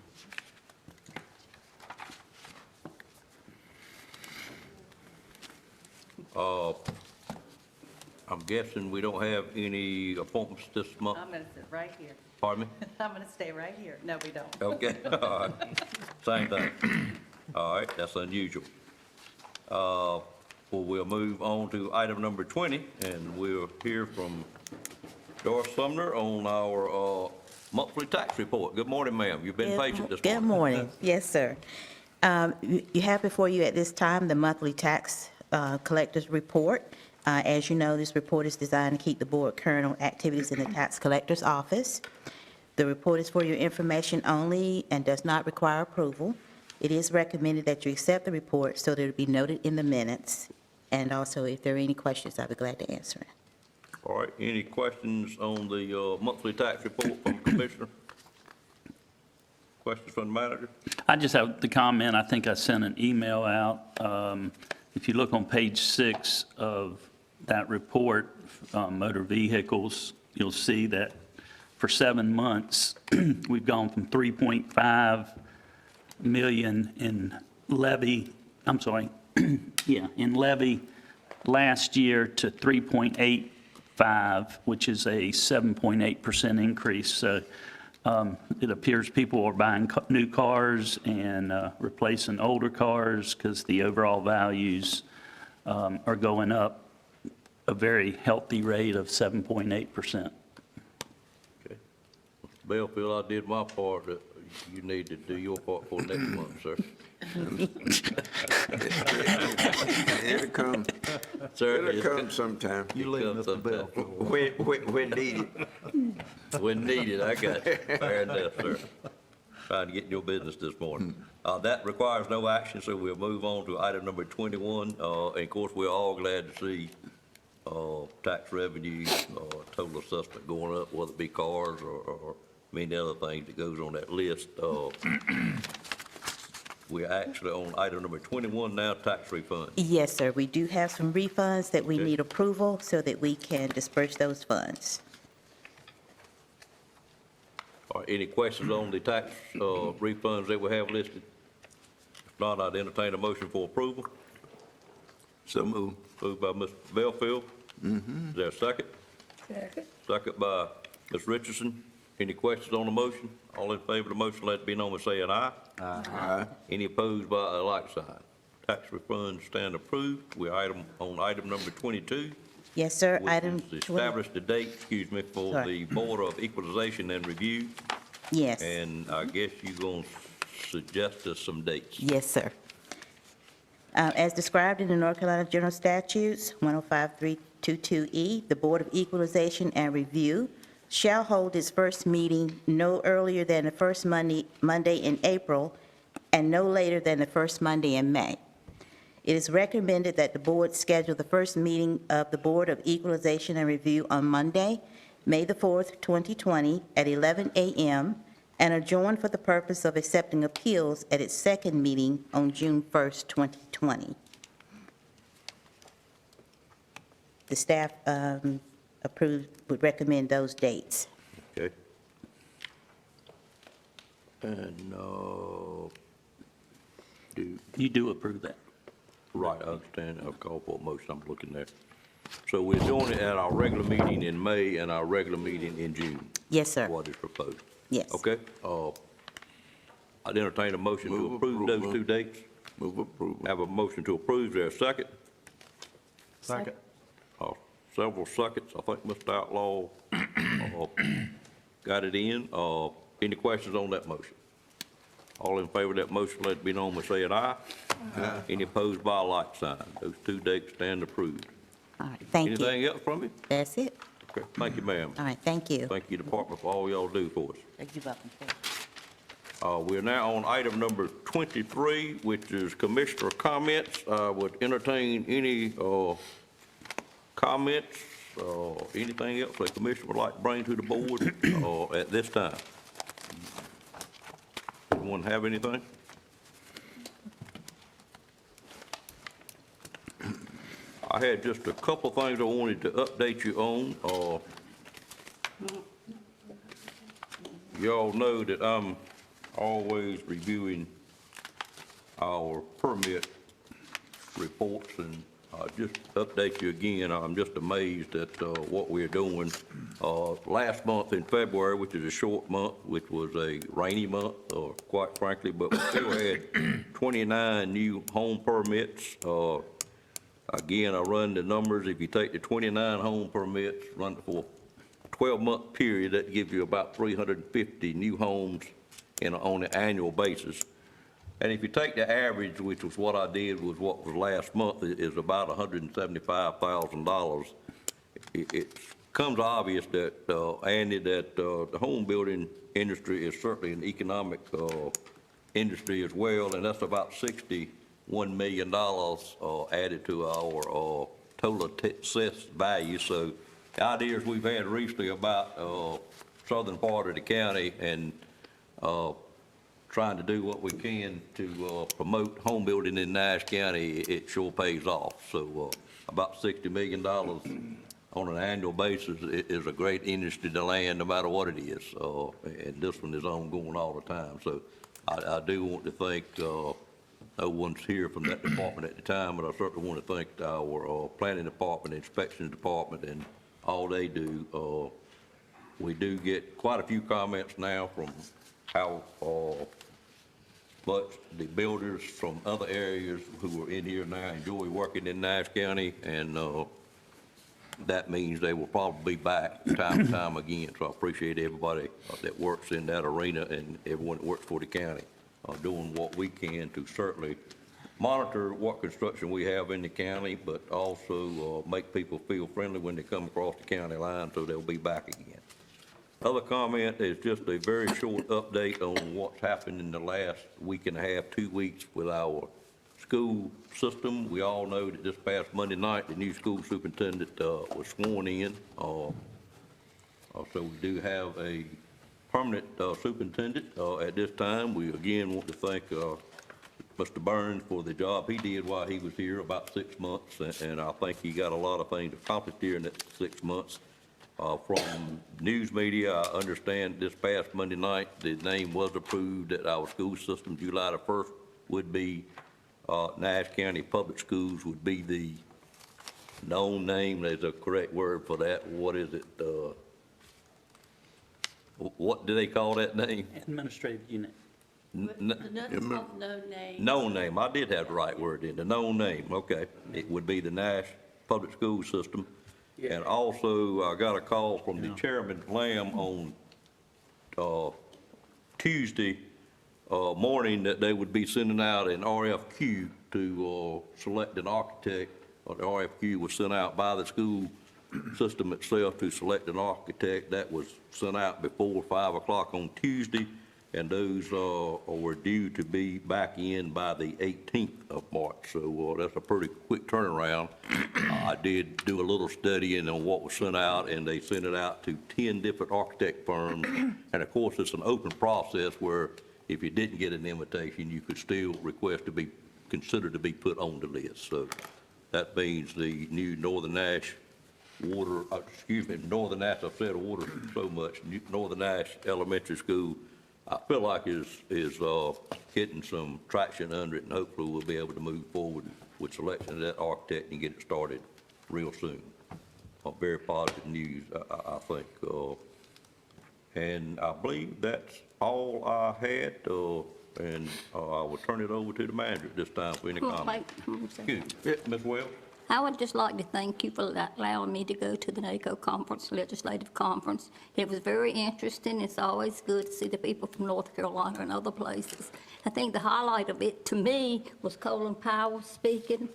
I'm guessing we don't have any appointments this month. I'm going to sit right here. Pardon me? I'm going to stay right here. No, we don't. Okay, all right. Same thing. All right, that's unusual. Well, we'll move on to item number 20, and we'll hear from Doris Sumner on our monthly tax report. Good morning, ma'am. You've been patient this morning. Good morning. Yes, sir. You have before you at this time the monthly tax collector's report. As you know, this report is designed to keep the board current on activities in the tax collector's office. The report is for your information only and does not require approval. It is recommended that you accept the report so that it will be noted in the minutes. And also, if there are any questions, I'll be glad to answer it. All right, any questions on the monthly tax report from the Commissioner? Questions from the manager? I just have the comment, I think I sent an email out. If you look on page 6 of that report, motor vehicles, you'll see that for 7 months, we've gone from 3.5 million in levy, I'm sorry, yeah, in levy last year to 3.85, which is a 7.8% increase. So it appears people are buying new cars and replacing older cars because the overall values are going up a very healthy rate of 7.8%. Okay. Belfield, I did my part. You need to do your part for next month, sir. It'll come. Sir, It'll come sometime. You leave Mr. Belfield. When needed. When needed, I got you. Fair enough, sir. Trying to get in your business this morning. That requires no action, so we'll move on to item number 21. And of course, we're all glad to see tax revenue, total assessment going up, whether it be cars or many other things that goes on that list. We're actually on item number 21 now, tax refund. Yes, sir. We do have some refunds that we need approval so that we can disperse those funds. All right, any questions on the tax refunds that we have listed? If not, I'd entertain a motion for approval. So move. Moved by Mr. Belfield. Is there a second? Second. Second by Ms. Richardson. Any questions on the motion? All in favor of the motion, let it be known by saying aye. Aye. Any opposed by a like sign? Tax refunds stand approved. We're on item number 22. Yes, sir. which Item is to 20. establish the date, excuse me, for Sorry. the Board of Equalization and Review. Yes. And I guess you're going to suggest us some dates. Yes, sir. As described in the North Carolina General Statutes 105.322E, the Board of Equalization and Review shall hold its first meeting no earlier than the first Monday in April and no later than the first Monday in May. It is recommended that the board schedule the first meeting of the Board of Equalization and Review on Monday, May the 4th, 2020, at 11 a.m., and adjourn for the purpose of accepting appeals at its second meeting on June 1st, 2020. The staff would recommend those dates. Okay. And You do approve that? right, I understand. I'll call for a motion. I'm looking there. So we're doing it at our regular meeting in May and our regular meeting in June. Yes, sir. What is proposed. Yes. Okay. I'd entertain a motion to approve those two dates. Move approval. Have a motion to approve. Is there a second? Second. Several seconds. I think Mr. Outlaw got it in. Any questions on that motion? All in favor of that motion, let it be known by saying aye. Aye. Any opposed by a like sign. Those two dates stand approved. All right, thank you. Anything else from you? That's it. Okay, thank you, ma'am. All right, thank you. Thank you, Department, for all y'all do for us. You're welcome. We're now on item number 23, which is commissioner comments. I would entertain any comments, anything else the commissioner would like to bring to the board at this time. Anyone have anything? I had just a couple things I wanted to update you on. You all know that I'm always reviewing our permit reports, and just update you again, I'm just amazed at what we're doing. Last month in February, which is a short month, which was a rainy month, quite frankly, but we still had 29 new home permits. Again, I run the numbers. If you take the 29 home permits, run it for a 12-month period, that gives you about 350 new homes on an annual basis. And if you take the average, which was what I did with what was last month, is about $175,000. It comes obvious that, Andy, that the home building industry is certainly an economic industry as well, and that's about $61 million added to our total assessed value. So the ideas we've had recently about southern part of the county and trying to do what we can to promote home building in Nash County, it sure pays off. So about $60 million on an annual basis is a great industry to land, no matter what it is. And this one is ongoing all the time. So I do want to thank, no one's here from that department at the time, but I certainly want to thank our planning department, inspection department, and all they do. We do get quite a few comments now from how much the builders from other areas who are in here now enjoy working in Nash County, and that means they will probably be back time and time again. So I appreciate everybody that works in that arena and everyone that works for the county doing what we can to certainly monitor what construction we have in the county, but also make people feel friendly when they come across the county line, so they'll be back again. Other comment is just a very short update on what's happened in the last week and a half, 2 weeks with our school system. We all know that this past Monday night, the new school superintendent was sworn in. So we do have a permanent superintendent at this time. We again want to thank Mr. Burns for the job he did while he was here, about 6 months, and I think he got a lot of things accomplished here in that 6 months. From news media, I understand this past Monday night, the name was approved that our school system, July the 1st, would be Nash County Public Schools would be the known name. There's a correct word for that. What is it? What do they call that name? Administrative unit. No name. Known name. I did have the right word in, the known name. Okay. It would be the Nash Public School System. And also, I got a call from the Chairman Lamb on Tuesday morning that they would be sending out an RFQ to select an architect. The RFQ was sent out by the school system itself to select an architect. That was sent out before 5 o'clock on Tuesday, and those were due to be back in by the 18th of March. So that's a pretty quick turnaround. I did do a little studying on what was sent out, and they sent it out to 10 different architect firms. And of course, it's an open process where if you didn't get an invitation, you could still request to be considered to be put on the list. So that means the new Northern Nash Northern Nash, I've said water so much, Northern Nash Elementary School, I feel like is getting some traction under it, and hopefully we'll be able to move forward with selection of that architect and get it started real soon. Very positive news, I think. And I believe that's all I had. and I will turn it over to the manager at this time for any comments. Excuse me, Ms. Wells? I would just like to thank you for allowing me to go to the NACO conference, legislative conference. It was very interesting. It's always good to see the people from North Carolina and other places. I think the highlight of it, to me, was Colin Powell speaking.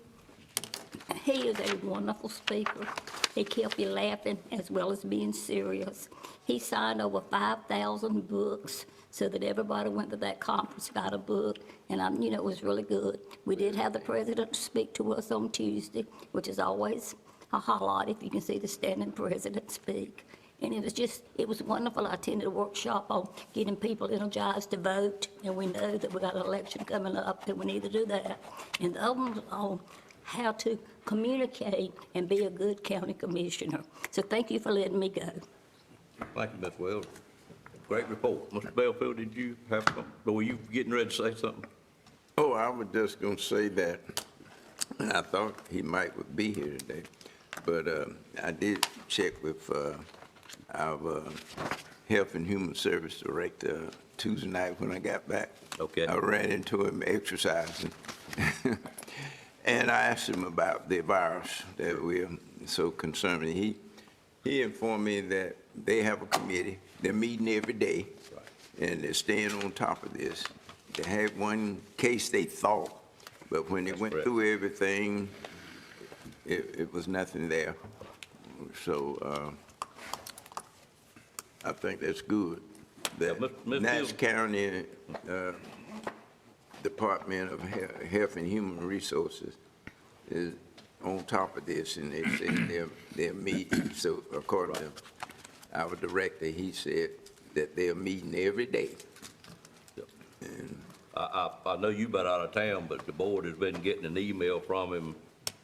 He is a wonderful speaker. He kept you laughing as well as being serious. He signed over 5,000 books so that everybody went to that conference, got a book, and it was really good. We did have the president speak to us on Tuesday, which is always a highlight if you can see the standing president speak. And it was wonderful. I attended a workshop on getting people energized to vote, and we know that we got an election coming up, and we need to do that. And the other one was on how to communicate and be a good county commissioner. So thank you for letting me go. Thank you, Ms. Wells. Great report. Mr. Belfield, did you have something, or were you getting ready to say something? Oh, I was just going to say that I thought he might be here today, but I did check with our Health and Human Service Director Tuesday night when I got back. Okay. I ran into him exercising, and I asked him about the virus that we're so concerned with. He informed me that they have a committee. They're meeting every day, and they're staying on top of this. They had one case they thought, but when they went through everything, it was nothing there. So I think that's good. The Nash County Department of Health and Human Resources is on top of this, and they said they're meeting. So according to our director, he said that they're meeting every day. And I know you've been out of town, but the board has been getting an email from him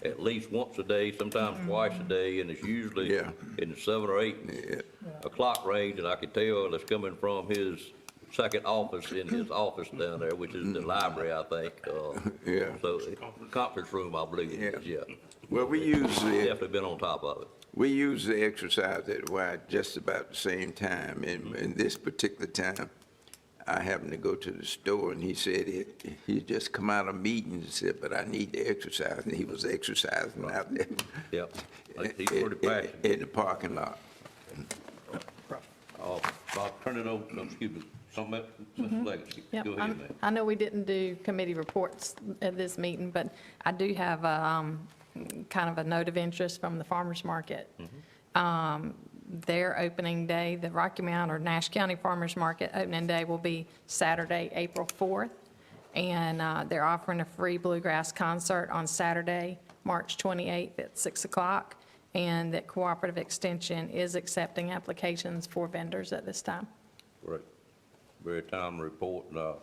at least once a day, sometimes twice a day, and it's usually in the 7 or 8 o'clock range, and I can tell it's coming from his second office in his office down there, which is the library, I think. So, conference room, I believe it is, Well, we usually definitely been on top of it. We usually exercise at just about the same time, and this particular time, I happened to go to the store, and he said he just come out of meetings and said, but I need to exercise, and he was exercising out there. Yep, he's pretty passionate. In the parking lot. I'll turn it over, excuse me, something else, Mr. Legacy. Yep, Go ahead, ma'am. I know we didn't do committee reports at this meeting, but I do have kind of a note of interest from the farmers market. Their opening day, the Rocky Mount or Nash County Farmers Market opening day will be Saturday, April 4th. And they're offering a free bluegrass concert on Saturday, March 28th at 6 o'clock. And that Cooperative Extension is accepting applications for vendors at this time. Great. Very timely report. And I'll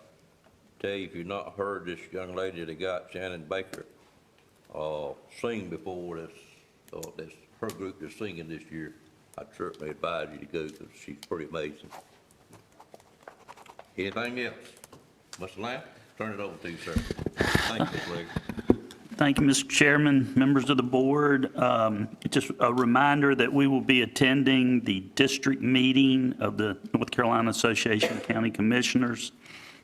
tell you, if you've not heard this young lady that got Shannon Baker sing before, that's her group is singing this year. I'd certainly advise you to go because she's pretty amazing. Anything else? Mr. Lamb, turn it over to you, sir. Thank you, Mr. Legacy. Thank you, Mr. Chairman, members of the board. Just a reminder that we will be attending the district meeting of the North Carolina Association of County Commissioners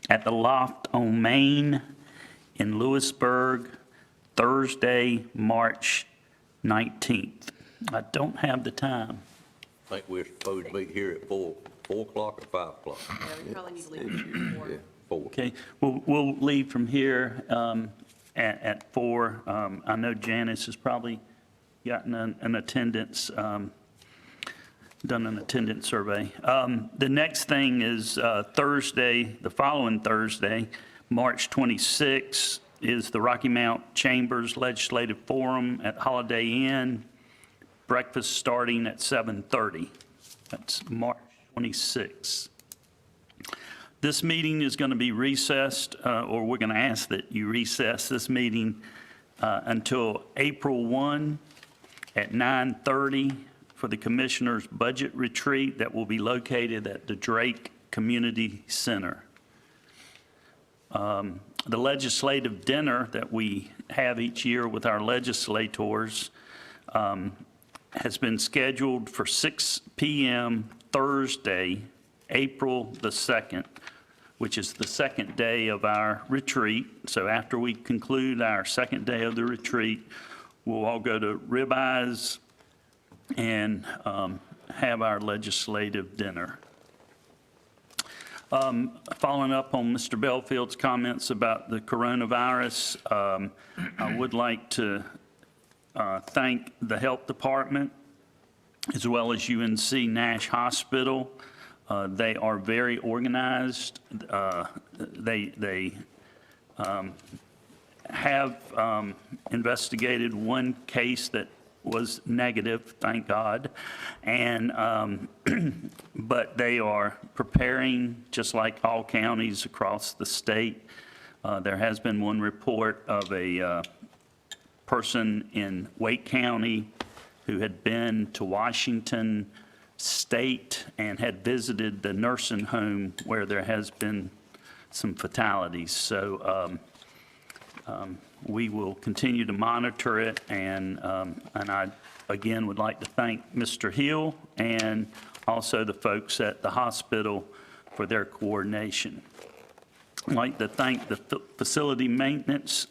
at the Loft on Main in Lewisburg, Thursday, March 19th. I don't have the time. I think we're supposed to meet here at 4 o'clock or 5 o'clock. We probably need to leave before. 4. Okay, we'll leave from here at 4. I know Janice has probably gotten an attendance, done an attendance survey. The next thing is Thursday, the following Thursday, March 26th, is the Rocky Mount Chambers Legislative Forum at Holiday Inn. Breakfast starting at 7:30. That's March 26th. This meeting is going to be recessed, or we're going to ask that you recess this meeting until April 1 at 9:30 for the Commissioner's Budget Retreat that will be located at the Drake Community Center. The legislative dinner that we have each year with our legislators has been scheduled for 6 p.m. Thursday, April the 2nd, which is the second day of our retreat. So after we conclude our second day of the retreat, we'll all go to ribeyes and have our legislative dinner. Following up on Mr. Bellfield's comments about the coronavirus, I would like to thank the Health Department as well as UNC Nash Hospital. They are very organized. They have investigated one case that was negative, thank God, and but they are preparing, just like all counties across the state. There has been one report of a person in Wake County who had been to Washington State and had visited the nursing home where there has been some fatalities. So we will continue to monitor it, and I, again, would like to thank Mr. Hill and also the folks at the hospital for their coordination. I'd like to thank the facility maintenance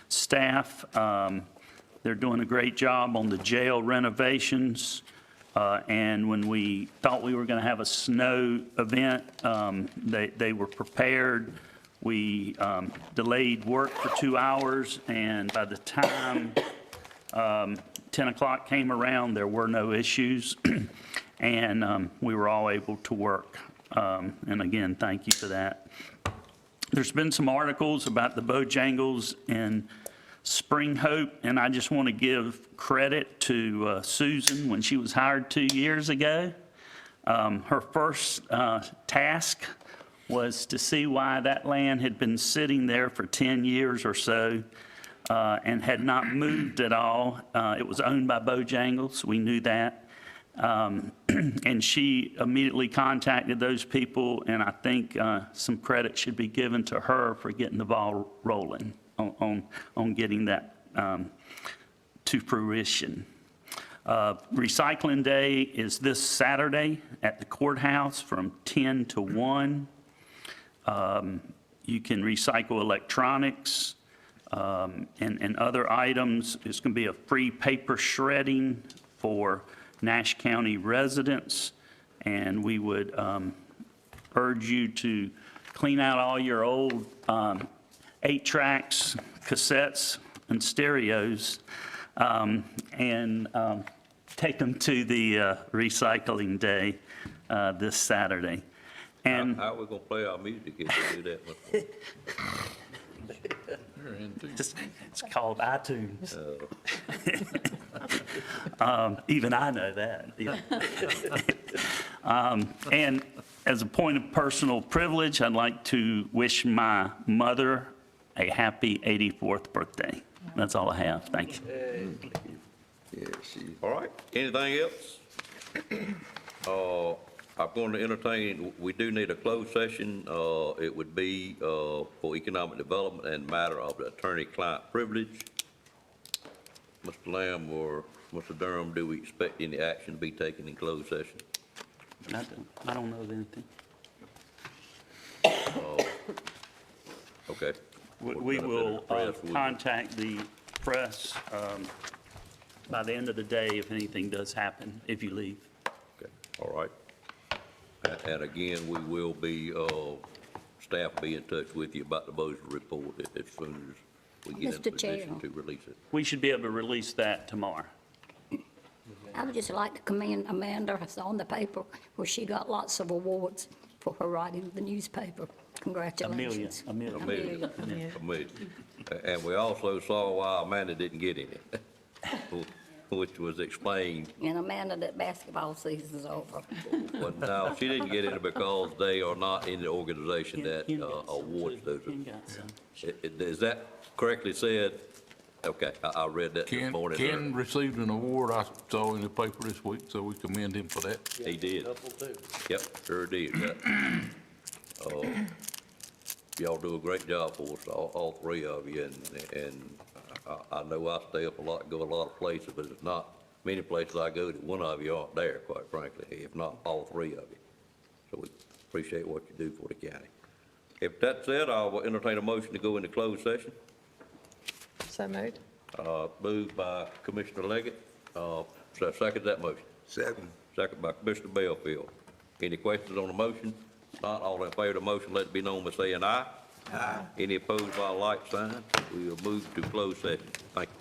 staff. They're doing a great job on the jail renovations, and when we thought we were going to have a snow event, they were prepared. We delayed work for 2 hours, and by the time 10 o'clock came around, there were no issues, and we were all able to work. And again, thank you for that. There's been some articles about the Bojangles in Spring Hope, and I just want to give credit to Susan when she was hired 2 years ago. Her first task was to see why that land had been sitting there for 10 years or so and had not moved at all. It was owned by Bojangles, we knew that. And she immediately contacted those people, and I think some credit should be given to her for getting the ball rolling on getting that to fruition. Recycling Day is this Saturday at the courthouse from 10 to 1. You can recycle electronics and other items. There's going to be a free paper shredding for Nash County residents, and we would urge you to clean out all your old 8-tracks, cassettes, and stereos, and take them to the recycling day this Saturday. And How are we going to play our music if we do that? it's called iTunes. Even I know that. Yeah. And as a point of personal privilege, I'd like to wish my mother a happy 84th birthday. That's all I have. Thank you. All right, anything else? I'm going to entertain, we do need a closed session. It would be for economic development and matter of the attorney-client privilege. Mr. Lamb or Mr. Durham, do we expect any action to be taken in closed session? I don't know of anything. Okay. We will contact the press by the end of the day if anything does happen, if you leave. Okay, all right. And again, we will be, staff will be in touch with you about the Bossier report as soon as we get in a position to release it. We should be able to release that tomorrow. I would just like to commend Amanda. I saw in the paper where she got lots of awards for her writing the newspaper. Congratulations. Amelia. And we also saw why Amanda didn't get any, which was explained. And Amanda, that basketball season's over. But no, she didn't get it because they are not in the organization that awards those. Is that correctly said? Okay, I read that this morning. Ken received an award I saw in the paper this week, so we commend him for that. He did. Yep, sure did. Y'all do a great job for us, all three of you, and I know I stay up a lot, go a lot of places, but it's not many places I go that one of you aren't there, quite frankly, if not all three of you. So we appreciate what you do for the county. If that's it, I will entertain a motion to go into closed session. So moved. Moved by Commissioner Leggett. So second that motion. Second. Second by Commissioner Bellfield. Any questions on the motion? Not all in favor of the motion, let it be known by saying aye. Aye. Any opposed by a like sign? We will move to closed session. Thank you.